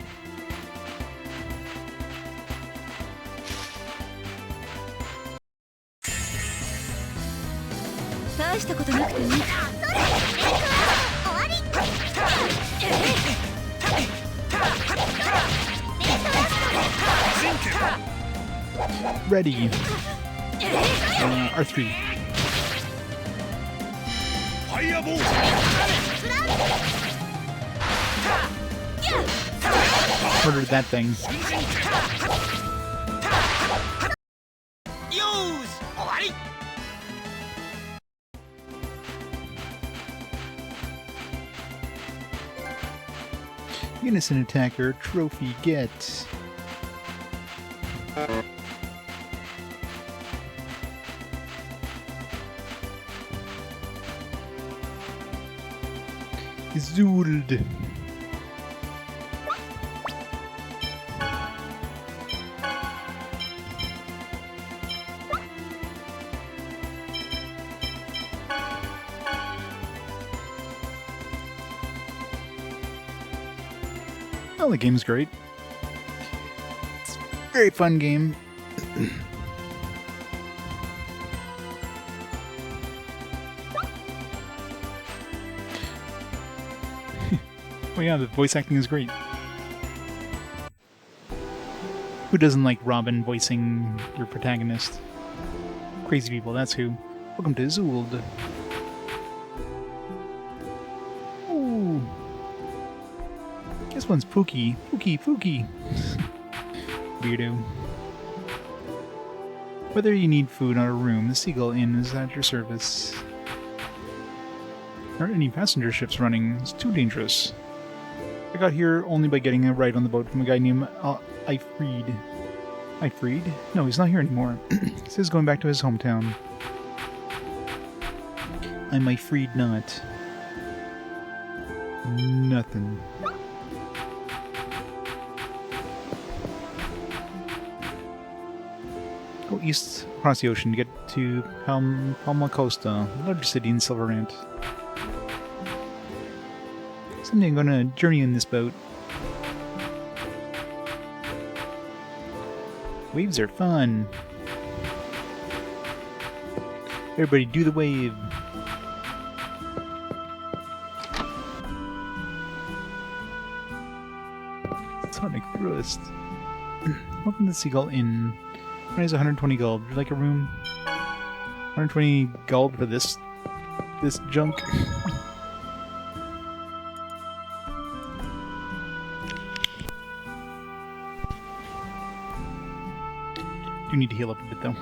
Ready. R3. Murdered that thing. Innocent attacker trophy get. Zuld. Oh, the game's great. It's a very fun game. Oh yeah, the voice acting is great. Who doesn't like Robin voicing your protagonist? Crazy people, that's who. Welcome to Zuld. Ooh. This one's Pookie. Pookie, Pookie. weirdo. Whether you need food or a room, the Seagull Inn is at your service. There aren't any passenger ships running. It's too dangerous. I got here only by getting a ride on the boat from a guy named Ifreed. Ifreed? No, he's not here anymore. He says he's going back to his hometown. I'm Ifreed not. Nothing. Go east across the ocean to get to Palma Costa, the largest city in Silverant. Someday I'm gonna journey in this boat. Waves are fun. Everybody do the wave. Sonic Thrust. Welcome to the Seagull Inn. Price 120 gold. Would you like a room? 120 gold for this junk. Do need to heal up a bit though.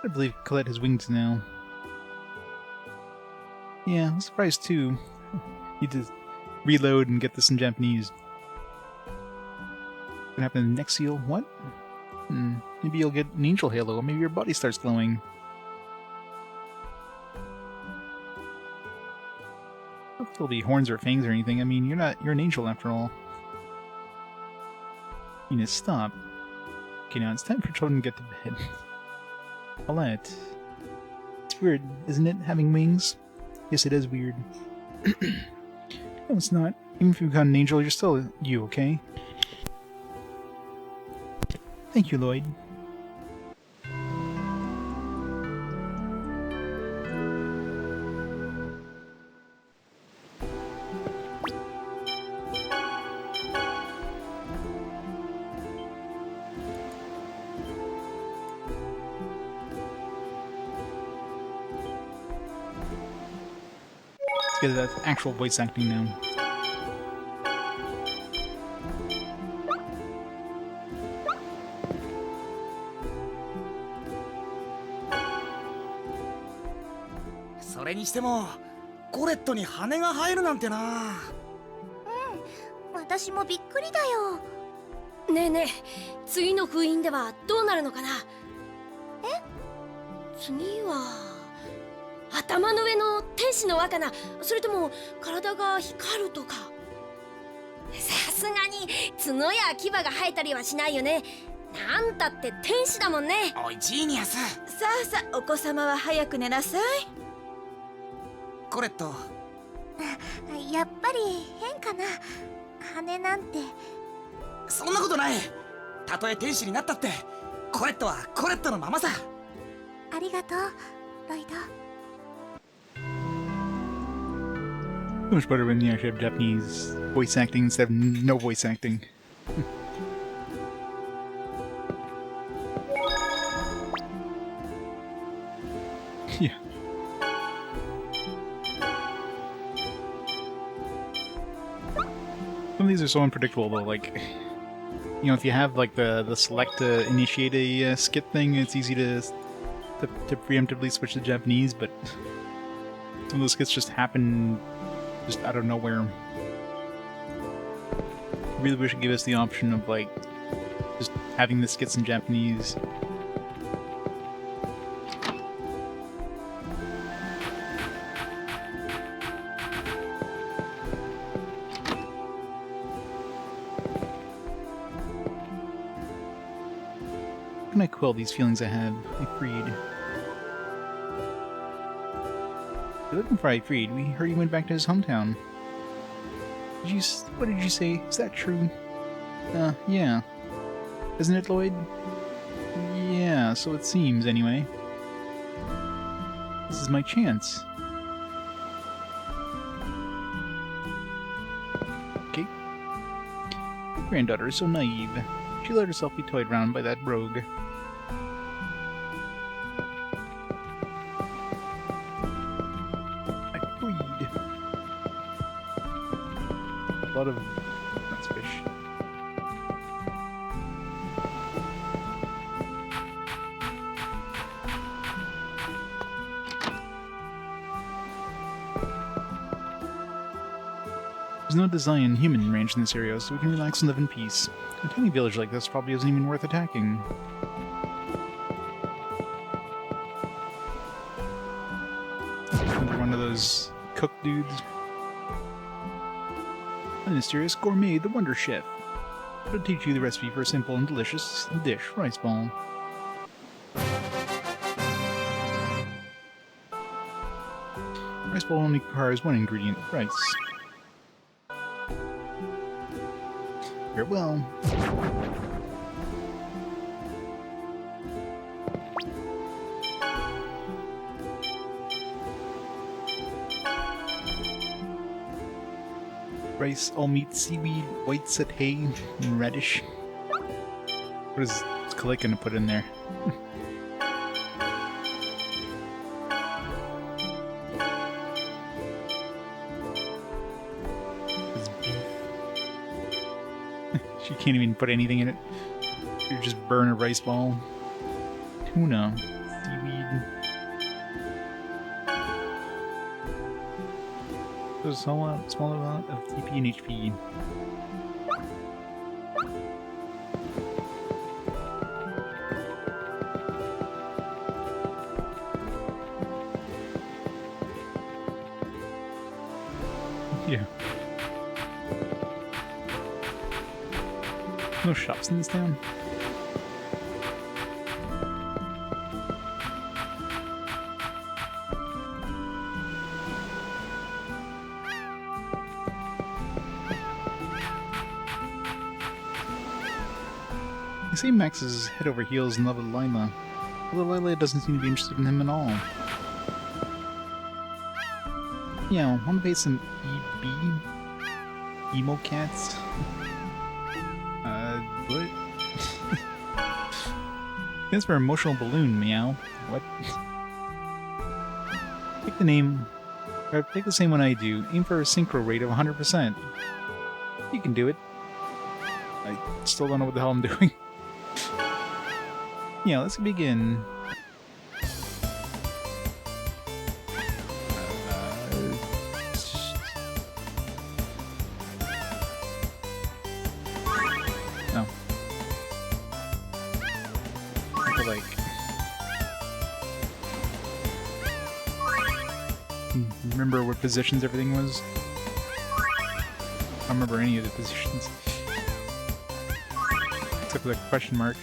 I believe Colette has wings now. Yeah, I'm surprised too. Need to reload and get this in Japanese. What happened in the next seal? What? Maybe you'll get an angel halo, or maybe your body starts glowing. I don't think it'll be horns or fangs or anything. I mean, you're an angel after all. You need to stop. Okay, now it's time for children to get to bed. Colette. It's weird, isn't it, having wings? Yes, it is weird. No, it's not. Even if you become an angel, you're still you, okay? Thank you, Lloyd. Let's get that actual voice acting now.それにしてもコレットに羽が生えるなんてな。私もびっくりだよ。ねえねえ、次の封印ではどうなるのかな。次は頭の上の天使の輪かな、それとも体が光るとか。さすがに角や牙が生えたりはしないよね。なんたって天使だもんね。おいジーニアス。さあさあ、お子様は早く寝なさい。コレット。やっぱり変かな。羽なんて。そんなことない。たとえ天使になったってコレットはコレットのままさ。ありがとう、ロイド。So much better when you actually have Japanese voice acting instead of no voice acting. Yeah. Some of these are so unpredictable though, like, you know, if you have like the select initiate a skit thing, it's easy to preemptively switch to Japanese, but some of those skits just happen just out of nowhere. I really wish it gave us the option of like just having the skits in Japanese. How can I quell these feelings I have? Ifreed. You're looking for Ifreed. We heard he went back to his hometown. What did you say? Is that true? Yeah. Isn't it, Lloyd? Yeah, so it seems, anyway. This is my chance. Okay. My granddaughter is so naive. She let herself be toyed around by that rogue. A lot of that's fish. There's no Desian human range in this area, so we can relax and live in peace. A tiny village like this probably isn't even worth attacking. Another one of those cook dudes. A mysterious gourmet, the Wonder Chef. I'll teach you the recipe for a simple and delicious dish, rice ball. Rice ball only requires one ingredient, rice. Farewell. Rice, all meat, seaweed, white satay, and radish. What is Colette gonna put in there? It's beef. She can't even put anything in it. You just burn a rice ball. Tuna, seaweed. A small amount of TP and HP. Yeah. No shops in this town. They say Max is head over heels in love with Lila, although Lila doesn't seem to be interested in him at all. Yeah, wanna pay some EB? Emo cats? What? That's for emotional balloon, meow. What? Pick the name, or pick the same one I do. Aim for a synchro rate of 100%. You can do it. I still don't know what the hell I'm doing. Yeah, let's begin. Oh. I feel like... Remember what positions everything was? I don't remember any of the positions. Except for the question mark.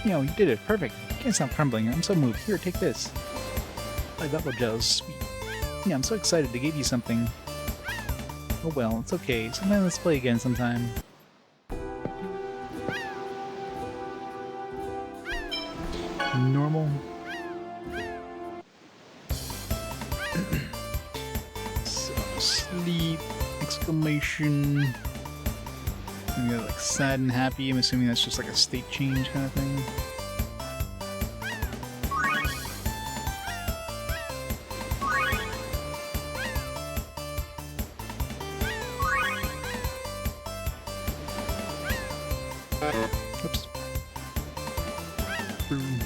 You did it. Perfect. Can't stop crumbling. I'm so moved. Here, take this. I got gel. Sweet. Yeah, I'm so excited to give you something. Oh well, it's okay. Sometime let's play again sometime. Normal. So, sleep. Exclamation. We got like sad and happy. I'm assuming that's just like a state change kind of thing. Oops. Boom.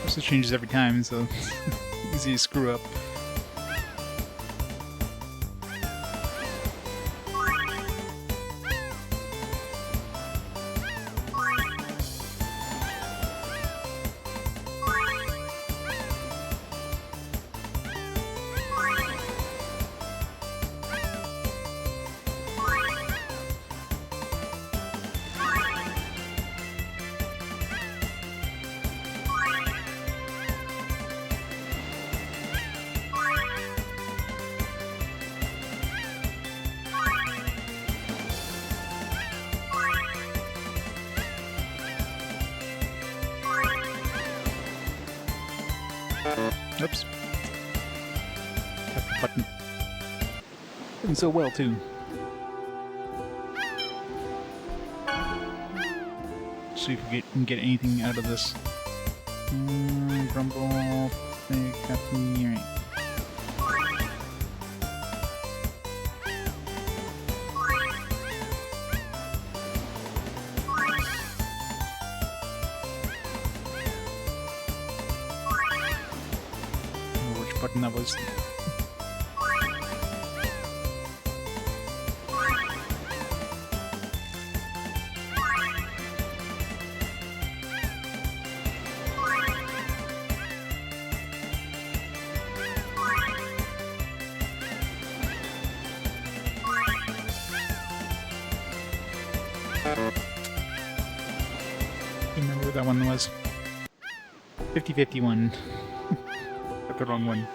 This changes every time, so easy to screw up. Oops. Tap the button. Doing so well, too. See if we can get anything out of this. Grumble. Captain. Alright. Which button that was. Remember what that one was. 50-51. Got the wrong one.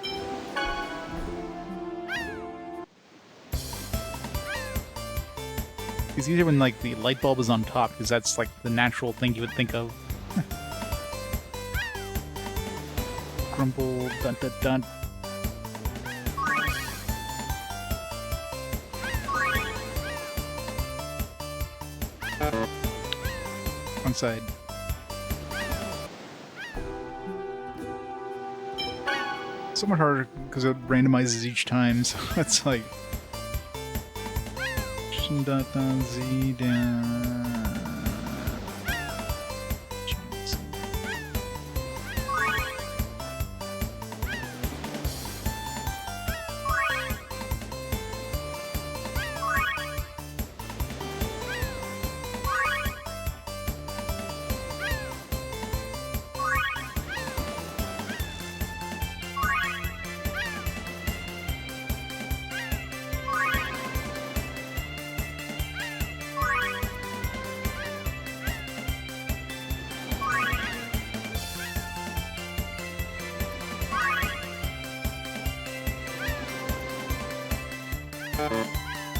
It's easier when like the light bulb is on top, because that's like the natural thing you would think of. Grumble, dun dun dun. One side. Somewhat harder because it randomizes each time, so it's like Z down.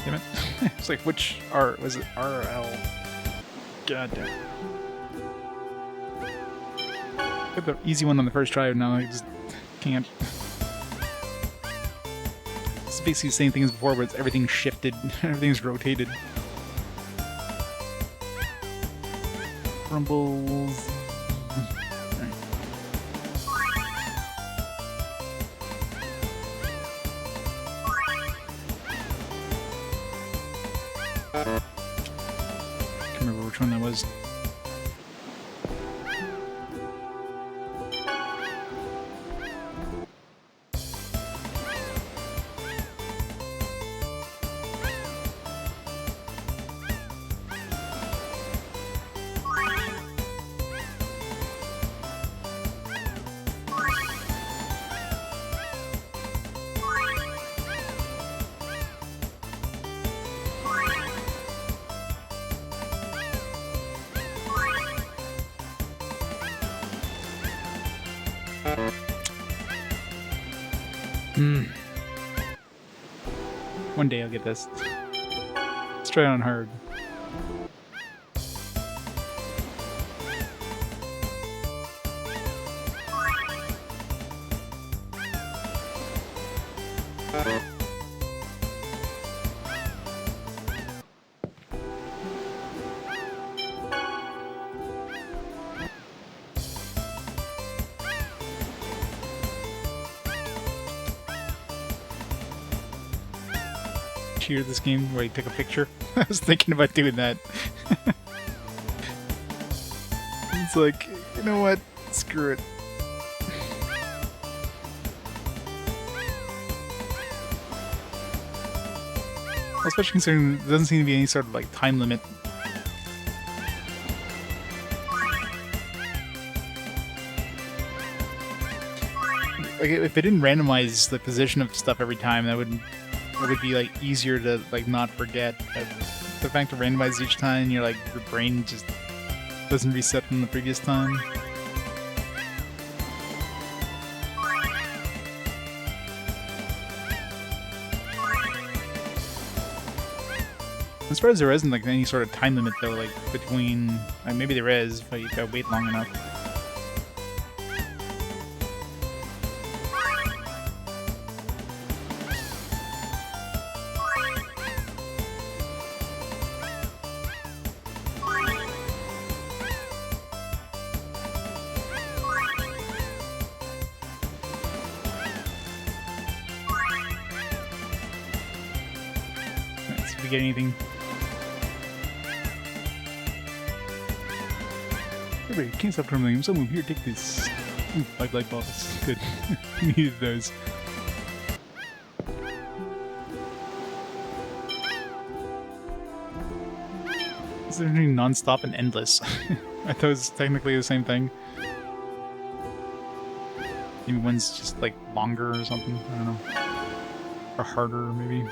Damn it. It's like, which R? Was it RL? God damn. Got the easy one on the first try, now I just can't. It's basically the same thing as before, but it's everything's shifted, everything's rotated. Rumbles. Can't remember which one that was. One day I'll get this. Let's try it on hard. Cheer this game where you take a picture. I was thinking about doing that. It's like, you know what? Screw it. Especially considering there doesn't seem to be any sort of like time limit. Like if it didn't randomize the position of stuff every time, that would be like easier to like not forget. But the fact to randomize each time, you're like your brain just doesn't reset from the previous time. As far as there isn't like any sort of time limit though, like between maybe there is, but you gotta wait long enough. get anything. Everybody, can't stop trembling. Someone here, take this. Ooh, 5 light bottles. Good. Needed those. Is there anything non-stop and endless? I thought it was technically the same thing. Maybe one's just like longer or something. I don't know. Or harder, maybe.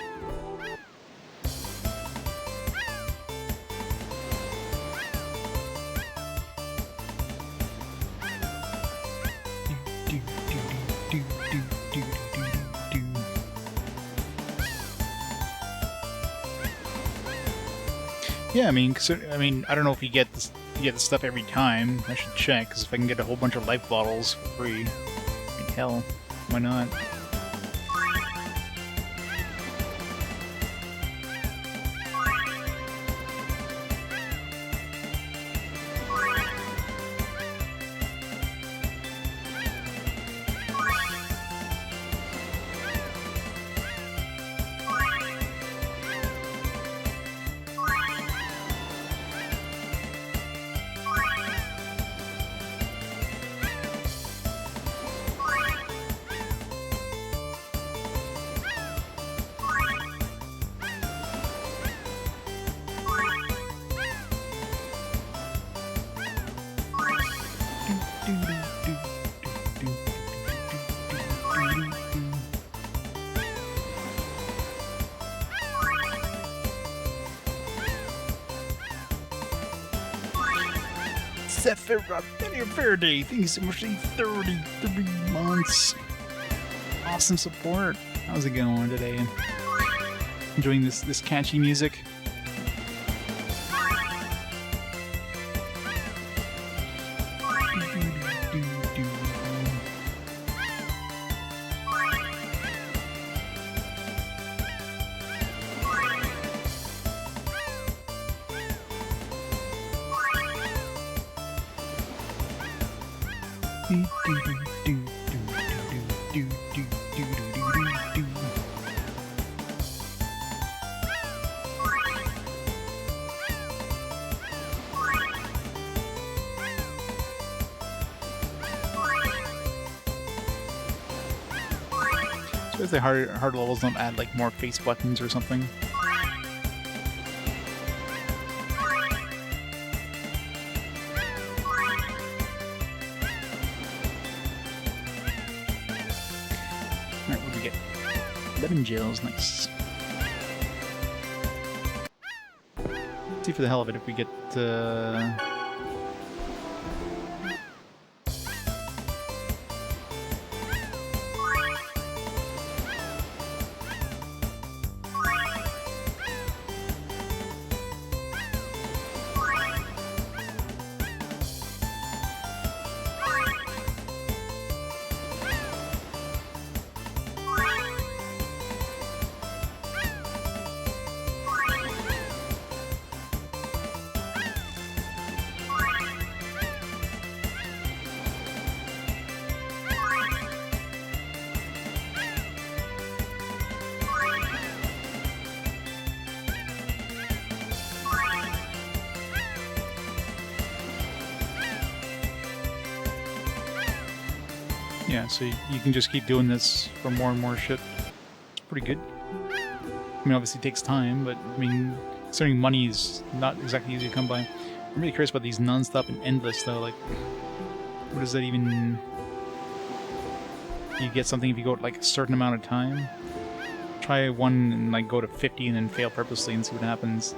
Yeah, I mean, I don't know if you get this, the stuff every time. I should check, because if I can get a whole bunch of life bottles for free, I mean, hell, why not? Faraday, thank you so much for 33 months. Awesome support. How's it going today? Enjoying this catchy music? The hard levels don't add like more face buttons or something. Alright, what do we get? Lemon gels, nice. Let's see for the hell of it if we get yeah, so you can just keep doing this for more and more shit. It's pretty good. I mean, obviously it takes time, but I mean, considering money is not exactly easy to come by. I'm really curious about these non-stop and endless though, like, what does that even... You get something if you go like a certain amount of time? Try one and like go to 50 and then fail purposely and see what happens.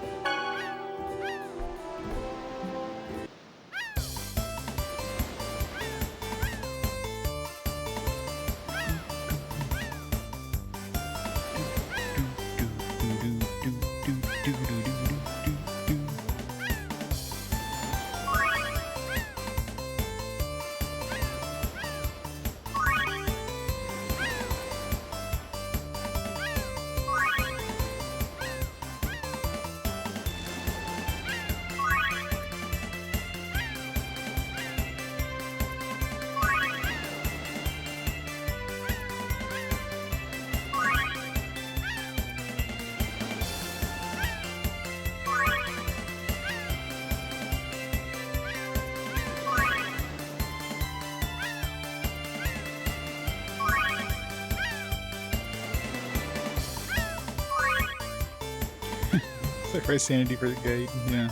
Sacrifice sanity for the guy, yeah.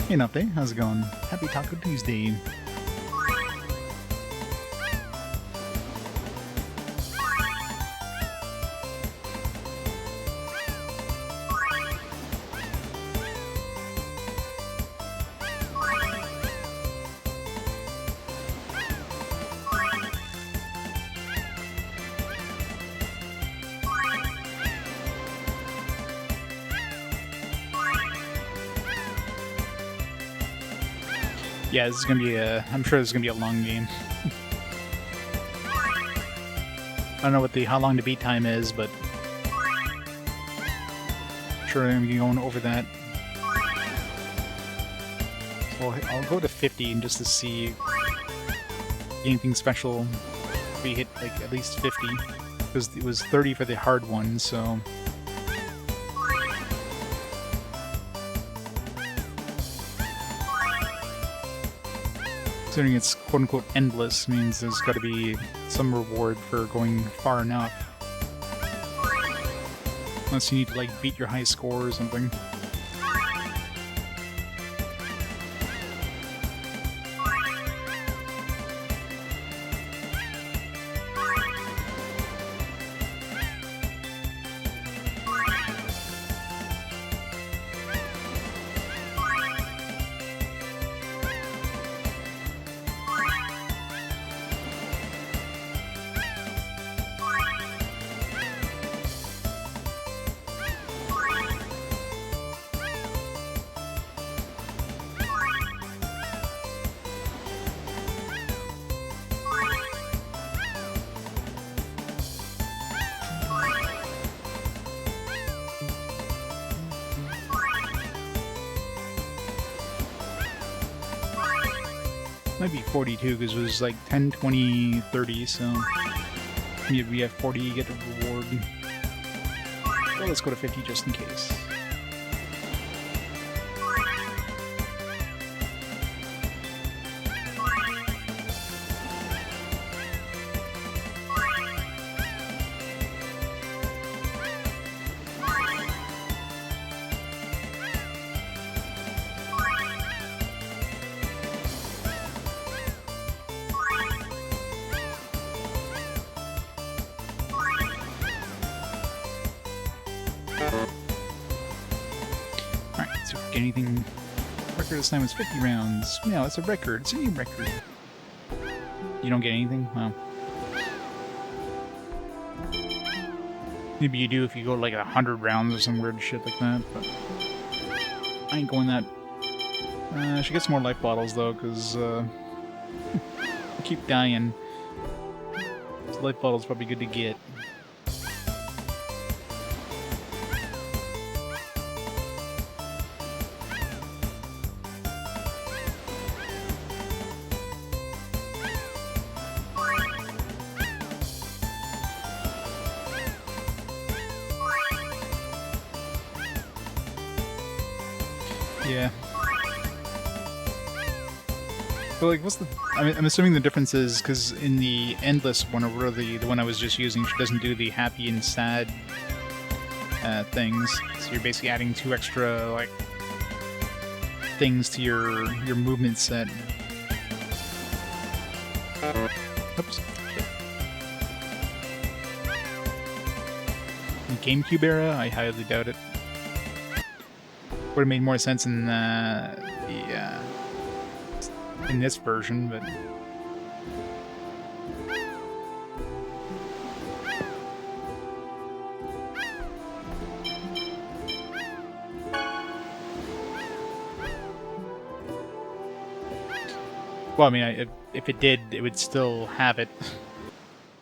Hey Nape, how's it going? Happy Taco Tuesday. Yeah, this is gonna be I'm sure this is gonna be a long game. I don't know what how long the beat time is, but I'm sure I'm gonna be going over that. So I'll go to 50 just to see anything special if we hit like at least 50, because it was 30 for the hard one, so. Considering it's quote-unquote endless, means there's got to be some reward for going far enough. Unless you need to, like, beat your high score or something. Might be 42 because it was like 10, 20, 30, so we have 40, you get a reward. Well, let's go to 50 just in case. Anything record this time was 50 rounds. Yeah, it's a record. It's a new record. You don't get anything? Well. Maybe you do if you go like 100 rounds or some weird shit like that, but I ain't going that. I should get some more life bottles though, because I keep dying. So life bottles probably good to get. Yeah. But like, what's the? I'm assuming the difference is because in the endless one, or the one I was just using, she doesn't do the happy and sad things. So you're basically adding 2 extra like things to your movement set. Oops. In GameCube era, I highly doubt it. Would have made more sense in in this version, but well, I mean, if it did, it would still have it.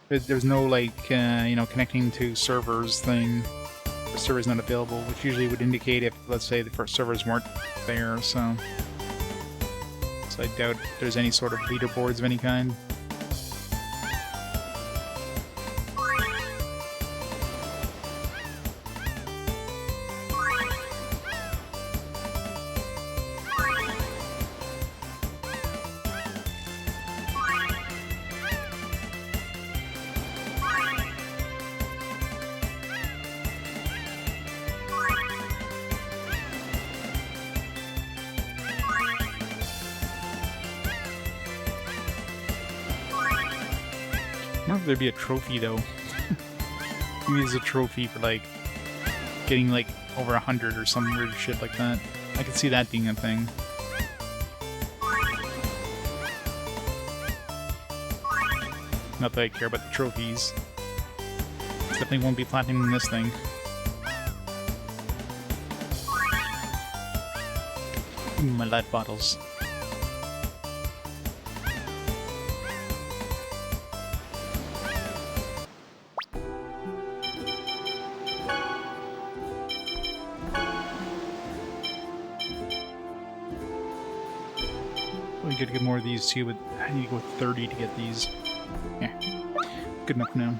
There's no like you know, connecting to servers thing. The server's not available, which usually would indicate if, let's say, the first servers weren't there, so I doubt there's any sort of leaderboards of any kind. I wonder if there'd be a trophy though. Maybe there's a trophy for like getting like over 100 or some weird shit like that. I could see that being a thing. Not that I care about the trophies. Definitely won't be platinum this thing. My light bottles. We could get more of these too, but I need to go with 30 to get these. Yeah, good enough now.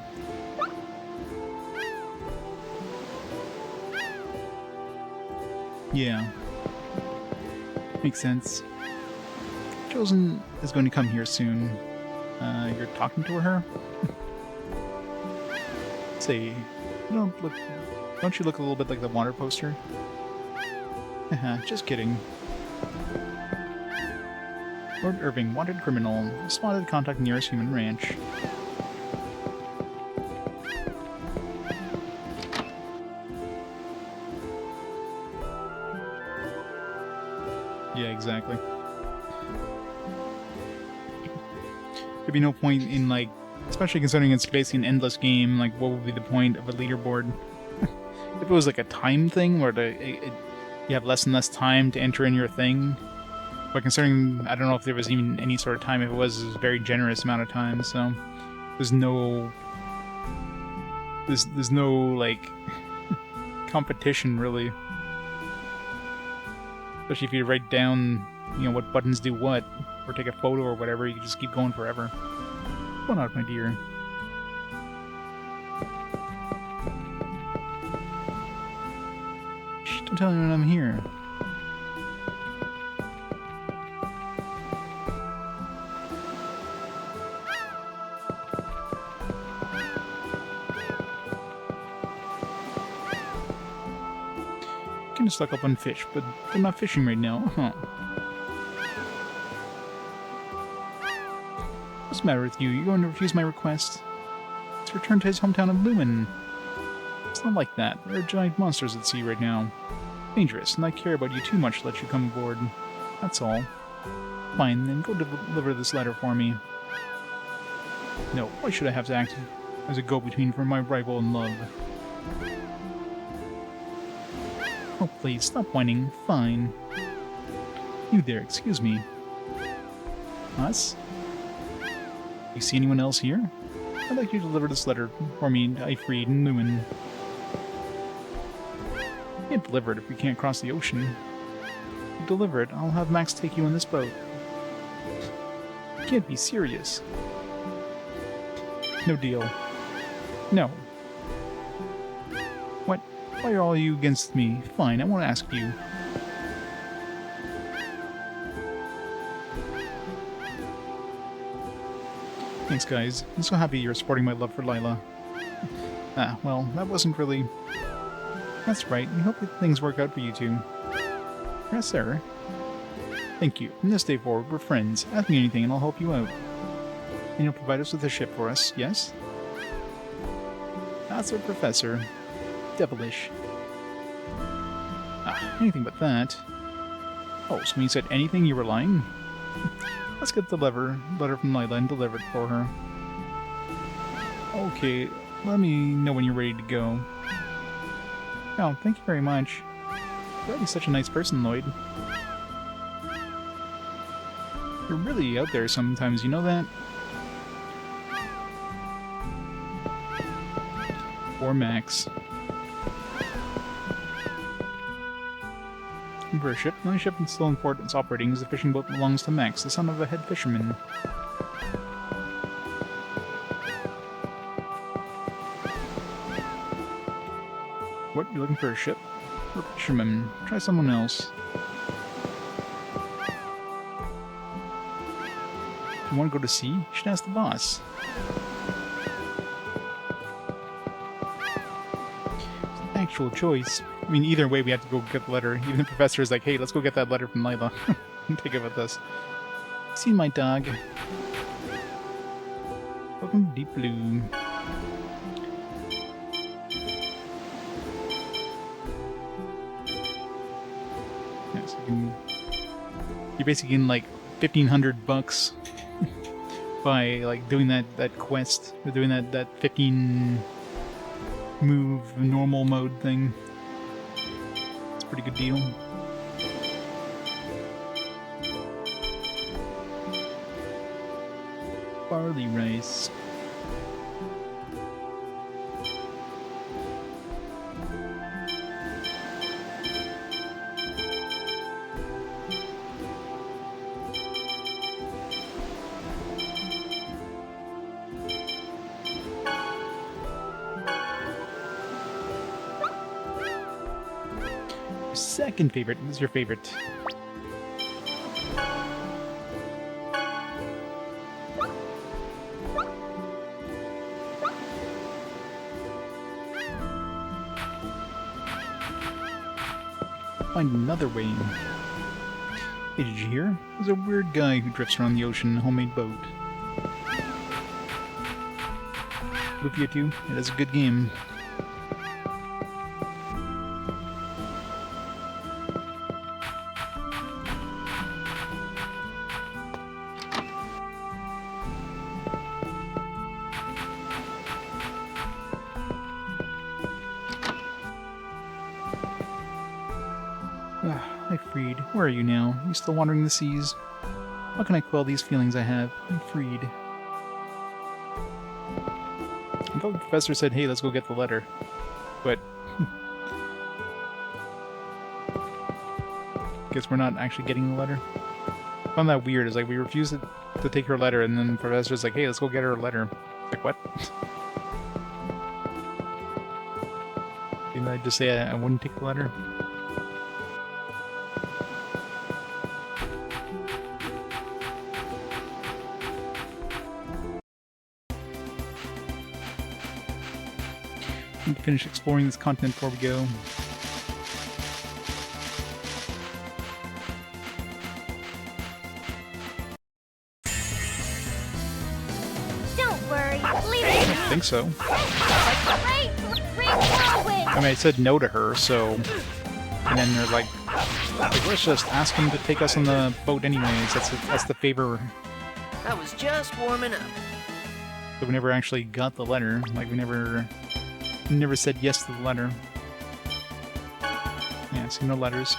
Yeah. Makes sense. Chosen is going to come here soon. You're talking to her? Say, don't you look a little bit like the water poster? Haha, just kidding. Lord Irving, wanted criminal. Spotted, contact nearest human ranch. Yeah, exactly. There'd be no point in, like, especially considering it's basically an endless game, like, what would be the point of a leaderboard? If it was like a time thing, where you have less and less time to enter in your thing, but considering, I don't know if there was even any sort of time, if it was a very generous amount of time, so there's no, like, competition, really. Especially if you write down, you know, what buttons do what, or take a photo or whatever, you can just keep going forever. Why not, my dear? Shh, don't tell anyone I'm here. Kinda stuck up on fish, but they're not fishing right now, huh? What's the matter with you? You're going to refuse my request? Let's return to his hometown of Lumen. It's not like that. There are giant monsters at sea right now. Dangerous, and I care about you too much to let you come aboard. That's all. Fine, then go deliver this letter for me. No, why should I have to act as a go-between for my rival in love? Oh, please, stop whining. Fine. You there, excuse me. Us? You see anyone else here? I'd like you to deliver this letter for me to Ifrid and Lumen. You can't deliver it if we can't cross the ocean. If you deliver it, I'll have Max take you on this boat. You can't be serious. No deal. No. What? Why are all you against me? Fine, I won't ask you. Thanks, guys. I'm so happy you're supporting my love for Lila. Ah, well, that wasn't really... That's right. We hope that things work out for you two. Yes, sir. Thank you. From this day forward, we're friends. Ask me anything and I'll help you out. And you'll provide us with a ship for us, yes? That's our professor. Devilish. Ah, anything but that. Oh, so when you said anything, you were lying? Let's get the letter from Lila and deliver it for her. Okay, let me know when you're ready to go. Oh, thank you very much. You're really such a nice person, Lloyd. You're really out there sometimes, you know that? Or Max. For a ship, the only ship still in port that's operating is the fishing boat that belongs to Max, the son of a head fisherman. What? You're looking for a ship? We're fishermen. Try someone else. If you want to go to sea, you should ask the boss. It's an actual choice. I mean, either way, we have to go get the letter. Even the professor is like, hey, let's go get that letter from Lila. Take it with us. See my dog. Welcome to Deep Blue. Yeah, so you're basically getting like $1,500 by like doing that quest, or doing that 15 move normal mode thing. It's a pretty good deal. Barley rice. Your second favorite. What is your favorite? Find another way. Hey, did you hear? There's a weird guy who drifts around the ocean in a homemade boat. Good for you too. It is a good game. Hi, Freed. Where are you now? You still wandering the seas? How can I quell these feelings I have? I'm freed. I thought the professor said, hey, let's go get the letter. But... guess we're not actually getting the letter. I found that weird. It's like, we refused to take her letter, and then the professor's like, hey, let's go get her letter. Like, what? Didn't I just say I wouldn't take the letter? Need to finish exploring this continent before we go. Don't worry, leave it. I don't think so. I mean, I said no to her, so... And then they're like, let's just ask him to take us on the boat anyways. That's the favor. I was just warming up. So we never actually got the letter. Like, we never said yes to the letter. Yeah, so no letters.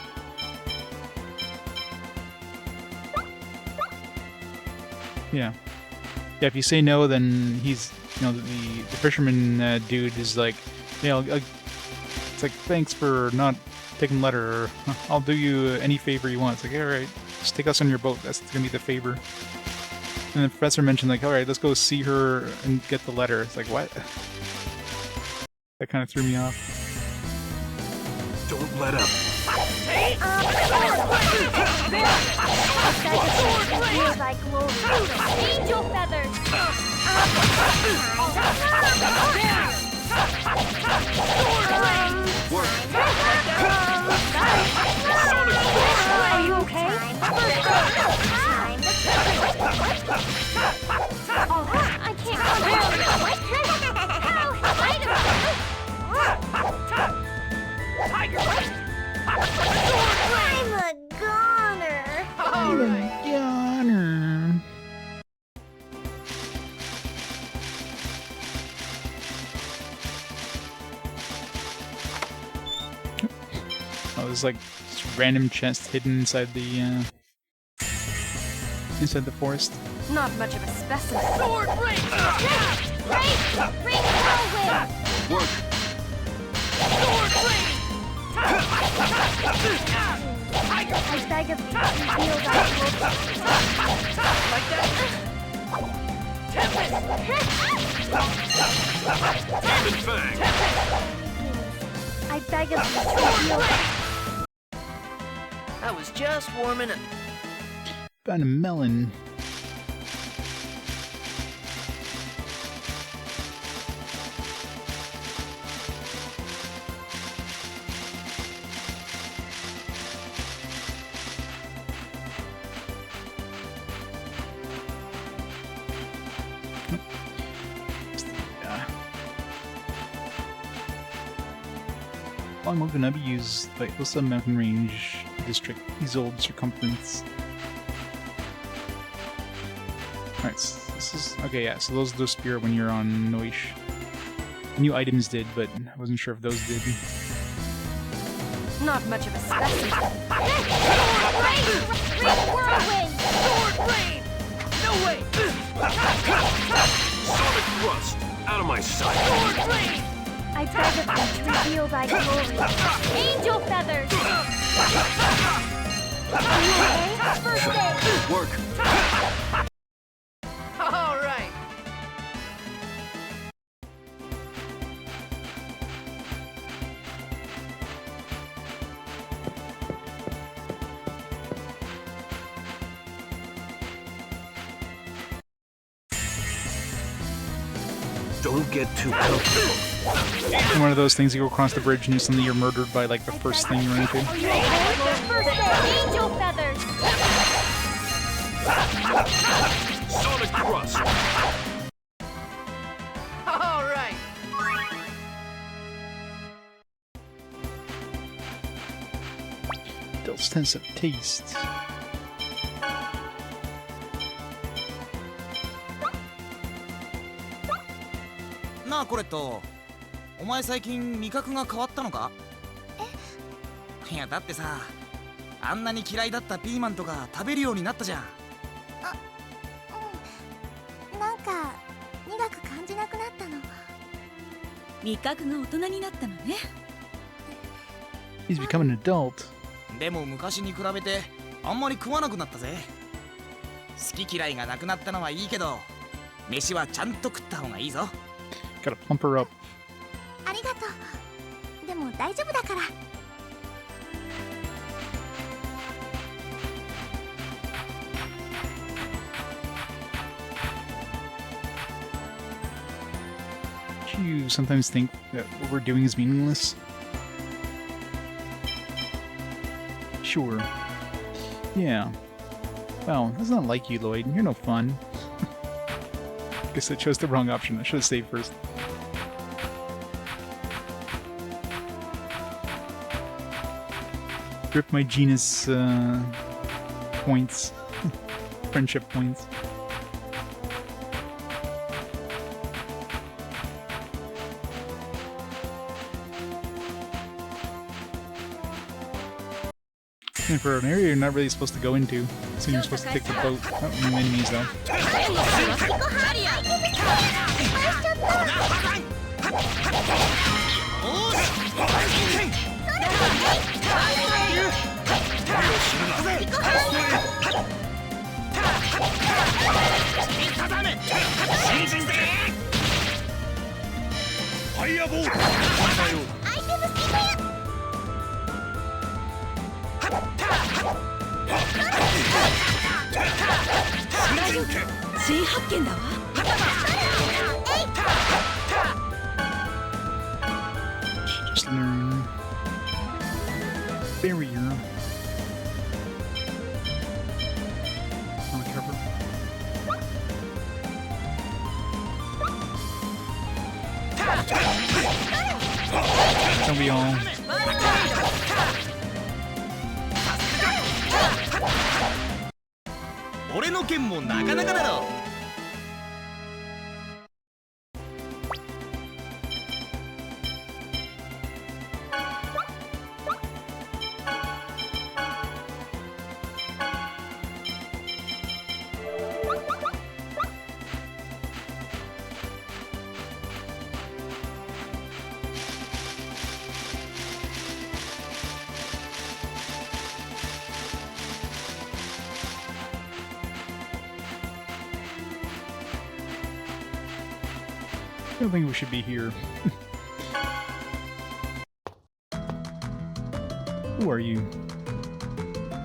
Yeah. Yeah, if you say no, then he's, you know, the fisherman dude is like, yeah, it's like, thanks for not taking the letter, or I'll do you any favor you want. It's like, alright, just take us on your boat, that's gonna be the favor. And the professor mentioned, like, alright, let's go see her and get the letter. It's like, what? That kind of threw me off. Don't let up. Angel feathers. Are you okay? Oh, I can't I'm a goner. Alright, goner. Oh, there's like just random chests hidden inside the forest. Not much of a specimen. Sword break! Break whirlwind! Work. Sword break! I beg of you, reveal thy Like that? Demon Fang. I beg of you, reveal I was just warming up. Found a melon. Long Mokunabi used by Osa Mountain Range District, Isolde Circumference. Alright, so this is... Okay, yeah, so those disappear when you're on Noish. New items did, but I wasn't sure if those did. Not much of a specimen. Whirlwind! Sword blade! No way! Sonic thrust! Out of my sight! Sword blade! I beg of thee to reveal thy glory. Angel feathers! Are you okay? First aid! Work! All right. Don't get too comfortable. One of those things you go across the bridge and instantly you're murdered by like the first thing you run into. First aid! Angel feathers! Sonic thrust! All right. Adults sense of taste.なあコレット、お前最近味覚が変わったのか？いやだってさ、あんなに嫌いだったピーマンとか食べるようになったじゃん。なんか苦く感じなくなったの。味覚が大人になったのね。 He's become an adult. でも昔に比べてあんまり食わなくなったぜ。好き嫌いがなくなったのはいいけど、飯はちゃんと食った方がいいぞ。Gotta plump her up. ありがとう。でも大丈夫だから。Do you sometimes think that what we're doing is meaningless? Sure. Yeah. Well, that's not like you, Lloyd. You're no fun. Guess I chose the wrong option. I should have saved first. Rip my Genis points. Friendship points. And for an area you're not really supposed to go into, so you're supposed to take the boat. Oh, no enemies though. Fireball! 新発見だわ。 Just learn barrier on the cover. Don't we all? 俺の剣もなかなかだろ。I don't think we should be here. Who are you?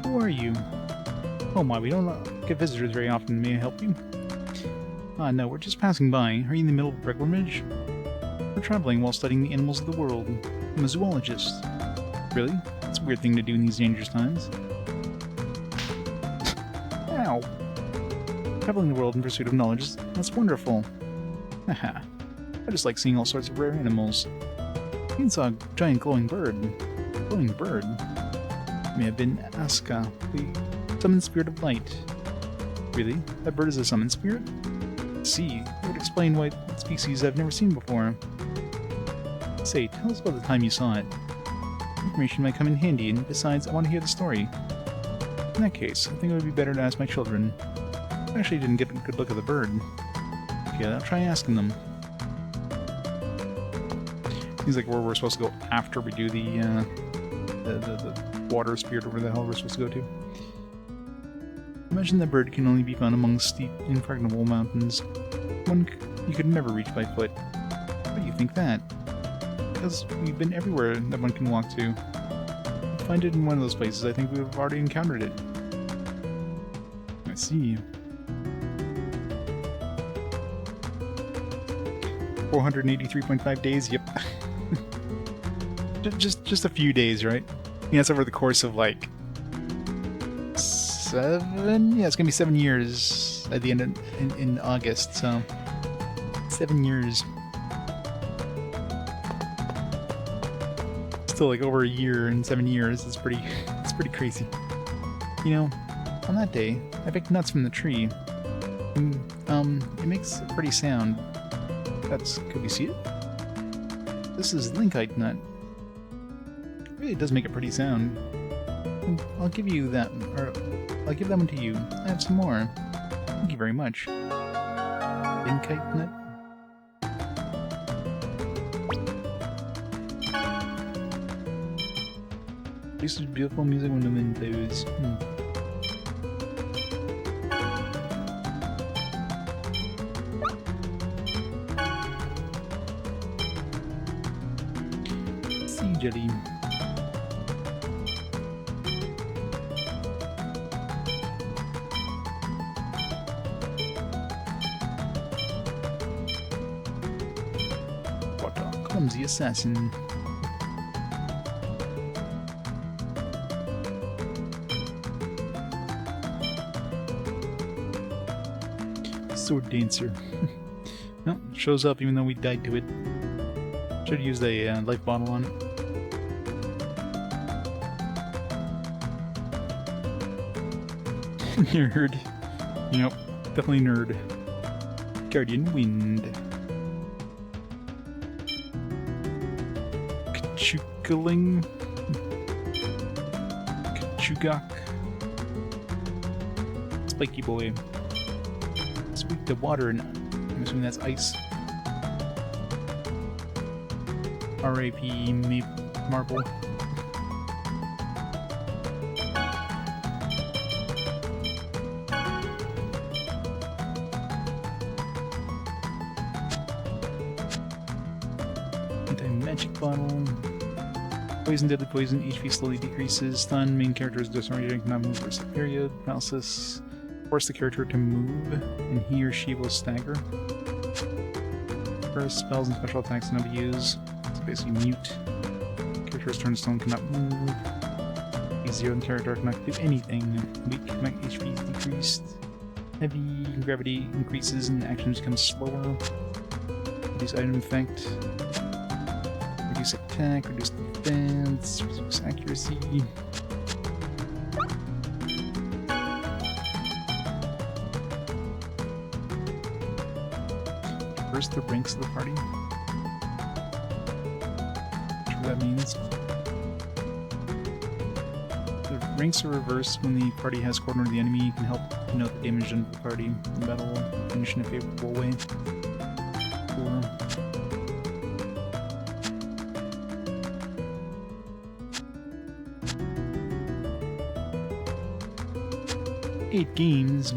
Who are you? Oh my, we don't get visitors very often. May I help you? No, we're just passing by. Are you in the middle of a pilgrimage? We're traveling while studying the animals of the world. I'm a zoologist. Really? That's a weird thing to do in these dangerous times. Ow. Traveling the world in pursuit of knowledge, that's wonderful. Haha. I just like seeing all sorts of rare animals. You saw a giant glowing bird. Glowing bird? May have been Aska, the summoned spirit of light. Really? That bird is a summoned spirit? See, it would explain what species I've never seen before. Say, tell us about the time you saw it. Information might come in handy, and besides, I want to hear the story. In that case, I think it would be better to ask my children. I actually didn't get a good look at the bird. Okay, I'll try asking them. Seems like where we're supposed to go after we do the water spirit, or where the hell we're supposed to go to. Imagine that bird can only be found among steep, impregnable mountains. One you could never reach by foot. Why do you think that? Because we've been everywhere that one can walk to. If we find it in one of those places, I think we've already encountered it. I see. 483.5 days, yep. just a few days, right? Yeah, it's over the course of like 7? Yeah, it's gonna be 7 years at the end of, in August, so 7 years. Still like over a year and 7 years. It's pretty crazy. You know, on that day, I picked nuts from the tree. And, it makes a pretty sound. Could we see it? This is linkite nut. It really does make a pretty sound. I'll give you that, or I'll give that one to you. I have some more. Thank you very much. Linkite nut. This is beautiful music when the wind blows. Sea jelly. What a clumsy assassin. Sword dancer. No, it shows up even though we died to it. Should have used a life bottle on it. Nerd. Yep, definitely nerd. Guardian Wind. Kachukaling. Kachugak. Spiky boy. Sweep the water, and I'm assuming that's ice. R.A.P. Marble. Anti-magic bottle. Poison, deadly poison. HP slowly decreases. Stun. Main character is disoriented, cannot move for a set period. Paralysis. Force the character to move, and he or she will stagger. First, spells and special attacks cannot be used. It's basically mute. Character's turn stone cannot move. E0 and character cannot do anything. Weak HP is decreased. Heavy gravity increases and actions become slower. Reduce item effect. Reduce attack, reduce defense, reduce accuracy. Reverse the ranks of the party. Not sure what that means. The ranks are reversed when the party has cornered the enemy. You can help note the damage done to the party. The battle will finish in a favorable way. Cool. Eight games.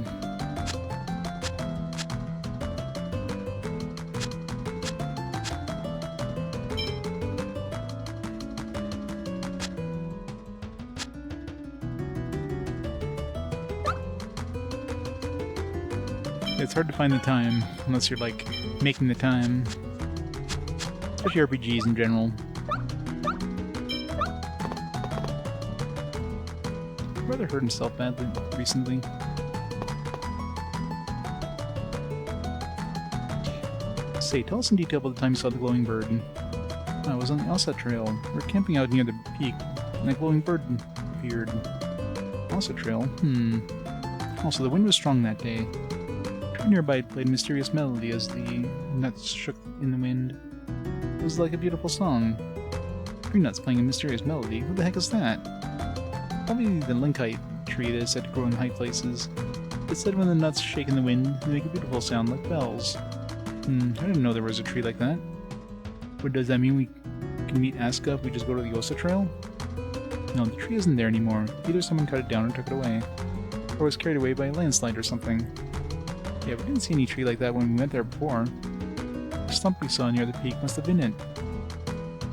It's hard to find the time, unless you're, like, making the time. Especially RPGs in general. Brother hurt himself badly recently. Say, tell us in detail about the time you saw the glowing bird. I was on the Elsa Trail. We're camping out near the peak, and a glowing bird appeared. Elsa Trail? Also, the wind was strong that day. A tree nearby played a mysterious melody as the nuts shook in the wind. It was like a beautiful song. Tree nuts playing a mysterious melody? What the heck is that? Probably the linkite tree that is said to grow in high places. It said when the nuts shake in the wind, they make a beautiful sound like bells. I didn't know there was a tree like that. But does that mean we can meet Asuka if we just go to the Osa Trail? No, the tree isn't there anymore. Either someone cut it down or took it away. Or was carried away by a landslide or something. Yeah, we didn't see any tree like that when we went there before. The stump we saw near the peak must have been it.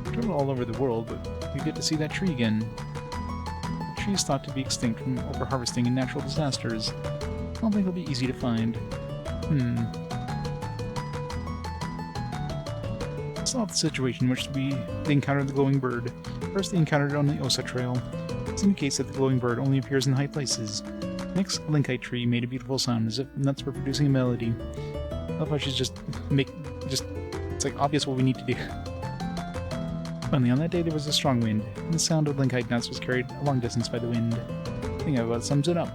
We traveled all over the world, but we get to see that tree again. The tree is thought to be extinct from overharvesting and natural disasters. I don't think it'll be easy to find. Solve the situation in which they encountered the glowing bird. First, they encountered it on the Osa Trail. This indicates that the glowing bird only appears in high places. Next, a linkite tree made a beautiful sound as if nuts were producing a melody. I love how she's it's like obvious what we need to do. Finally, on that day there was a strong wind, and the sound of linkite nuts was carried a long distance by the wind. I think that about sums it up.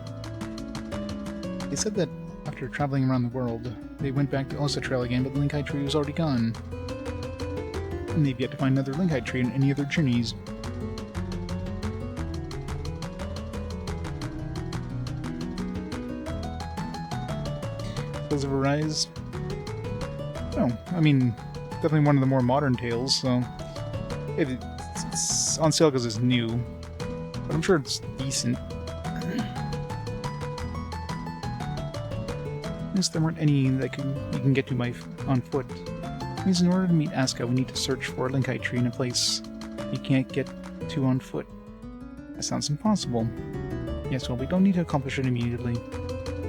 They said that after traveling around the world, they went back to Osa Trail again, but the linkite tree was already gone. And they've yet to find another linkite tree in any of their journeys. Tales of Arise? Oh, I mean, definitely one of the more modern tales, so... It's on sale because it's new, but I'm sure it's decent. At least there weren't any that you can get to on foot. It means in order to meet Asuka, we need to search for a linkite tree in a place you can't get to on foot. That sounds impossible. Yes, well, we don't need to accomplish it immediately.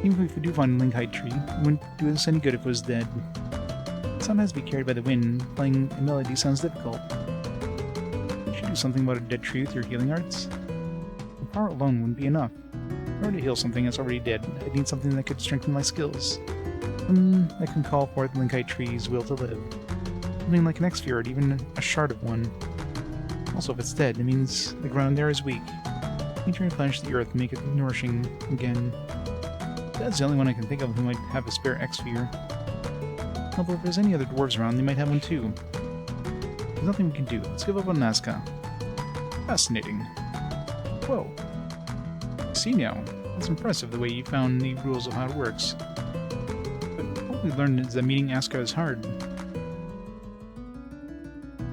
Even if we do find a linkite tree, it wouldn't do us any good if it was dead. The sound has to be carried by the wind. Playing a melody sounds difficult. You should do something about a dead tree with your healing arts. The power alone wouldn't be enough. In order to heal something that's already dead, I need something that could strengthen my skills. That can call forth linkite tree's will to live. Something like an X-sphere or even a shard of one. Also, if it's dead, it means the ground there is weak. I need to replenish the earth and make it nourishing again. That's the only one I can think of who might have a spare X-sphere. Although if there's any other dwarves around, they might have one too. There's nothing we can do. Let's give up on Asuka. Fascinating. Whoa. See now. That's impressive the way you found the rules of how it works. But what we learned is that meeting Asuka is hard.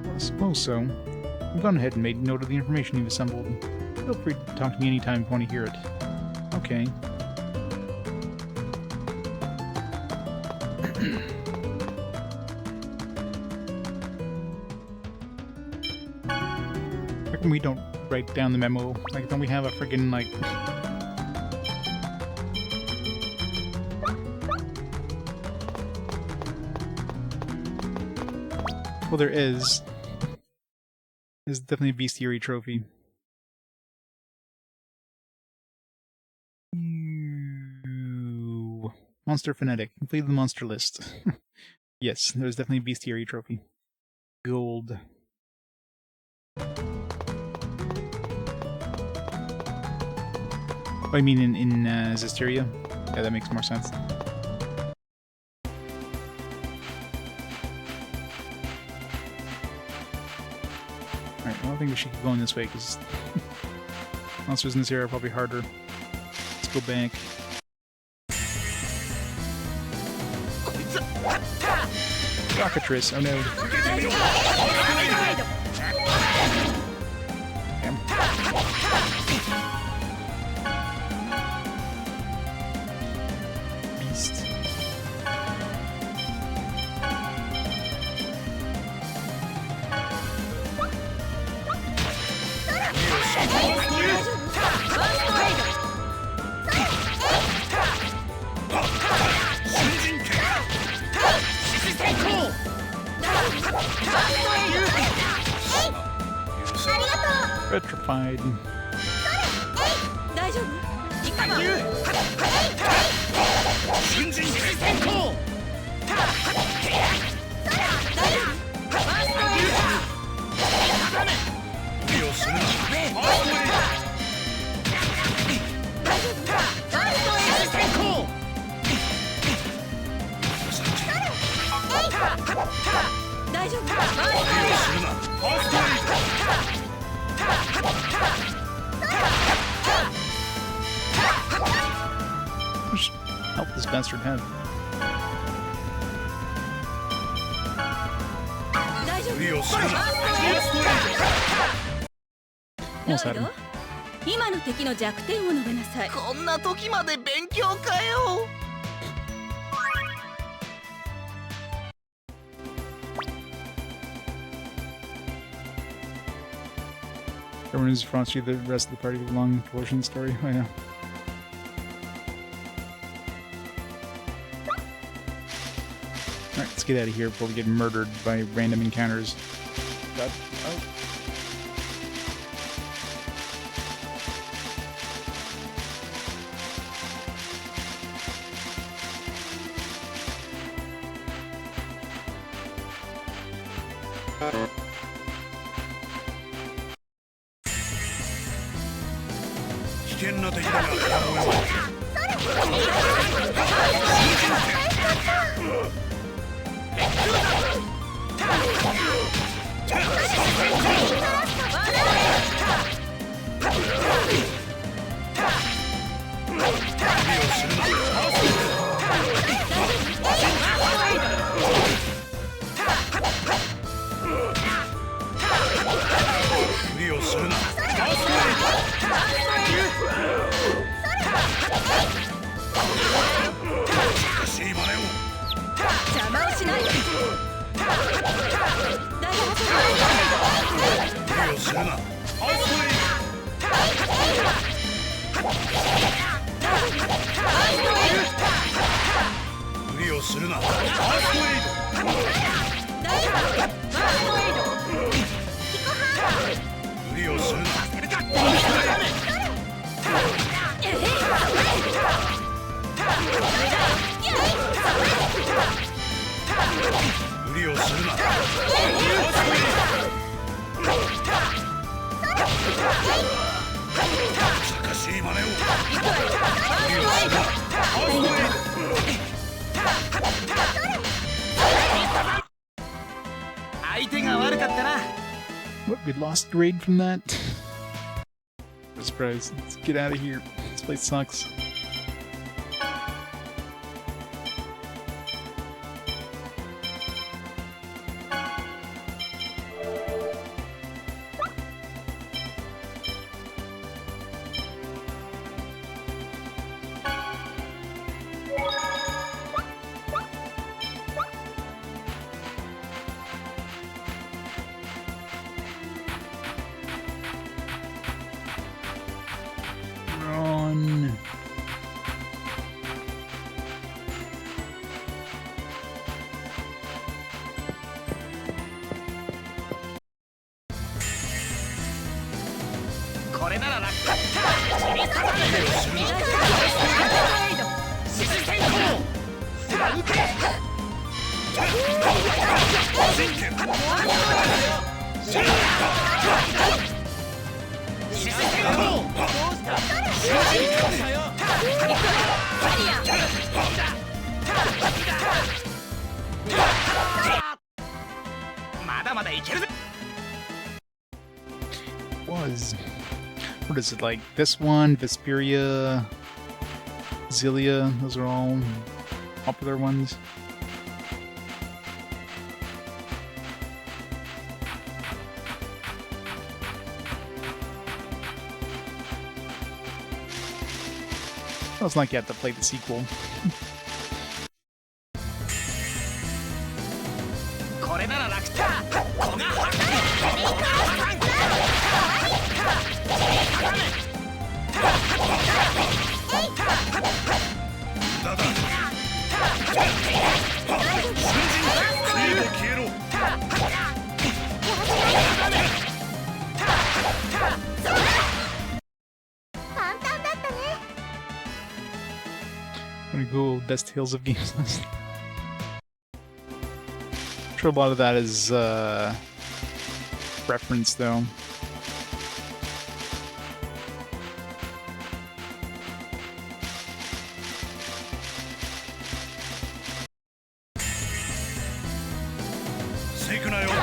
Well, I suppose so. I've gone ahead and made note of the information you've assembled. Feel free to talk to me anytime if you want to hear it. Okay. How come we don't write down the memo? Like, don't we have a friggin', like... Well, there is. There's definitely a bestiary trophy. Monster Phonetic. Complete the monster list. Yes, there's definitely a bestiary trophy. Gold. Oh, I mean in Zestiria? Yeah, that makes more sense. Alright, I don't think we should keep going this way, because monsters in this area are probably harder. Let's go back. Rockatress, oh no. Damn. Beast. Petrified. 大丈夫。Just help this bastard head. 大丈夫。無理をするな。 Almost had ロイ him. ド、今の敵の弱点を述べなさい。こんな時まで勉強かよ。 Everyone is Frosty, the rest of the party, the long portion story. Oh, yeah. Alright, let's get out of here before we get murdered by random encounters. God. Oh. What, we lost grade from that? I'm surprised. Let's get out of here. This place sucks. Run. What is it, like this one, Vesperia, Zilia, those are all popular ones. Well, it's like you have to play the sequel. I'm gonna go best Tales of Games list. I'm sure a lot of that is reference though.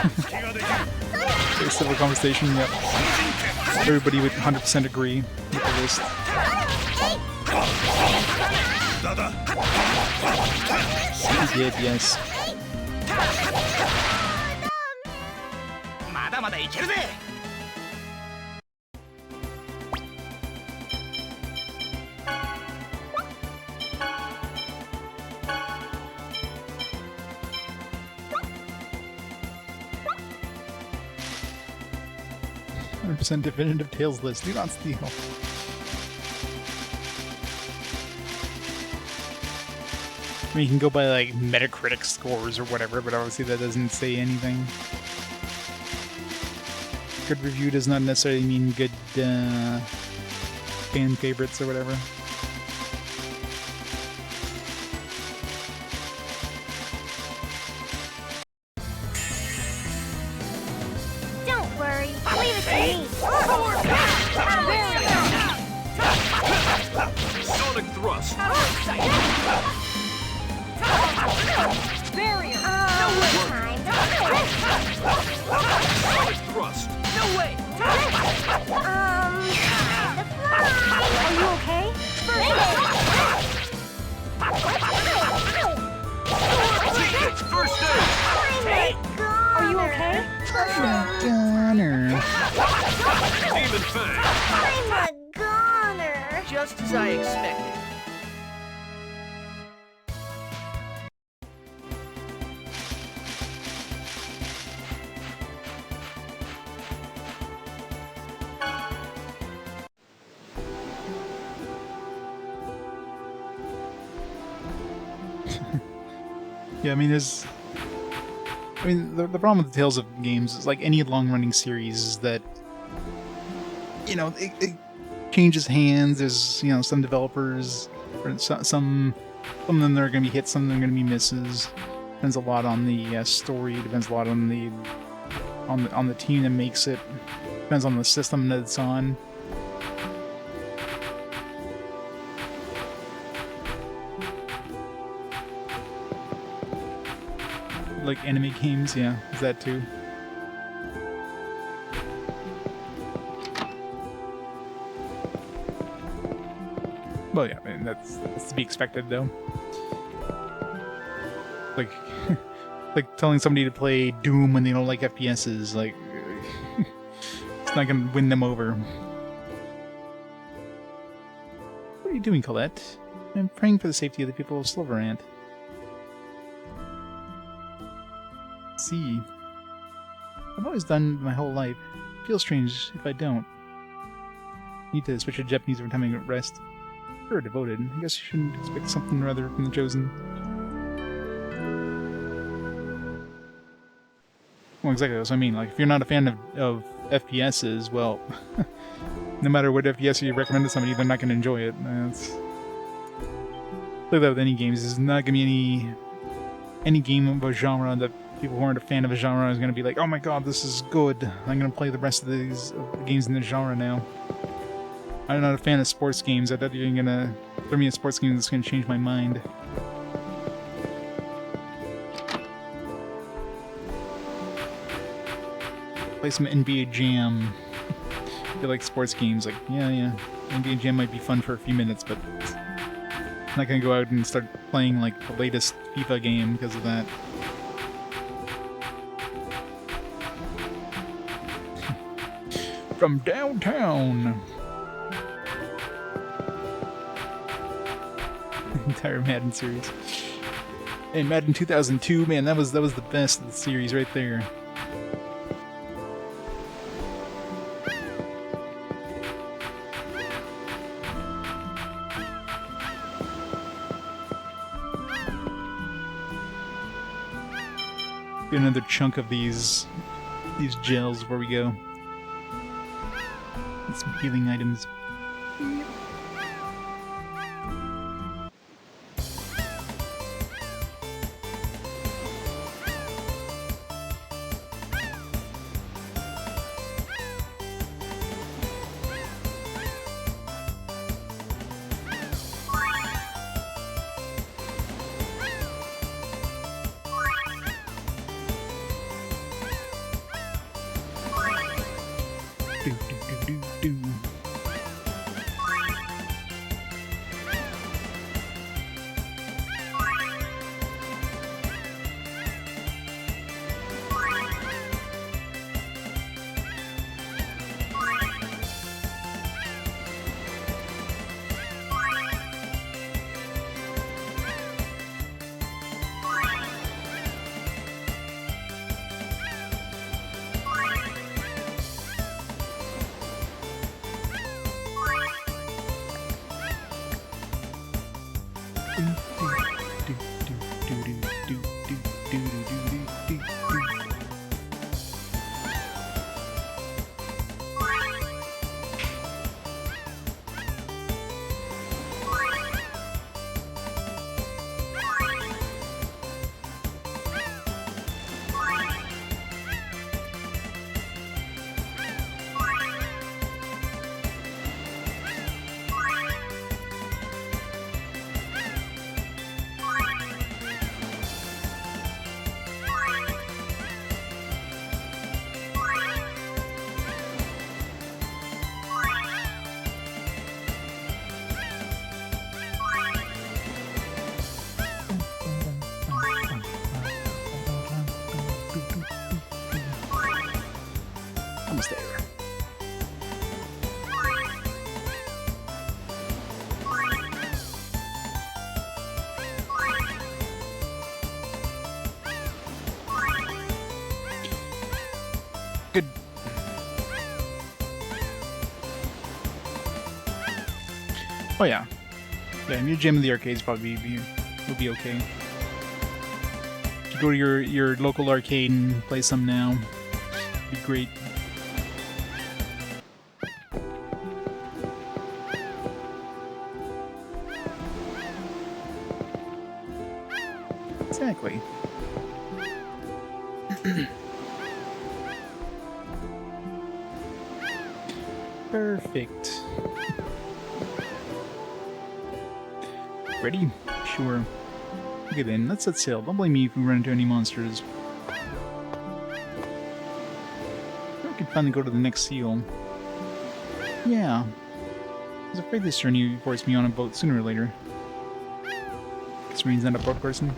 Very civil conversation, yep. Everybody would 100% agree with the list. He did, yes. まだまだいけるぜ。 100% definitive Tales list. Do not steal. I mean, you can go by like Metacritic scores or whatever, but obviously that doesn't say anything. Good review does not necessarily mean good fan favorites or whatever. Don't worry, leave it to me. Sonic thrust. Barrier! Time. Sonic thrust. No way! The fly. Are you okay? First aid. Are you okay? Gunner. Demon Fang. I'm a goner. Just as I expected. Yeah, I mean, the problem with the Tales of games is like any long-running series is that, you know, it changes hands. There's, you know, some developers, or some of them are going to be hits, some of them are going to be misses. Depends a lot on the story. Depends a lot on the team that makes it. Depends on the system that it's on. Like anime games, yeah, is that too? Well, yeah, I mean, that's to be expected, though. Like, like telling somebody to play Doom when they don't like FPSs, like, it's not gonna win them over. What are you doing, Colette? I'm praying for the safety of the people of Silverant. See, I've always done my whole life. Feels strange if I don't. Need to switch to Japanese every time I get rest. You're devoted. I guess you shouldn't expect something or other from the Chosen. Well, exactly. That's what I mean. Like, if you're not a fan of FPSs, well, no matter what FPS you recommend to somebody, they're not going to enjoy it. It's like that with any games. There's not going to be any game of a genre that people who aren't a fan of a genre is going to be like, oh my god, this is good. I'm going to play the rest of these games in this genre now. I'm not a fan of sports games. I thought you were going to throw me a sports game that's going to change my mind. Play some NBA Jam. I feel like sports games, like, yeah, NBA Jam might be fun for a few minutes, but I'm not going to go out and start playing like the latest FIFA game because of that. From downtown. Entire Madden series. And Madden 2002, man, that was the best of the series right there. Get another chunk of these gels before we go. Get some healing items. Do, do, do, do, do. Almost there. Good. Oh yeah. Yeah, new gym in the arcades probably will be okay. You go to your local arcade and play some now. Be great. Exactly. Perfect. Ready? Sure. Okay then, let's set sail. Don't blame me if we run into any monsters. We can finally go to the next seal. Yeah. I was afraid this journey would force me on a boat sooner or later. Guess Rain's not a boat person.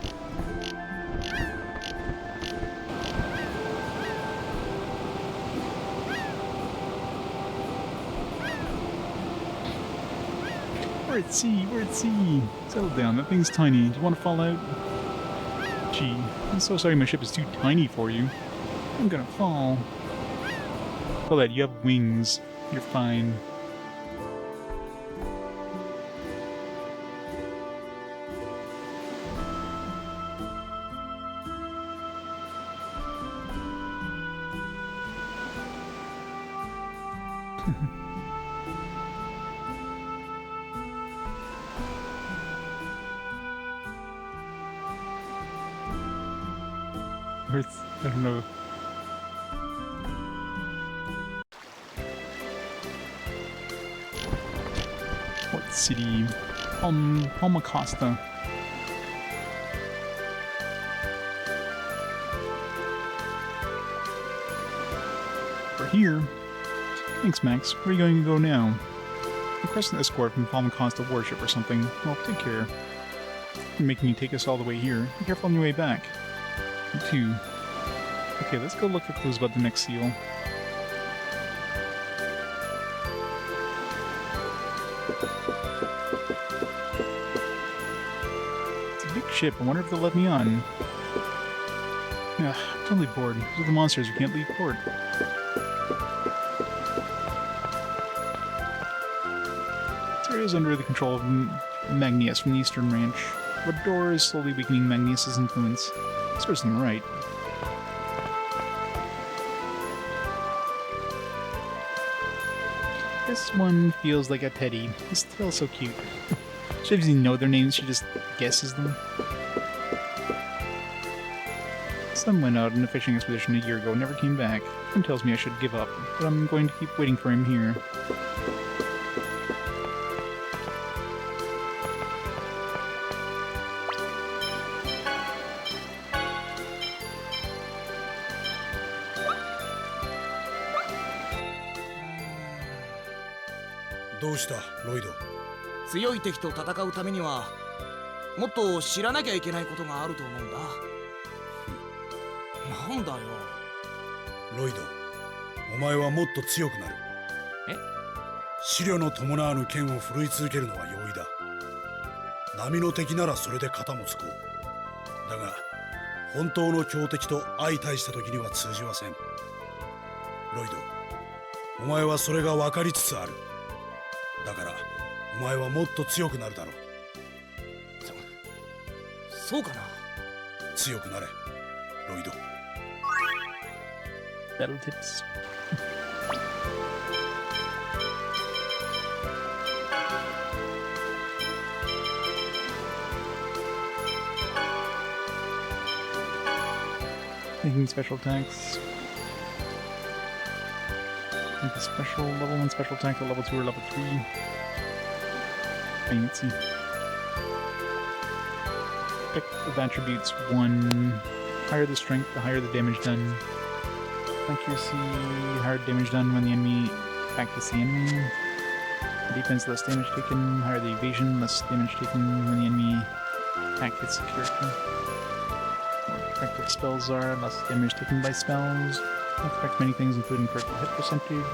We're at sea, we're at sea. Settle down, that thing's tiny. Do you want to fall out? Gee, I'm so sorry my ship is too tiny for you. I'm gonna fall. Colette, you have wings. You're fine. I don't know. What city? Palmacosta. We're here. Thanks, Max. Where are you going to go now? Request an escort from Palmacosta warship or something. Well, take care. You're making me take us all the way here. Be careful on your way back. You too. Okay, let's go look for clues about the next seal. It's a big ship. I wonder if they'll let me on. Yeah, I'm totally bored. Those are the monsters who can't leave port. This area is under the control of Magnius from the Eastern Ranch. What door is slowly weakening Magnius' influence? Serves him right. This one feels like a teddy. It's still so cute. She doesn't even know their names, she just guesses them. Son went out on a fishing expedition a year ago and never came back. Friend tells me I should give up, but I'm going to keep waiting for him here. どうしたロイド。強い敵と戦うためにはもっと知らなきゃいけないことがあると思うんだ。なんだよ。ロイド、お前はもっと強くなる。え？試練の伴わぬ剣を振るい続けるのは容易だ。波の敵ならそれで肩もつこう。だが本当の強敵と相対した時には通じません。ロイド、お前はそれが分かりつつある。だからお前はもっと強くなるだろう。そうかな。強くなれロイド。Battle tips. Making special attacks. Make a special level 1 special attack to level 2 or level 3. Fancy. Pick of attributes 1. Higher the strength, the higher the damage done. Accuracy, higher damage done when the enemy attacks the enemy. Defense, less damage taken. Higher the evasion, less damage taken when the enemy attacks the character. More effective spells are, less damage taken by spells. Affect many things, including critical hit percentage.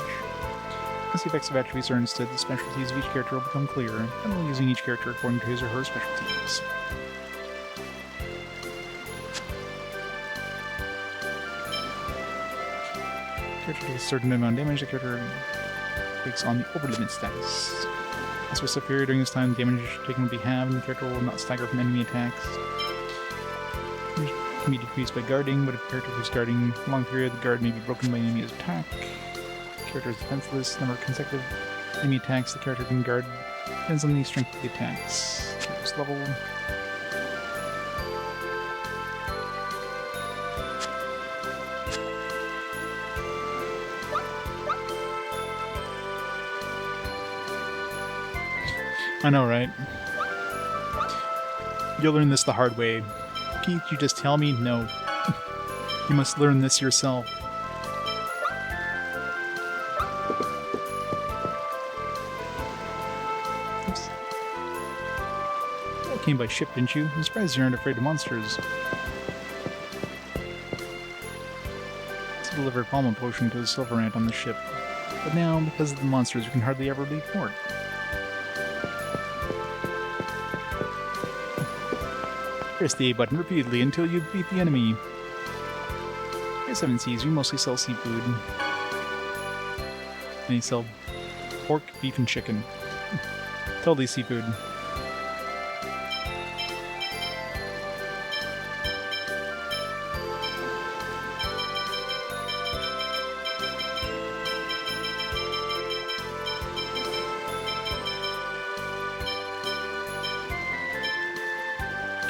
As the effects of attributes are instead, the specialties of each character will become clearer, and we'll using each character according to his or her specialties. Character takes a certain amount of damage, the character takes on the overlimit status. As for superior during this time, damage taken will be halved, and the character will not stagger from enemy attacks. Damage can be decreased by guarding, but if the character is guarding for a long period, the guard may be broken by an enemy's attack. If the character is defenseless, the number of consecutive enemy attacks the character can guard depends on the strength of the attacks. Character's level. I know, right? You'll learn this the hard way. Can't you just tell me? No. You must learn this yourself. Oops. You came by ship, didn't you? I'm surprised you aren't afraid of monsters. To deliver a palm potion to the silver ant on the ship. But now, because of the monsters, we can hardly ever leave port. Press the A button repeatedly until you beat the enemy. At 7 Seas, we mostly sell seafood. And you sell pork, beef, and chicken. Totally seafood.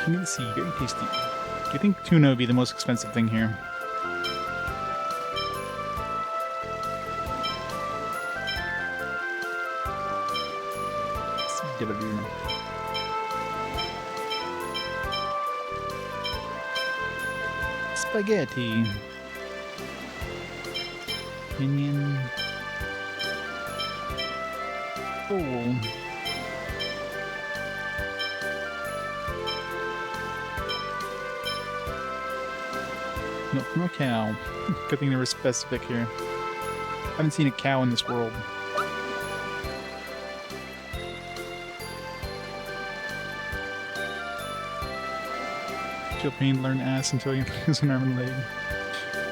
King of the sea, very tasty. Do you think tuna would be the most expensive thing here? Spaghetti. Minion. Bowl. Milk from a cow. Good thing they were specific here. I haven't seen a cow in this world. Feel pain, learn ass until you lose an arm and leg.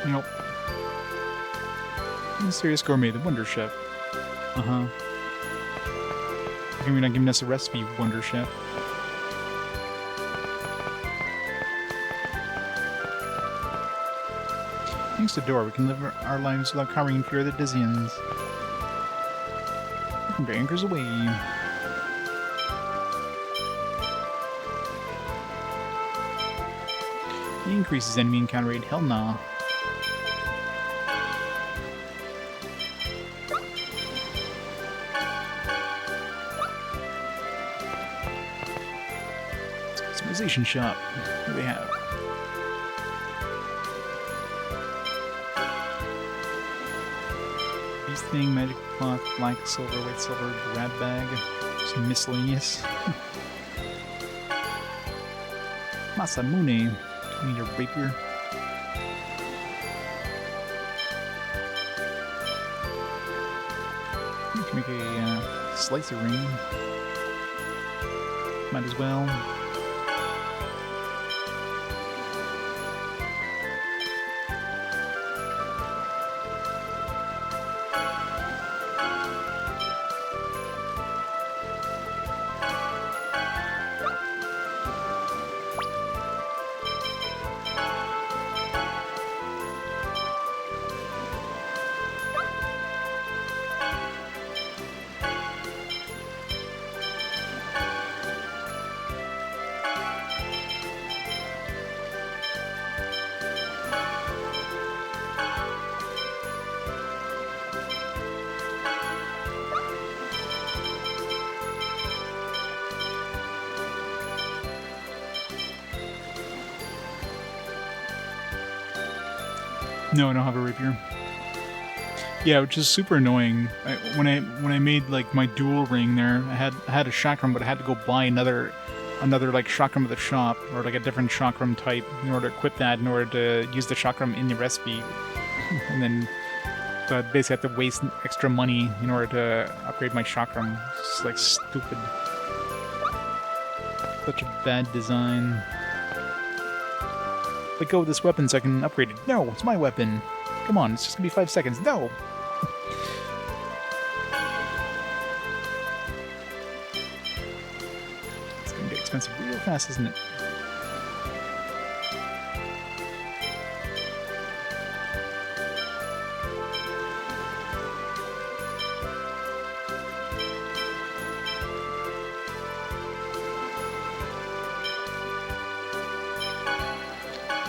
Nope. Mysterious Gourmet, the Wonder Chef. Uh-huh. How come you're not giving us a recipe, Wonder Chef? Thanks to Dora, we can live our lives without cowering in fear of the Desians. From their anchors away. He increases enemy encounter rate. Hell nah. Customization shop. What do we have? Peace thing, magic cloth, black silver, white silver, grab bag. Just miscellaneous. Masamune. 20-meter rapier. You can make a slicer ring. Might as well. No, I don't have a rapier. Yeah, which is super annoying. When I made like my dual ring there, I had a chakram, but I had to go buy another like chakram at the shop, or like a different chakram type in order to equip that, in order to use the chakram in the recipe. And then so I basically have to waste extra money in order to upgrade my chakram. It's like stupid. Such a bad design. Let go of this weapon so I can upgrade it. No, it's my weapon. Come on, it's just gonna be 5 seconds. No! It's gonna get expensive real fast, isn't it?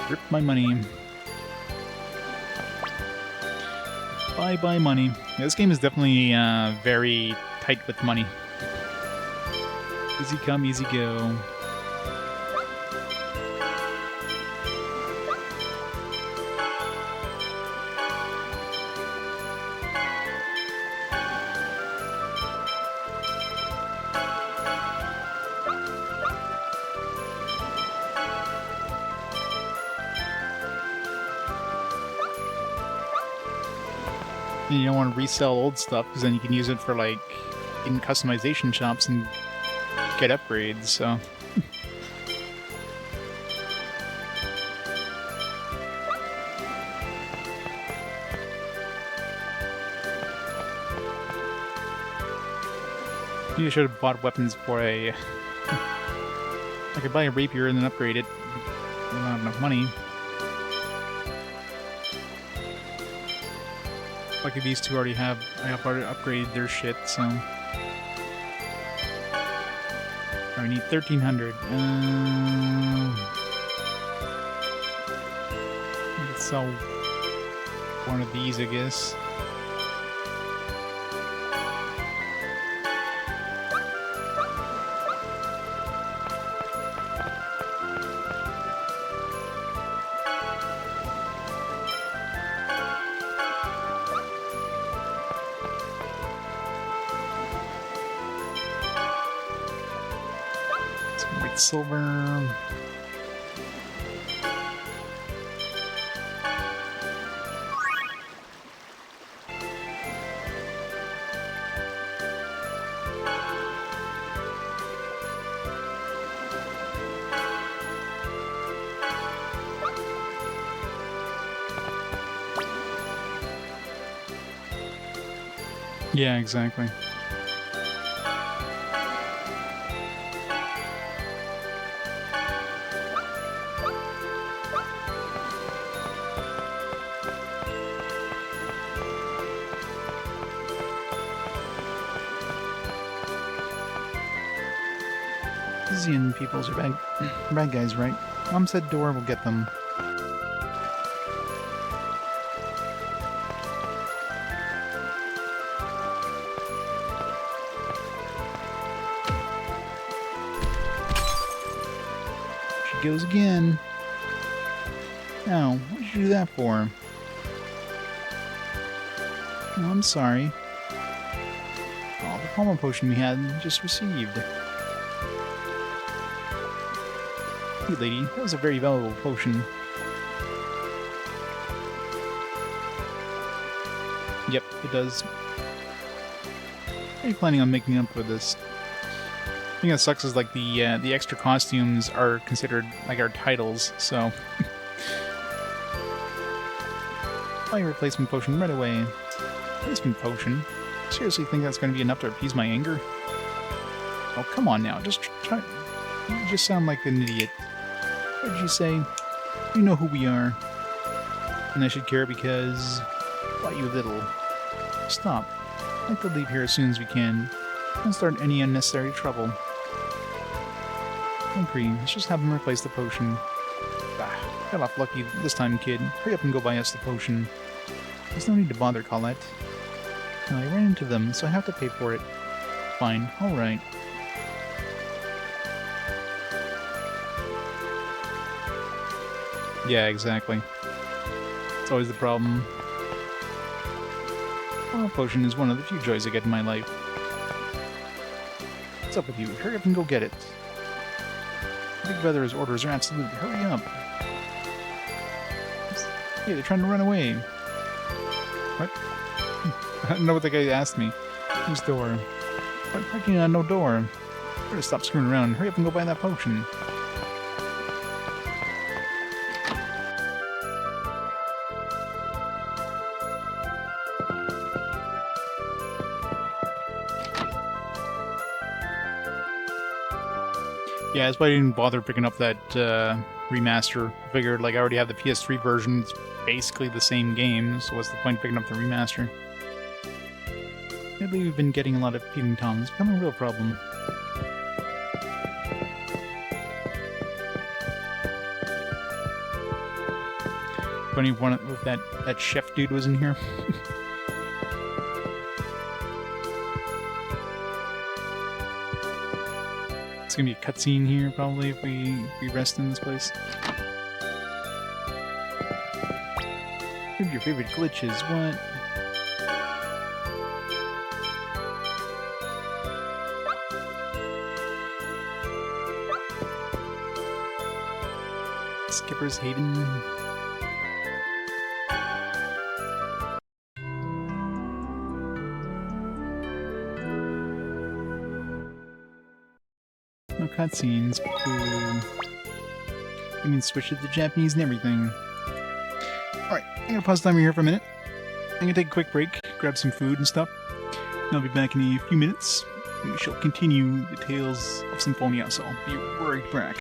Rip my money. Bye money. Yeah, this game is definitely very tight with money. Easy come, easy go. You don't want to resell old stuff because then you can use it for like in customization shops and get upgrades, so you should have bought weapons for a I could buy a rapier and then upgrade it. I don't have enough money. Lucky these two already have. I have already upgraded their shit, so. I need 1,300. Let's sell one of these, I guess. Silver. Yeah, exactly. Desian peoples are bad guys, right? Mom said door will get them. She goes again. No, what did you do that for? Oh, I'm sorry. Oh, the Palma potion we had just received. Hey, lady, that was a very valuable potion. Yep, it does. How are you planning on making up for this? The thing that sucks is like the extra costumes are considered like our titles, so buy a replacement potion right away. Replacement potion? Seriously think that's going to be enough to appease my anger? Oh, come on now, just try. You just sound like an idiot. What did you say? You know who we are. And I should care because... why, you little... Stop. I'd like to leave here as soon as we can. Don't start any unnecessary trouble. I agree. Let's just have him replace the potion. Ah, got off lucky this time, kid. Hurry up and go buy us the potion. There's no need to bother, Colette. I ran into them, so I have to pay for it. Fine. Alright. Yeah, exactly. It's always the problem. Well, potion is one of the few joys I get in my life. What's up with you? Hurry up and go get it. Big Brother's orders are absolute. Hurry up. Hey, they're trying to run away. What? I don't know what the guy asked me. Whose door? What? Parking on no door. Better stop screwing around. Hurry up and go buy that potion. Yeah, that's why I didn't bother picking up that remaster. I figured, like, I already have the PS3 version. It's basically the same game, so what's the point of picking up the remaster? Lately we've been getting a lot of peeping toms. It's becoming a real problem. Funny one if that chef dude was in here. It's gonna be a cutscene here, probably, if we rest in this place. What are your favorite glitches? What? Skipper's Haven. No cutscenes. I mean, switch it to Japanese and everything. Alright, I'm gonna pause the timer here for a minute. I'm gonna take a quick break, grab some food and stuff. And I'll be back in a few minutes. And we shall continue the tales of Symphonia, so I'll be right back.